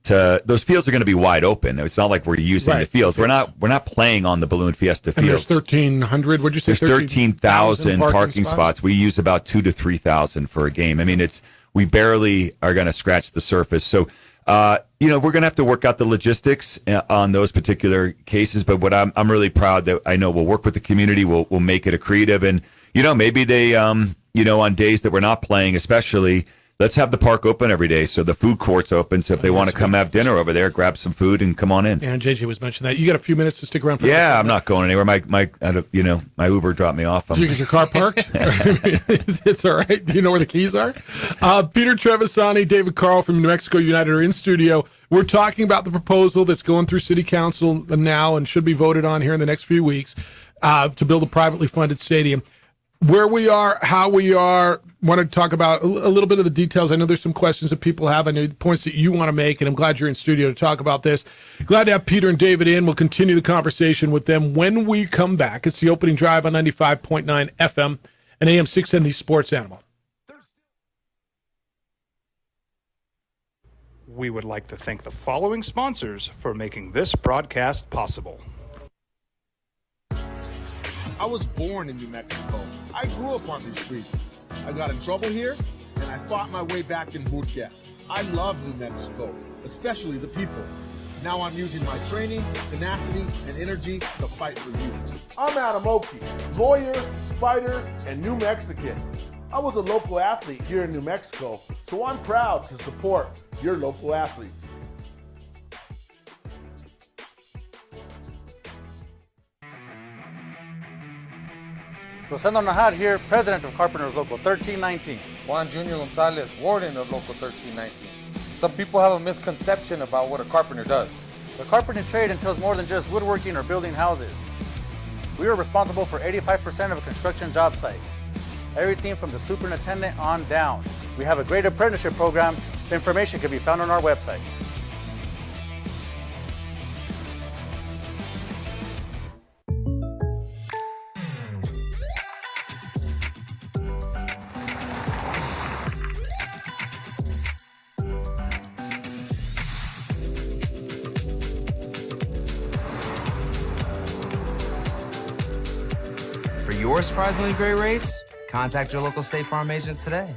Those fields are going to be wide open. It's not like we're using the fields. We're not playing on the Balloon Fiesta And fields. there's 1,300. What'd you say? There's 13,000 parking spots. We use about 2,000 to 3,000 for a game. I mean, we barely are going to scratch the surface. So, we're going to have to work out the logistics on those particular cases. But what I'm really proud that I know we'll work with the community. We'll make it accretive, and maybe they on days that we're not playing, especially. Let's have the park open every day, so the food court's open. So if they want to come have dinner over there, grab some food and come on in. Yeah, and JJ was mentioning that. You got a few minutes to stick around for Yeah, I'm not going anywhere. My Uber dropped me off. Did you get your car parked? It's all right. Do you know where the keys are? Peter Trevisani, David Carl from New Mexico United are in studio. We're talking about the proposal that's going through City Council now and should be voted on here in the next few weeks to build a privately funded stadium. Where we are, how we are, want to talk about a little bit of the details. I know there's some questions that people have. I know the points that you want to make, and I'm glad you're in studio to talk about this. Glad to have Peter and David in. We'll continue the conversation with them when we come back. It's the opening drive on 95.9 FM and AM 610, the Sports Animal. We would like to thank the following sponsors for making this broadcast possible. I was born in New Mexico. I grew up on these streets. I got in trouble here, and I fought my way back in Murcia. I love New Mexico, especially the people. Now I'm using my training, tenacity, and energy to fight for you. I'm Adam Oki, lawyer, fighter, and New Mexican. I was a local athlete here in New Mexico, so I'm proud to support your local athletes. Rosendo Najar here, president of Carpenters Local 1319. Juan Junior Gonzalez, warden of Local 1319. Some people have a misconception about what a carpenter does. The carpentry trade entails more than just woodworking or building houses. We are responsible for 85% of a construction job site. Everything from the superintendent on down. We have a great apprenticeship program. The information can be found on our website. For your surprisingly great rates, contact your local State Farm agent today.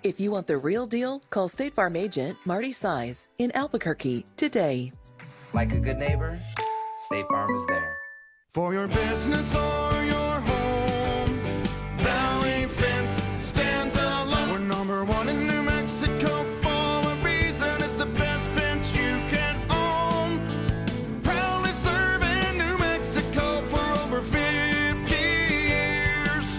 If you want the real deal, call State Farm agent Marty Size in Albuquerque today. Like a good neighbor, State Farm is there. For your business or your home, Valley Fence stands alone. We're number one in New Mexico for a reason. It's the best fence you can own. Proudly serving New Mexico for over 50 years.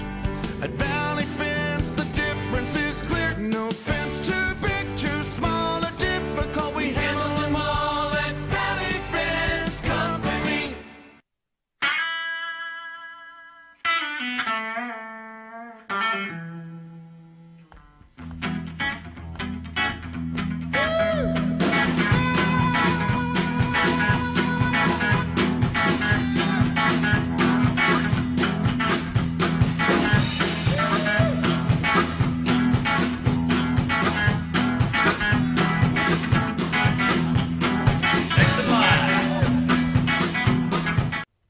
At Valley Fence, the difference is clear. No fence too big, too small, or difficult. We handle them all at Valley Fence Company.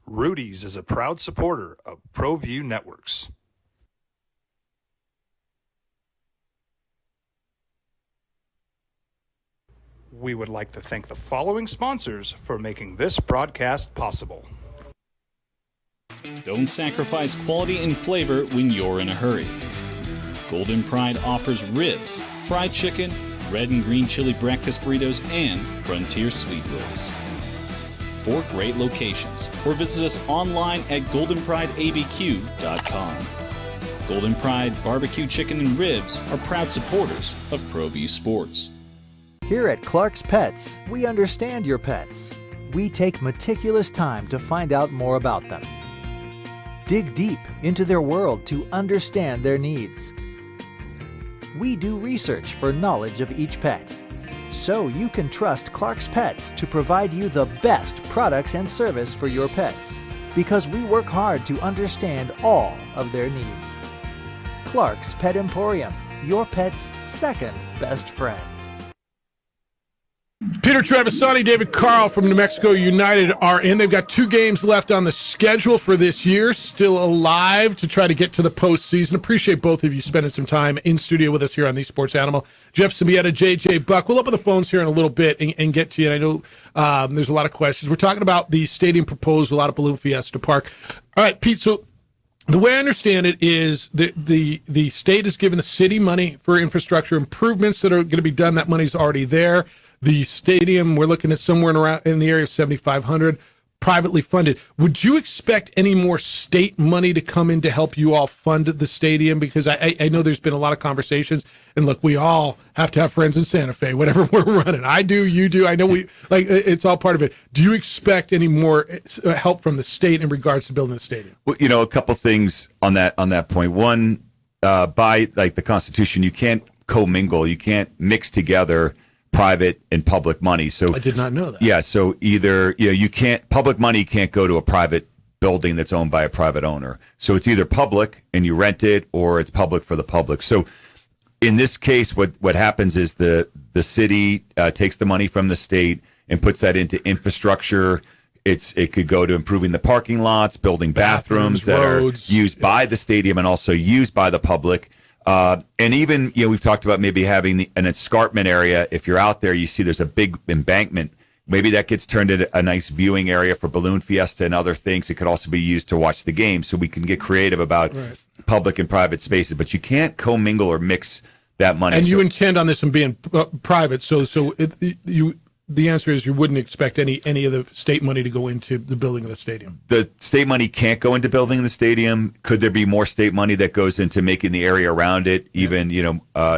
Rudy's is a proud supporter of ProView Networks. We would like to thank the following sponsors for making this broadcast possible. Don't sacrifice quality and flavor when you're in a hurry. Golden Pride offers ribs, fried chicken, red and green chili breakfast burritos, and Frontier Sweet Rolls. 4 great locations, or visit us online at goldenprideabq.com. Golden Pride Barbecue Chicken and Ribs are proud supporters of ProView Sports. Here at Clark's Pets, we understand your pets. We take meticulous time to find out more about them. Dig deep into their world to understand their needs. We do research for knowledge of each pet, so you can trust Clark's Pets to provide you the best products and service for your pets, because we work hard to understand all of their needs. Clark's Pet Emporium, your pet's second best friend. Peter Travisani, David Carl from New Mexico United are in. They've got 2 games left on the schedule for this year, still alive to try to get to the postseason. Appreciate both of you spending some time in studio with us here on The Sports Animal. Jeff Simieta, JJ Buck. We'll open the phones here in a little bit and get to you. And I know there's a lot of questions. We're talking about the stadium proposal out of Balloon Fiesta Park. All right, Pete, so the way I understand it is that the state has given the city money for infrastructure improvements that are going to be done. That money's already there. The stadium, we're looking at somewhere in the area of $7,500, privately funded. Would you expect any more state money to come in to help you all fund the stadium? Because I know there's been a lot of conversations, and look, we all have to have friends in Santa Fe, whatever we're running. I do, you do. I know it's all part of it. Do you expect any more help from the state in regards to building the stadium? Well, a couple things on that point. One, by the Constitution, you can't commingle, you can't mix together private and public money. So I did not know that. Yeah, so either you can't, public money can't go to a private building that's owned by a private owner. So it's either public and you rent it, or it's public for the public. So in this case, what happens is the city takes the money from the state and puts that into infrastructure. It could go to improving the parking lots, building bathrooms that roads, are used by the stadium and also used by the public. And even, we've talked about maybe having an escarpment area. If you're out there, you see there's a big embankment. Maybe that gets turned into a nice viewing area for Balloon Fiesta and other things. It could also be used to watch the game. So we can get creative about public and private spaces, but you can't commingle or mix that money. And you intend on this one being private. So the answer is you wouldn't expect any of the state money to go into the building of the stadium. The state money can't go into building the stadium. Could there be more state money that goes into making the area around it even,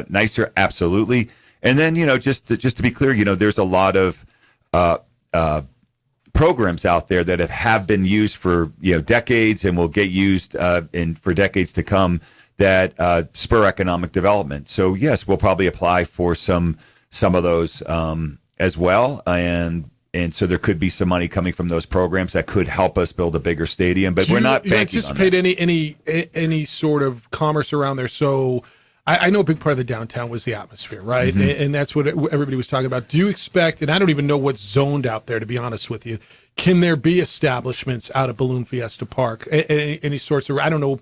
nicer? Absolutely. And then, just to be clear, there's a lot of programs out there that have been used for, decades and will get used for decades to come that spur economic development. So yes, we'll probably apply for some of those as well, and so there could be some money coming from those programs that could help us build a bigger stadium. But we're not banking on that. Do you anticipate any sort of commerce around there? So I know a big part of the downtown was the atmosphere, right? Mm-hmm. And that's what everybody was talking about. Do you expect, and I don't even know what's zoned out there, to be honest with you, can there be establishments out of Balloon Fiesta Park? Any sorts of, I don't know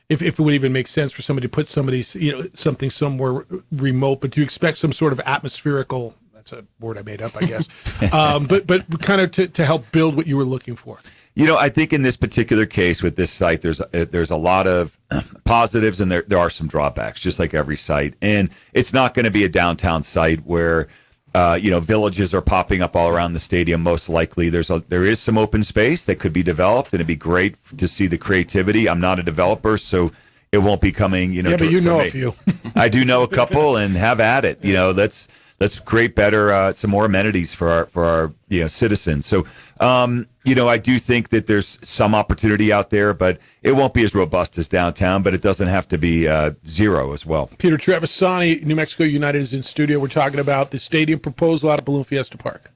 if it would even make sense for somebody to put something somewhere remote, but do you expect some sort of atmospherical, that's a word I made up, I guess, but kind of to help build what you were looking for? I think in this particular case with this site, there's a lot of positives and there are some drawbacks, just like every site. And it's not going to be a downtown site where, villages are popping up all around the stadium. Most likely there is some open space that could be developed, and it'd be great to see the creativity. I'm not a developer, so it won't be coming, Yeah, but you know a few. I do know a couple, and have at it. Let's create better, some more amenities for our citizens. So, I do think that there's some opportunity out there, but it won't be as robust as downtown, but it doesn't have to be zero as well. Peter Travisani, New Mexico United, is in studio. We're talking about the stadium proposal out of Balloon Fiesta Park.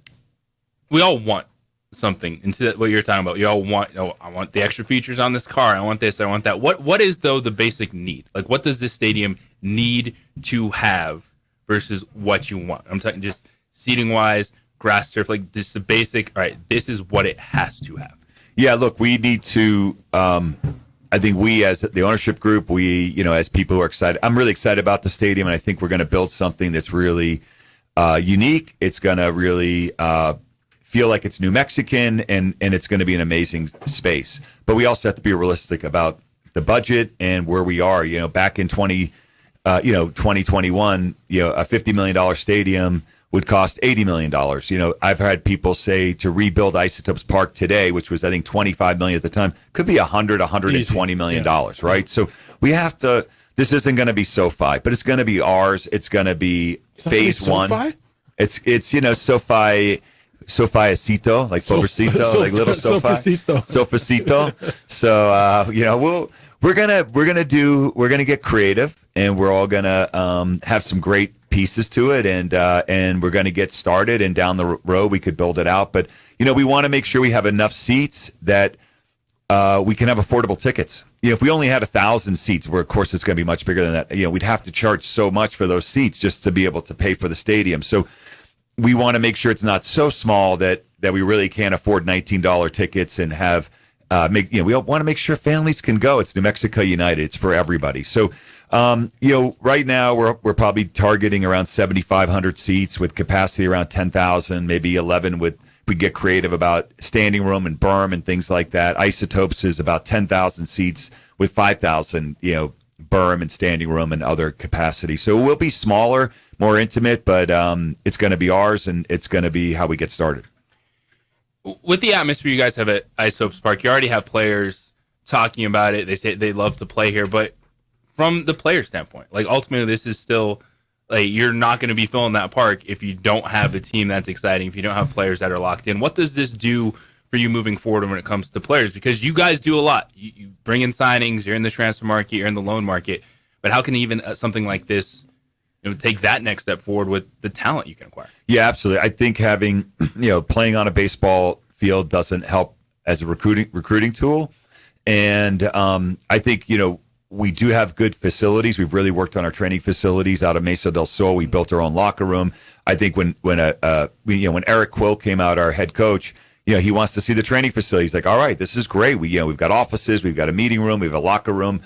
We all want something into what you're talking about. You all want, I want the extra features on this car. I want this, I want that. What is, though, the basic need? Like, what does this stadium need to have versus what you want? I'm talking just seating wise, grass turf, like this is the basic. All right, this is what it has to have. Yeah, look, we need to. I think we, as the ownership group, as people who are excited, I'm really excited about the stadium, and I think we're going to build something that's really unique. It's going to really feel like it's New Mexican, and it's going to be an amazing space. But we also have to be realistic about the budget and where we are. Back in 2021, a $50 million stadium would cost $80 million. I've had people say to rebuild Isotopes Park today, which was, I think, $25 million at the time, could be $120 million, right? So we have to, this isn't going to be SoFi, but it's going to be ours. It's going to be phase one. SoFi? It's SoFiacito, like Pobrecito, like little SoFi. Sofacito. So, we're gonna get creative, and we're all gonna have some great pieces to it, and we're gonna get started, and down the road we could build it out. But we want to make sure we have enough seats that we can have affordable tickets. If we only had 1,000 seats, where of course it's going to be much bigger than that, we'd have to charge so much for those seats just to be able to pay for the stadium. So we want to make sure it's not so small that we really can't afford $19 tickets and have we want to make sure families can go. It's New Mexico United. It's for everybody. So right now we're probably targeting around 7,500 seats with capacity around 10,000, maybe 11 with. We get creative about standing room and berm and things like that. Isotopes is about 10,000 seats with 5,000, berm and standing room and other capacity. So it will be smaller, more intimate, but it's going to be ours, and it's going to be how we get started. With the atmosphere you guys have at Isotopes Park, you already have players talking about it. They say they love to play here, but from the player standpoint, like ultimately this is still like you're not going to be filling that park if you don't have a team that's exciting, if you don't have players that are locked in. What does this do for you moving forward when it comes to players? Because you guys do a lot. You bring in signings, you're in the transfer market, you're in the loan market, but how can even something like this take that next step forward with the talent you can acquire? Yeah, absolutely. I think having, playing on a baseball field doesn't help as a recruiting tool. And I think, we do have good facilities. We've really worked on our training facilities out of Mesa del Sol. We built our own locker room. I think when Eric Quill came out, our head coach, he wants to see the training facility. He's like, all right, this is great. We've got offices, we've got a meeting room, we have a locker room.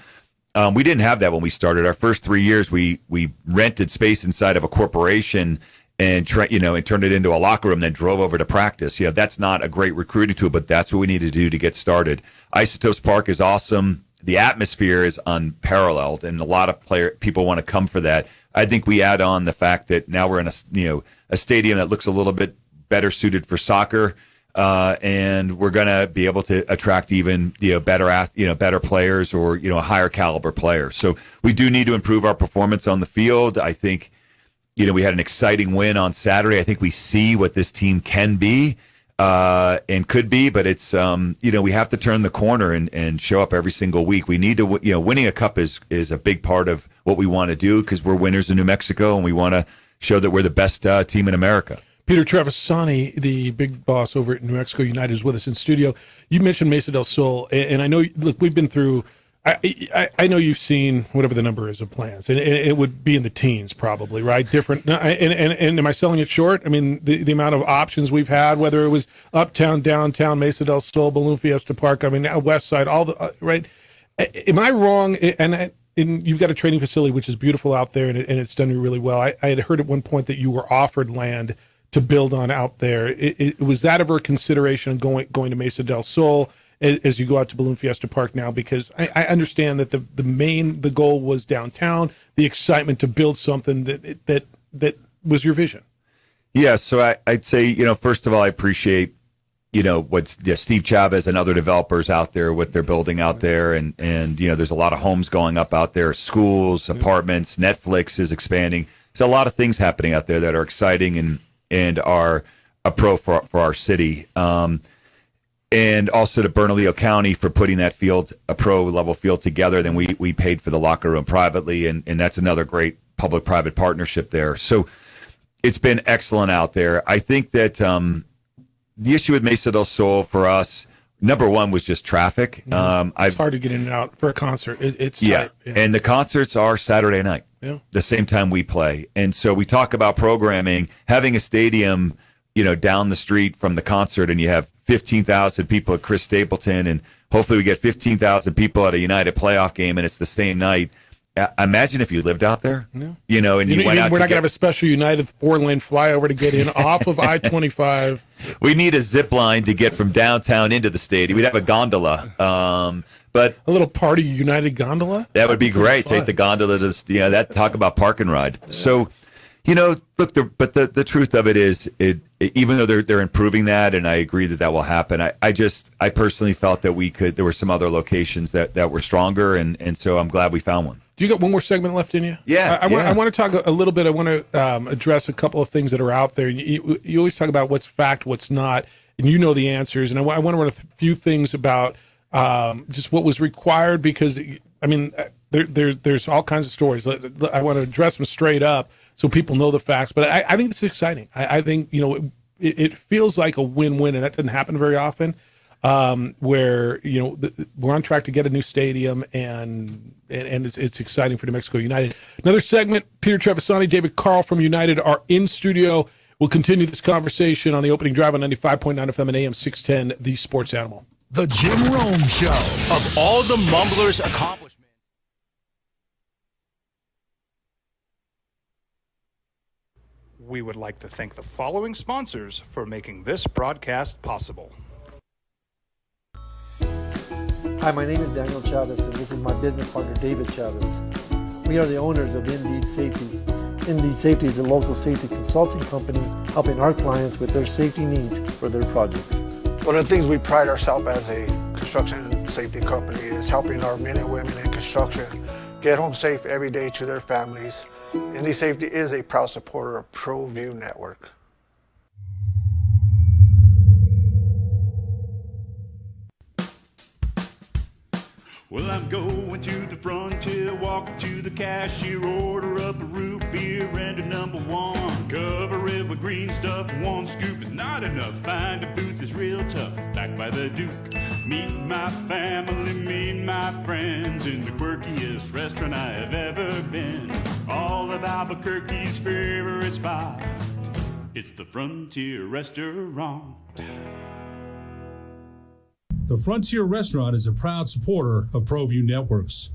We didn't have that when we started. Our first 3 years, we rented space inside of a corporation and turned it into a locker room, then drove over to practice. That's not a great recruiting tool, but that's what we need to do to get started. Isotopes Park is awesome. The atmosphere is unparalleled, and a lot of people want to come for that. I think we add on the fact that now we're in a stadium that looks a little bit better suited for soccer, and we're going to be able to attract even better players or a higher caliber player. So we do need to improve our performance on the field. I think we had an exciting win on Saturday. I think we see what this team can be. And could be, but it's we have to turn the corner and show up every single week. We need to winning a cup is a big part of what we want to do because we're winners in New Mexico and we want to show that we're the best team in America. Peter Travisani, the big boss over at New Mexico United, is with us in studio. You mentioned Mesa del Sol, and I know we've been through. I know you've seen whatever the number is of plans, and it would be in the teens probably, right? Different. And am I selling it short? I mean, the amount of options we've had, whether it was uptown, downtown, Mesa del Sol, Balloon Fiesta Park, I mean, West Side, all the right. Am I wrong? And you've got a training facility which is beautiful out there, and it's done really well. I had heard at one point that you were offered land to build on out there. Was that ever a consideration going to Mesa del Sol as you go out to Balloon Fiesta Park now? Because I understand that the goal was downtown, the excitement to build something that was your vision. Yeah, so I'd say, first of all, I appreciate, what Steve Chavez and other developers out there, what they're building out there. And there's a lot of homes going up out there, schools, apartments, Netflix is expanding. There's a lot of things happening out there that are exciting and are a pro for our city. And also to Bernalillo County for putting that field, a pro level field together. Then we paid for the locker room privately, and that's another great public-private partnership there. So it's been excellent out there. I think that the issue with Mesa del Sol for us, number one, was just traffic. It's hard to get in and out for a concert. It's yeah. tight. Yeah, and the concerts are Saturday night, the same time we play. And so we talk about programming, having a stadium, down the street from the concert, and you have 15,000 people at Chris Stapleton, and hopefully we get 15,000 people at a United playoff game, and it's the same night. imagine if you lived out there, Yeah. you know, and you went out. We're not going to have a special United 4-lane flyover to get in off of I-25. We need a zip line to get from downtown into the stadium. We'd have a gondola, but a little party United gondola. That would be great. Take the gondola to that. Talk about park and ride. Yeah. So, you know, look. But the truth of it is, even though they're improving that, and I agree that will happen. I personally felt that there were some other locations that were stronger, and so I'm glad we found one. Do you got one more segment left in you? Yeah. I want to talk a little bit. I want to address a couple of things that are out there. You always talk about what's fact, what's not, and you know the answers. And I want to run a few things about just what was required, because I mean, there's all kinds of stories. I want to address them straight up so people know the facts. But I think this is exciting. I think, you know, it feels like a win-win, and that doesn't happen very often. Where, you know, we're on track to get a new stadium, and it's exciting for New Mexico United. Another segment, Peter Trevisani, David Carl from United are in studio. We'll continue this conversation on the opening drive on 95.9 FM and AM 610, The Sports Animal. The Jim Rome Show. Of all the Mumblers' accomplishments. We would like to thank the following sponsors for making this broadcast possible. Hi, my name is Daniel Chavez, and this is my business partner, David Chavez. We are the owners of Indeed Safety. Indeed Safety is a local safety consulting company helping our clients with their safety needs for their projects. One of the things we pride ourselves as a construction safety company is helping our men and women in construction get home safe every day to their families. Indeed Safety is a proud supporter of ProView Network. Well, I'm going to the frontier, walking to the cashier, order up a root beer and a number one. Cover it with green stuff, one scoop is not enough. Find a booth is real tough, back by the Duke. Meet my family, meet my friends in the quirkiest restaurant I have ever been. All of Albuquerque's favorite spot, it's the Frontier Restaurant. The Frontier Restaurant is a proud supporter of ProView Networks.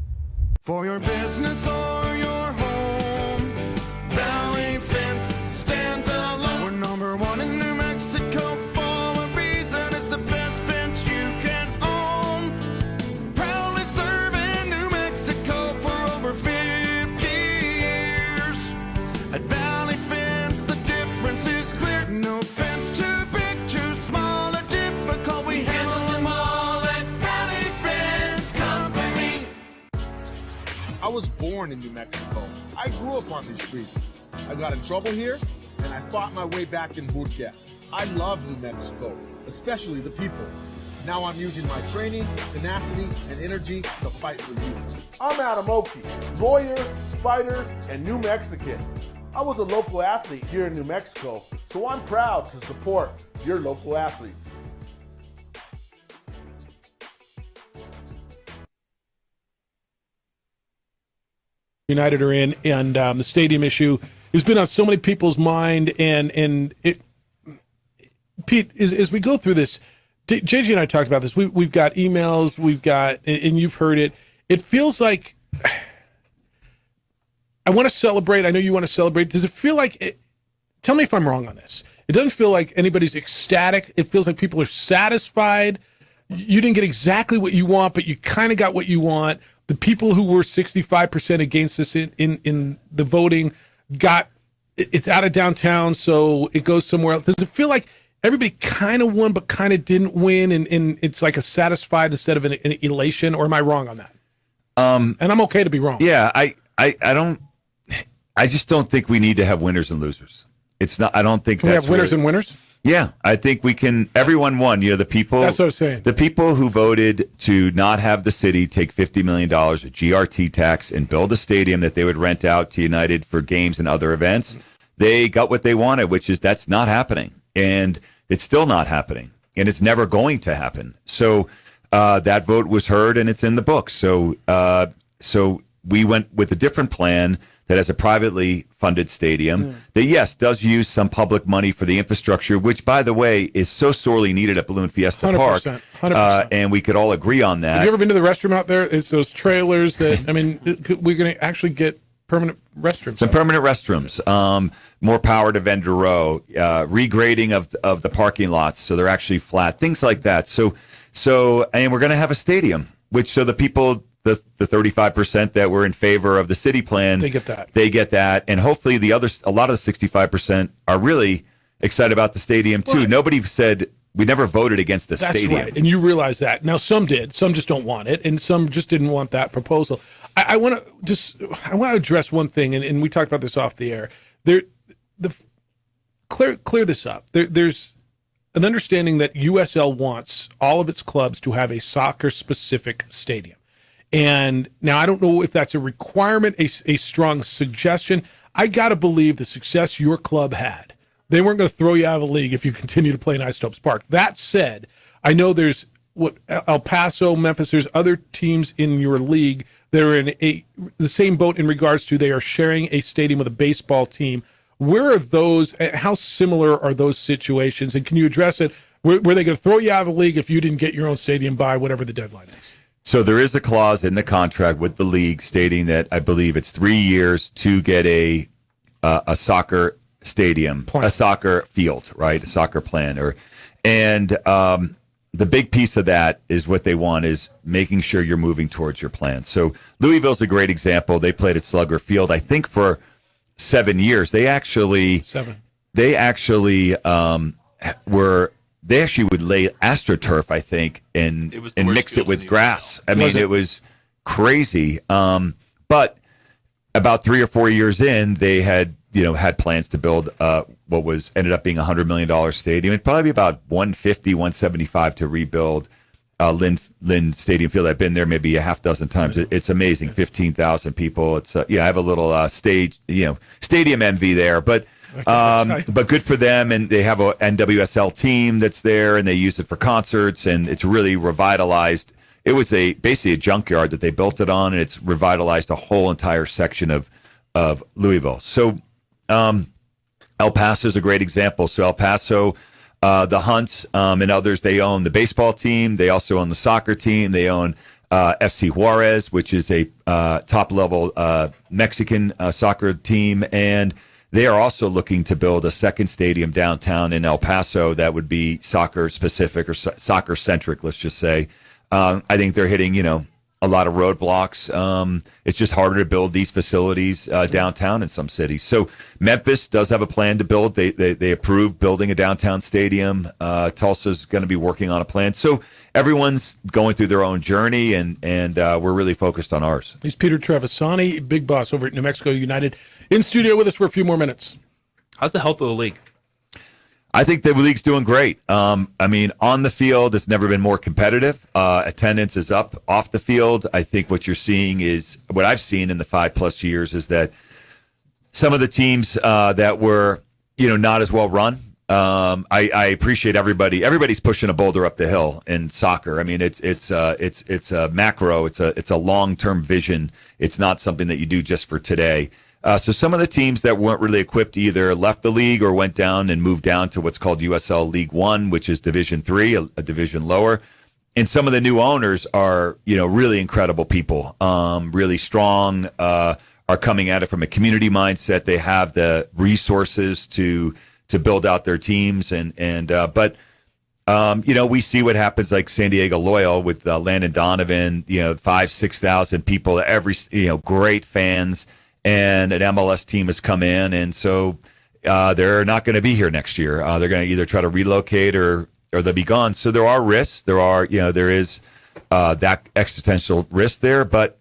For your business or your home, Valley Fence stands alone. We're number one in New Mexico for a reason. It's the best fence you can own. Proudly serving New Mexico for over 50 years. At Valley Fence, the difference is clear. No fence too big, too small, or difficult. We handle them all. I was born in New Mexico. I grew up on these streets. I got in trouble here, and I fought my way back in boot camp. I love New Mexico, especially the people. Now I'm using my training, tenacity, and energy to fight for you. I'm Adam Oki, lawyer, fighter, and New Mexican. I was a local athlete here in New Mexico, so I'm proud to support your local athletes. United are in, and the stadium issue has been on so many people's mind, and it, Pete, as we go through this, JJ and I talked about this. We've got emails, we've got, and you've heard it. It feels like I want to celebrate. I know you want to celebrate. Does it feel like? Tell me if I'm wrong on this. It doesn't feel like anybody's ecstatic. It feels like people are satisfied. You didn't get exactly what you want, but you kind of got what you want. The people who were 65% against this in the voting got it's out of downtown, so it goes somewhere else. Does it feel like everybody kind of won but kind of didn't win, and it's like a satisfied instead of an elation, or am I wrong on that? And I'm okay to be wrong. Yeah, I just don't think we need to have winners and losers. It's not. I don't think Can that's we have winners really, and winners. Yeah, I think we can. Everyone won. You know, the people. That's what I was saying. The people who voted to not have the city take $50 million of GRT tax and build a stadium that they would rent out to United for games and other events, they got what they wanted, which is that's not happening, and it's still not happening, and it's never going to happen. So that vote was heard, and it's in the books. So we went with a different plan that has a privately funded stadium that, yes, does use some public money for the infrastructure, which, by the way, is so sorely needed at Balloon Fiesta 100%, Park. 100%. And we could all agree on that. Have you ever been to the restroom out there? It's those trailers that, I mean, we're going to actually get permanent restrooms. Some permanent restrooms, more power to vendor row, regrading of the parking lots so they're actually flat, things like that. So, and we're going to have a stadium, which so the people, the 35% that were in favor of the city plan, They get that. They get that, and hopefully a lot of the 65% are really excited about the stadium too. Right. Nobody said we never voted against the That's stadium. right, and you realize that. Now, some did. Some just don't want it, and some just didn't want that proposal. I want to address one thing, and we talked about this off the air. Clear this up. There's an understanding that USL wants all of its clubs to have a soccer-specific stadium. And now I don't know if that's a requirement, a strong suggestion. I got to believe the success your club had, they weren't going to throw you out of the league if you continue to play in Isotopes Park. That said, I know there's El Paso, Memphis, there's other teams in your league that are in the same boat in regards to they are sharing a stadium with a baseball team. Where are those? How similar are those situations? And can you address it? Were they going to throw you out of the league if you didn't get your own stadium by whatever the deadline is? So there is a clause in the contract with the league stating that I believe it's 3 years to get a soccer stadium, a soccer field, right? A soccer plan. And the big piece of that is what they want is making sure you're moving towards your plan. So Louisville's a great example. They played at Slugger Field, I think, for 7 years. They actually would lay AstroTurf, I think, and mix it with grass. I mean, it was crazy. But about 3 or 4 years in, they had plans to build what ended up being $100 million stadium. It'd probably be about $150, $175 to rebuild Lynn Stadium Field. I've been there maybe a half dozen times. It's amazing. 15,000 people. It's I have a little stadium envy there, but good for them. And they have a NWSL team that's there, and they use it for concerts, and it's really revitalized. It was basically a junkyard that they built it on, and it's revitalized a whole entire section of Louisville. So El Paso is a great example. So El Paso, the Hunts and others, they own the baseball team. They also own the soccer team. They own FC Juarez, which is a top-level Mexican soccer team. And they are also looking to build a second stadium downtown in El Paso that would be soccer-specific or soccer-centric, let's just say. I think they're hitting, a lot of roadblocks. It's just harder to build these facilities downtown in some cities. So Memphis does have a plan to build. They approved building a downtown stadium. Tulsa's going to be working on a plan. So everyone's going through their own journey, and we're really focused on ours. He's Peter Trevisani, big boss over at New Mexico United, in studio with us for a few more minutes. How's the health of the league? I think the league's doing great. On the field, it's never been more competitive. Attendance is up off the field. I think what you're seeing is what I've seen in the 5+ years is that some of the teams that were, not as well run. I appreciate everybody. Everybody's pushing a boulder up the hill in soccer. I mean, it's a macro. It's a long-term vision. It's not something that you do just for today. So some of the teams that weren't really equipped either left the league or went down and moved down to what's called USL League One, which is Division III, a division lower. And some of the new owners are, really incredible people, really strong, are coming at it from a community mindset. They have the resources to build out their teams. But we see what happens like San Diego Loyal with Landon Donovan, 5,000-6,000 people, great fans. And an MLS team has come in, and so they're not going to be here next year. They're going to either try to relocate or they'll be gone. So there are risks. There is that existential risk there. But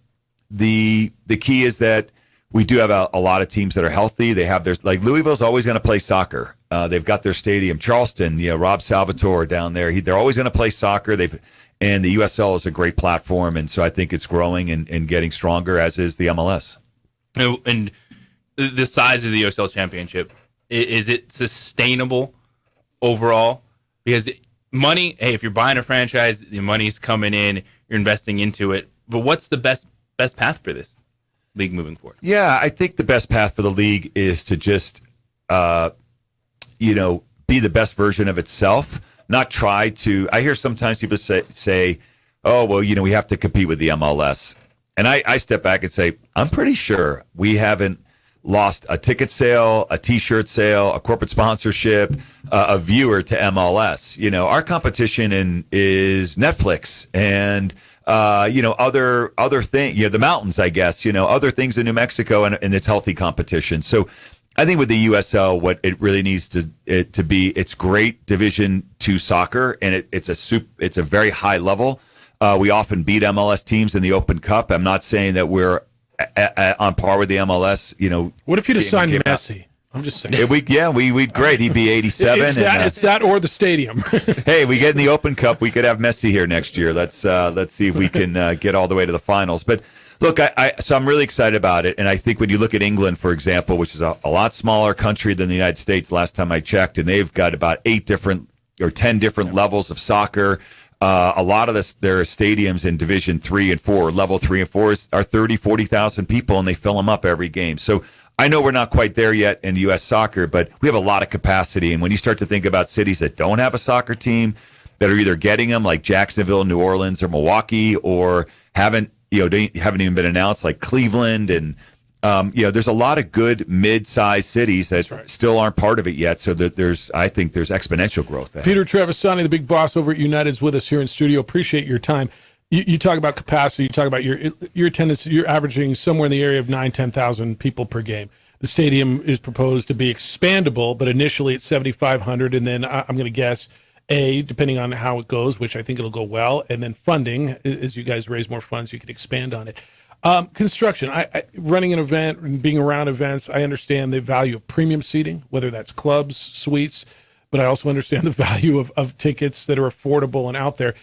the key is that we do have a lot of teams that are healthy. They have Louisville's always going to play soccer. They've got their stadium. Charleston, Rob Salvatore down there. They're always going to play soccer. And the USL is a great platform, and so I think it's growing and getting stronger, as is the MLS. And the size of the USL Championship, is it sustainable overall? Because money, if you're buying a franchise, the money's coming in, you're investing into it. But what's the best path for this? league moving forward? Yeah, I think the best path for the league is to just, be the best version of itself. Not try to. I hear sometimes people say, "Oh, well, we have to compete with the MLS," and I step back and say, I'm pretty sure we haven't lost a ticket sale, a T-shirt sale, a corporate sponsorship, a viewer to MLS. Our competition is Netflix and other things. The mountains, I guess. Other things in New Mexico, and it's healthy competition. So I think with the USL, what it really needs to be, it's great Division II soccer, and it's a very high level. We often beat MLS teams in the Open Cup. I'm not saying that we're on par with the MLS. What if you'd have signed Messi? I'm just saying. We'd great. He'd be 87. It's that or the stadium. Hey, we get in the Open Cup, we could have Messi here next year. Let's see if we can get all the way to the finals. But look, so I'm really excited about it, and I think when you look at England, for example, which is a lot smaller country than the United States last time I checked, and they've got about 10 different levels of soccer. A lot of their stadiums in Division 3 and 4, level 3 and 4, are 30, 40,000 people, and they fill them up every game. So I know we're not quite there yet in U.S. soccer, but we have a lot of capacity. And when you start to think about cities that don't have a soccer team, that are either getting them, like Jacksonville, New Orleans, or Milwaukee, or haven't even been announced, like Cleveland, and there's a lot of good mid-sized cities that still aren't part of it yet. So that I think there's exponential growth there. Peter Trevisani, the big boss over at United, is with us here in studio. Appreciate your time. You talk about capacity. You talk about your attendance. You're averaging somewhere in the area of 10,000 people per game. The stadium is proposed to be expandable, but initially it's 7,500, and then I'm going to guess depending on how it goes, which I think it'll go well, and then funding, as you guys raise more funds, you can expand on it. Construction, running an event and being around events, I understand the value of premium seating, whether that's clubs, suites, but I also understand the value of tickets that are affordable and out there.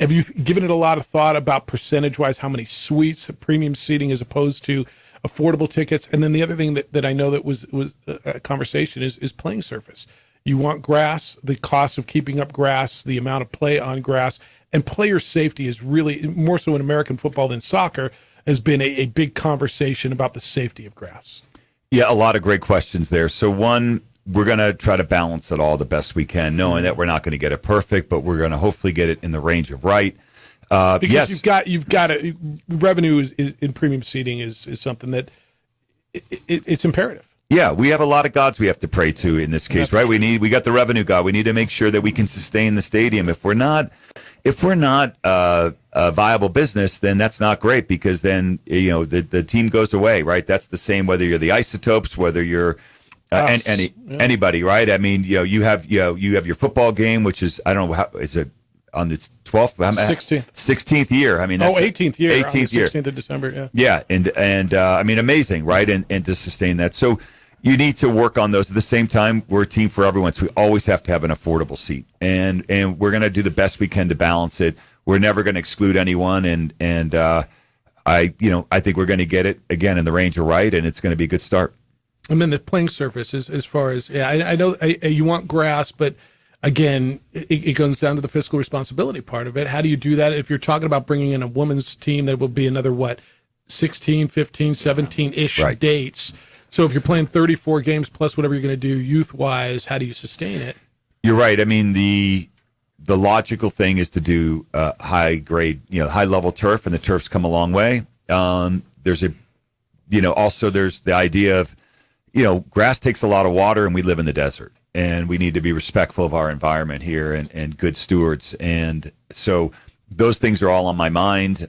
Have you given it a lot of thought about percentage-wise how many suites, premium seating as opposed to affordable tickets? And then the other thing that I know that was a conversation is playing surface. You want grass, the cost of keeping up grass, the amount of play on grass, and player safety is really, more so in American football than soccer, has been a big conversation about the safety of grass. Yeah, a lot of great questions there. So one, we're going to try to balance it all the best we can, knowing that we're not going to get it perfect, but we're going to hopefully get it in the range of right. Because yes. you've got revenue is in premium seating is something that it's imperative. Yeah, we have a lot of gods we have to pray to in this case, right? We got the revenue god. We need to make sure that we can sustain the stadium. If we're not a viable business, then that's not great, because then the team goes away, right? That's the same whether you're the Isotopes, whether you're anybody, right? I mean, you have your football game, which is, I don't know, how is it on its 12th, 16th year. I mean, that's 18th year, 18th year, 16th of December. Yeah, and I mean, amazing, right? And to sustain that, so you need to work on those. At the same time, we're a team for everyone, so we always have to have an affordable seat, and we're going to do the best we can to balance it. We're never going to exclude anyone, and I think we're going to get it again in the range of right, and it's going to be a good start. And then the playing surface, as far as I know, you want grass, but again, it comes down to the fiscal responsibility part of it. How do you do that if you're talking about bringing in a women's team that will be another 16, 15, 17-ish dates? So if you're playing 34 games plus whatever you're going to do youth-wise, how do you sustain it? You're right. I mean, the logical thing is to do high-grade, high-level turf, and the turf's come a long way. There's also there's the idea of, grass takes a lot of water, and we live in the desert, and we need to be respectful of our environment here and good stewards. And so those things are all on my mind.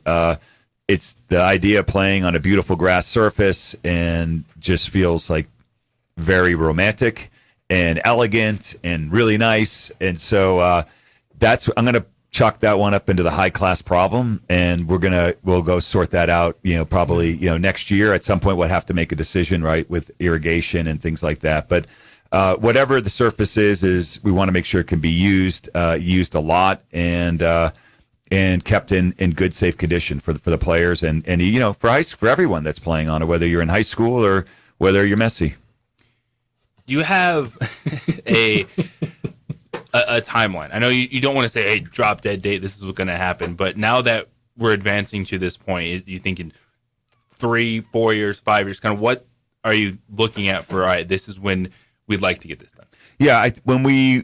It's the idea of playing on a beautiful grass surface and just feels like very romantic and elegant and really nice. And so I'm going to chalk that one up into the high class problem, and we'll go sort that out. Probably next year at some point we'll have to make a decision, right, with irrigation and things like that. But whatever the surface is we want to make sure it can be used a lot, and kept in good, safe condition for the players and for everyone that's playing on it, whether you're in high school or whether you're Messi. Do you have a timeline? I know you don't want to say, hey, drop dead date, this is what's going to happen. But now that we're advancing to this point, is you thinking 3-4 years, 5 years? Kind of what are you looking at for, all right, this is when we'd like to get this done? Yeah, when we,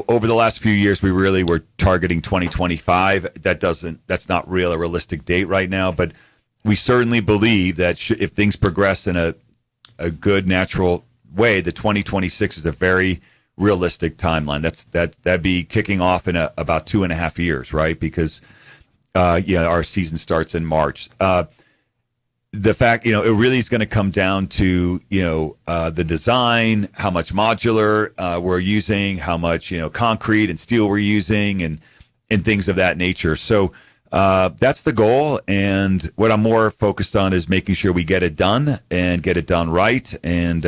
over the last few years, we really were targeting 2025. That's not a realistic date right now, but we certainly believe that if things progress in a good, natural way, the 2026 is a very realistic timeline. That'd be kicking off in about 2.5 years, right? Because our season starts in March. The fact, it really is going to come down to, the design, how much modular we're using, how much, concrete and steel we're using, and things of that nature. So that's the goal. And what I'm more focused on is making sure we get it done and get it done right, and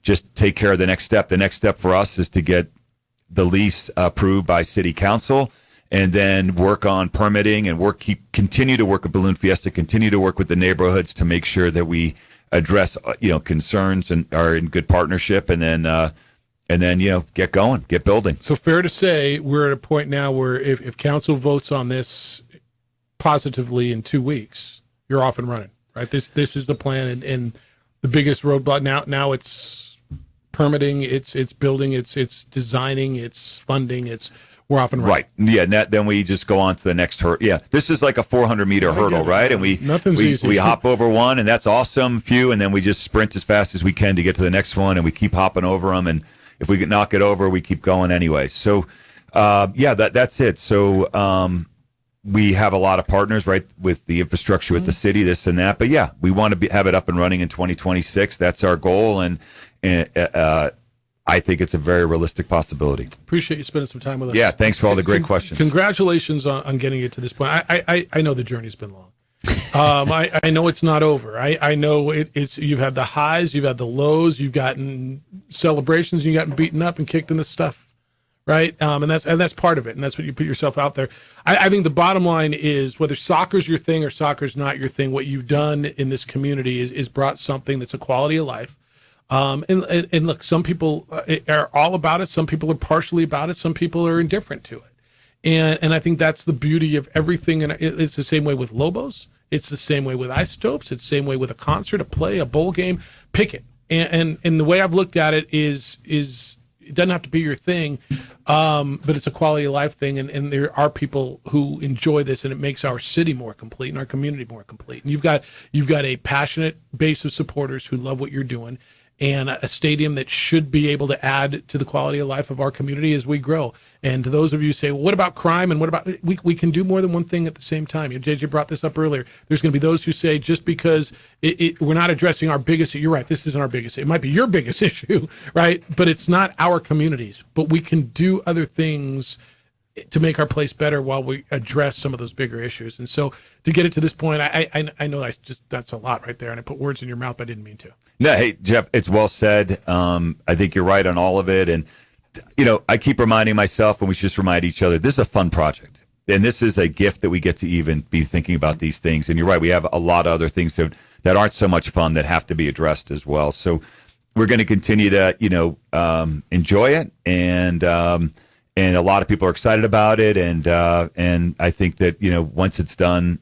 just take care of the next step. The next step for us is to get the lease approved by City Council, and then work on permitting and continue to work with Balloon Fiesta, continue to work with the neighborhoods to make sure that we address concerns and are in good partnership, and then get going, get building. So fair to say we're at a point now where if council votes on this positively in 2 weeks, you're off and running, right? This is the plan, and the biggest roadblock now it's permitting, it's building, it's designing, it's funding, we're off and running. Right. Yeah. Then we just go on to the next hurdle. Yeah. This is like a 400-meter hurdle, right? And nothing's easy. We hop over one, and that's awesome, and then we just sprint as fast as we can to get to the next one, and we keep hopping over them. And if we knock it over, we keep going anyway. So, that's it. So, we have a lot of partners, right, with the infrastructure, with the city, this and that. But yeah, we want to have it up and running in 2026. That's our goal, and I think it's a very realistic possibility. Appreciate you spending some time with us. Yeah, thanks for all the great questions. Congratulations on getting it to this point. I know the journey's been long. I know it's not over. I know it's you've had the highs, you've had the lows, you've gotten celebrations, you've gotten beaten up and kicked in the stuff. Right. And that's part of it. And that's what you put yourself out there. I think the bottom line is, whether soccer's your thing or soccer's not your thing, what you've done in this community is brought something that's a quality of life. And look, some people are all about it. Some people are partially about it. Some people are indifferent to it. And I think that's the beauty of everything. And it's the same way with Lobos. It's the same way with Isotopes. It's the same way with a concert, a play, a bowl game. Pick it. And the way I've looked at it is it doesn't have to be your thing, but it's a quality of life thing. And there are people who enjoy this, and it makes our city more complete and our community more complete. And you've got a passionate base of supporters who love what you're doing, and a stadium that should be able to add to the quality of life of our community as we grow. And to those of you who say, well, what about crime? And what about, we can do more than one thing at the same time. JJ brought this up earlier. There's going to be those who say, just because we're not addressing our biggest, you're right, this isn't our biggest, it might be your biggest issue, right? But it's not our communities. But we can do other things to make our place better while we address some of those bigger issues. And so to get it to this point, I know that's a lot right there, and I put words in your mouth, but I didn't mean to. No, hey, Jeff, it's well said. I think you're right on all of it. And, I keep reminding myself, and we should just remind each other, this is a fun project. And this is a gift that we get to even be thinking about these things. And you're right, we have a lot of other things that aren't so much fun that have to be addressed as well. So we're going to continue to, enjoy it. And a lot of people are excited about it. And I think that, once it's done,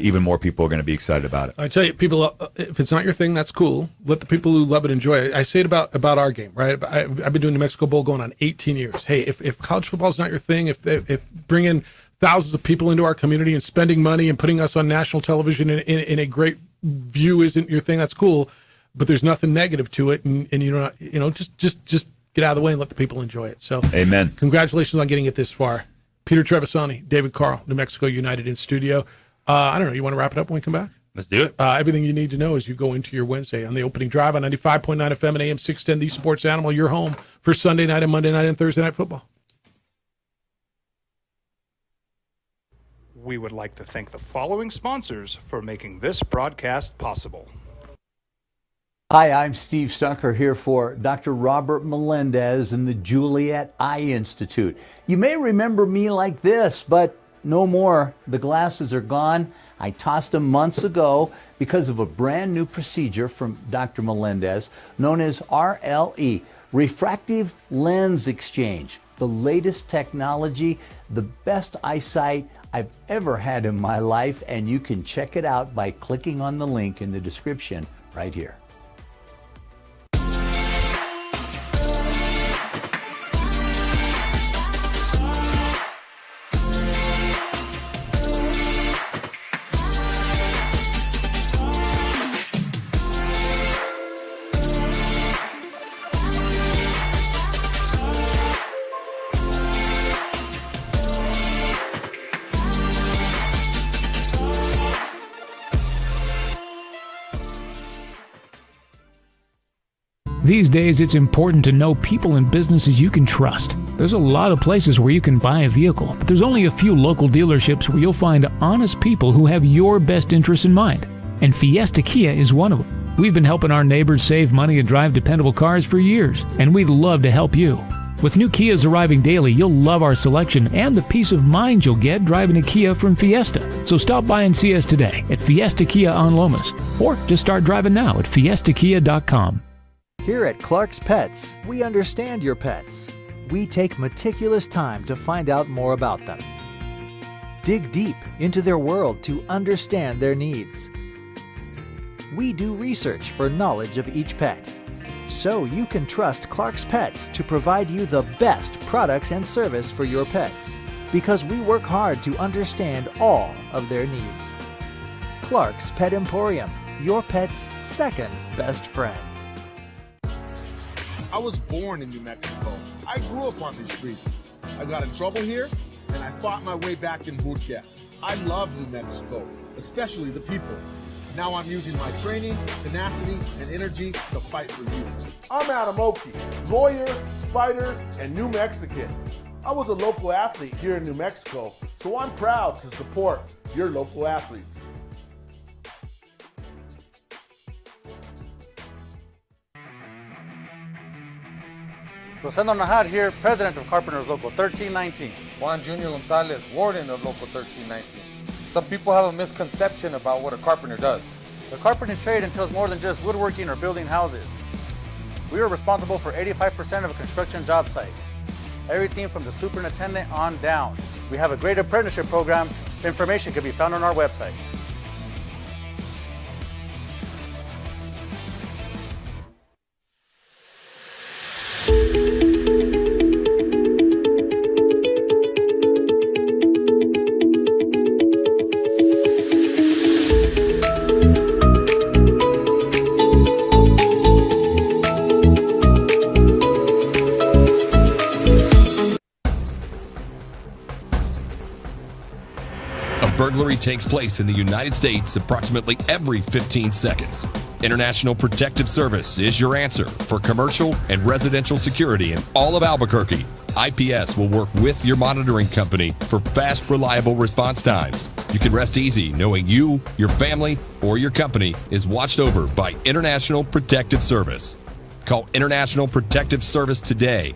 even more people are going to be excited about it. I tell you, people, if it's not your thing, that's cool. Let the people who love it enjoy it. I say it about our game, right? I've been doing New Mexico Bowl going on 18 years. Hey, if college football is not your thing, if bringing thousands of people into our community and spending money and putting us on national television in a great view isn't your thing, that's cool. But there's nothing negative to it, and just get out of the way and let the people enjoy it. So, amen. Congratulations on getting it this far. Peter Trevisani, David Carl, New Mexico United in studio. I don't know. You want to wrap it up when we come back? Let's do it. Everything you need to know as you go into your Wednesday on the opening drive on 95.9 FM and AM 610, the Sports Animal, your home for Sunday night and Monday night and Thursday night football. We would like to thank the following sponsors for making this broadcast possible. Hi, I'm Steve Stucker here for Dr. Robert Melendez and the Juliet Eye Institute. You may remember me like this, but no more. The glasses are gone. I tossed them months ago because of a brand new procedure from Dr. Melendez known as RLE, refractive lens exchange. the latest technology, the best eyesight I've ever had in my life, and you can check it out by clicking on the link in the description right here. These days, it's important to know people and businesses you can trust. There's a lot of places where you can buy a vehicle, but there's only a few local dealerships where you'll find honest people who have your best interests in mind. And Fiesta Kia is one of them. We've been helping our neighbors save money and drive dependable cars for years, and we'd love to help you. With new Kias arriving daily, you'll love our selection and the peace of mind you'll get driving a Kia from Fiesta. So stop by and see us today at Fiesta Kia on Lomas, or just start driving now at fiestakia.com. Here at Clark's Pets, we understand your pets. We take meticulous time to find out more about them. Dig deep into their world to understand their needs. We do research for knowledge of each pet, so you can trust Clark's Pets to provide you the best products and service for your pets, because we work hard to understand all of their needs. Clark's Pet Emporium, your pet's second best friend. I was born in New Mexico. I grew up on these streets. I got in trouble here, and I fought my way back in boot camp. I love New Mexico, especially the people. Now I'm using my training, tenacity, and energy to fight for you. I'm Adam Oki, lawyer, fighter, and New Mexican. I was a local athlete here in New Mexico, so I'm proud to support your local athletes. Rosendo Najar here, president of Carpenters Local 1319. Juan Junior Gonzalez, warden of Local 1319. Some people have a misconception about what a carpenter does. The carpentry trade entails more than just woodworking or building houses. We are responsible for 85% of a construction job site. Everything from the superintendent on down. We have a great apprenticeship program. Information can be found on our website. Burglary takes place in the United States approximately every 15 seconds. International Protective Service is your answer for commercial and residential security in all of Albuquerque. IPS will work with your monitoring company for fast, reliable response times. You can rest easy knowing you, your family, or your company is watched over by International Protective Service. Call International Protective Service today.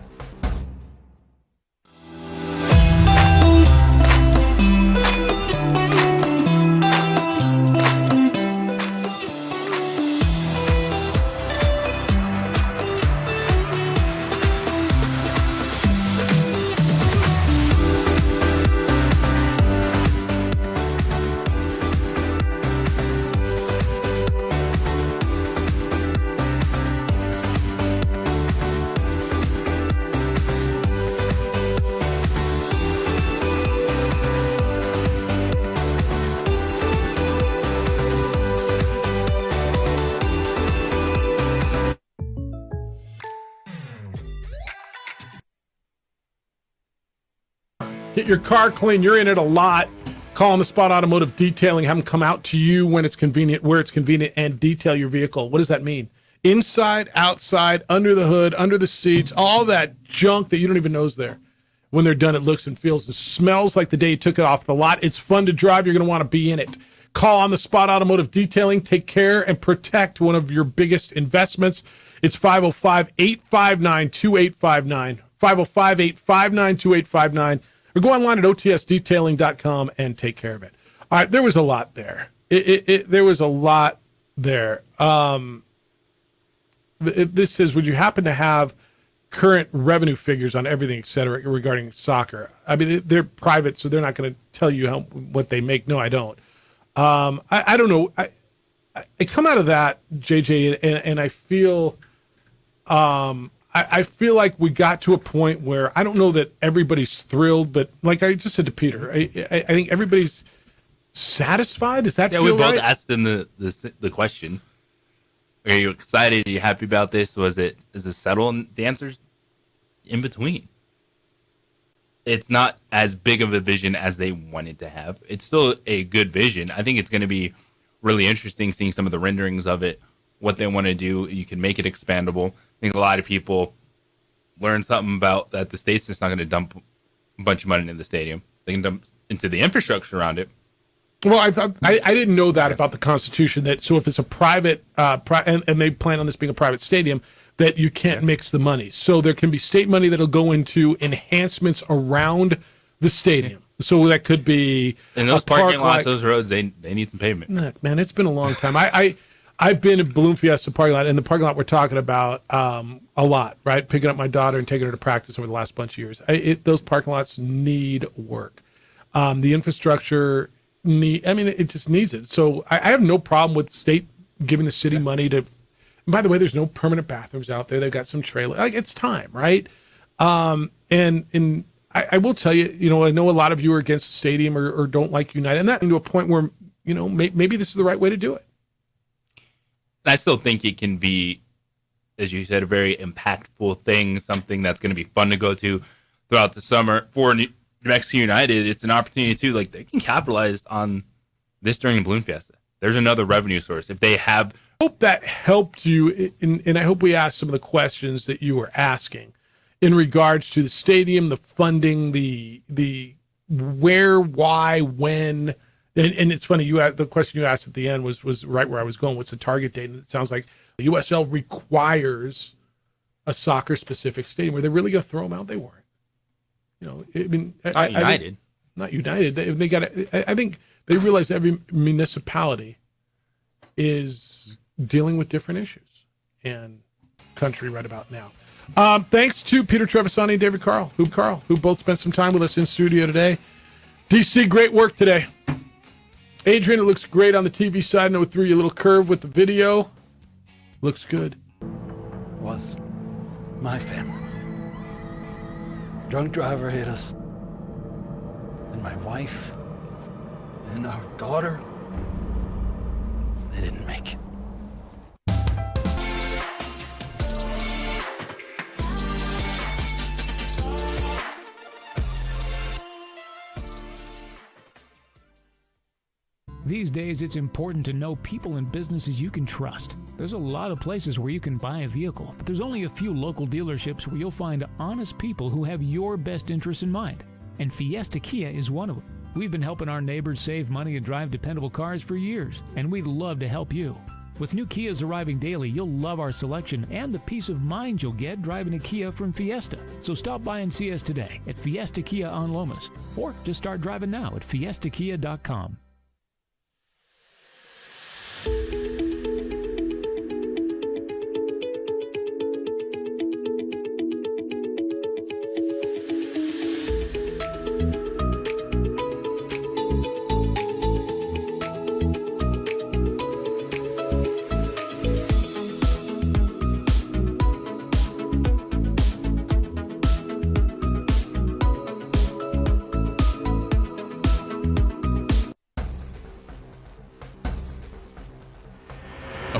Get your car clean. You're in it a lot. Call on the Spot Automotive Detailing. Have them come out to you when it's convenient, where it's convenient, and detail your vehicle. What does that mean? Inside, outside, under the hood, under the seats, all that junk that you don't even know is there. When they're done, it looks and feels and smells like the day you took it off the lot. It's fun to drive. You're going to want to be in it. Call on the Spot Automotive Detailing. Take care and protect one of your biggest investments. It's 505-859-2859. 505-859-2859. Or go online at otsdetailing.com and take care of it. All right, there was a lot there. There was a lot there. This says, would you happen to have current revenue figures on everything, et cetera, regarding soccer. I mean, they're private, so they're not going to tell you what they make. No, I don't. I don't know. I come out of that, JJ, and I feel I feel like we got to a point where I don't know that everybody's thrilled, but like I just said to Peter, I think everybody's satisfied. Does that feel we both right? asked them the question. Are you excited? Are you happy about this? Is it settled? And the answer's in between. It's not as big of a vision as they wanted to have. It's still a good vision. I think it's going to be really interesting seeing some of the renderings of it, what they want to do. You can make it expandable. I think a lot of people learn something about that the state's just not going to dump a bunch of money into the stadium. They can dump into the infrastructure around it. Well, I thought I didn't know that about the Constitution. That so if it's a private and they plan on this being a private stadium, that you can't mix the money. So there can be state money that'll go into enhancements around the stadium. So that could be And those a park parking lots, like- those roads, they need some pavement. Look, man, it's been a long time. I've been at Balloon Fiesta parking lot, and the parking lot we're talking about a lot, right? Picking up my daughter and taking her to practice over the last bunch of years. Those parking lots need work. The infrastructure it just needs it. So I have no problem with the state giving the city money to. And by the way, there's no permanent bathrooms out there. They've got some trailer. Like, it's time, right? And I will tell you, I know a lot of you are against the stadium or don't like United, and that to a point where maybe this is the right way to do it. I still think it can be, as you said, a very impactful thing, something that's going to be fun to go to throughout the summer. For New Mexico United, it's an opportunity too. Like, they can capitalize on this during the Balloon Fiesta. There's another revenue source. If they have, I hope that helped you, and I hope we asked some of the questions that you were asking in regards to the stadium, the funding, the where, why, when. And it's funny, the question you asked at the end was right where I was going. What's the target date? And it sounds like the USL requires a soccer-specific stadium. Were they really going to throw them out? They weren't. United. Not United. They got. I think they realize every municipality is dealing with different issues, and country right about now. Thanks to Peter Trevisani and David Carl, who both spent some time with us in studio today. DC, great work today. Adrian, it looks great on the TV side. I know we threw you a little curve with the video. Looks good. Was my family. Drunk driver hit us. And my wife and our daughter, they didn't make it. These days, it's important to know people and businesses you can trust. There's a lot of places where you can buy a vehicle, but there's only a few local dealerships where you'll find honest people who have your best interests in mind. And Fiesta Kia is one of them. We've been helping our neighbors save money and drive dependable cars for years, and we'd love to help you. With new Kias arriving daily, you'll love our selection and the peace of mind you'll get driving a Kia from Fiesta. So stop by and see us today at Fiesta Kia on Lomas, or just start driving now at fiestakia.com.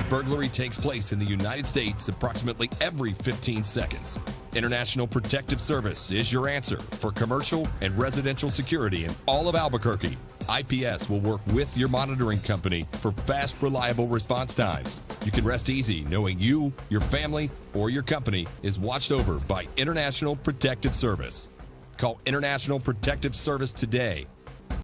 Burglary takes place in the United States approximately every 15 seconds. International Protective Service is your answer for commercial and residential security in all of Albuquerque. IPS will work with your monitoring company for fast, reliable response times. You can rest easy knowing you, your family, or your company is watched over by International Protective Service. Call International Protective Service today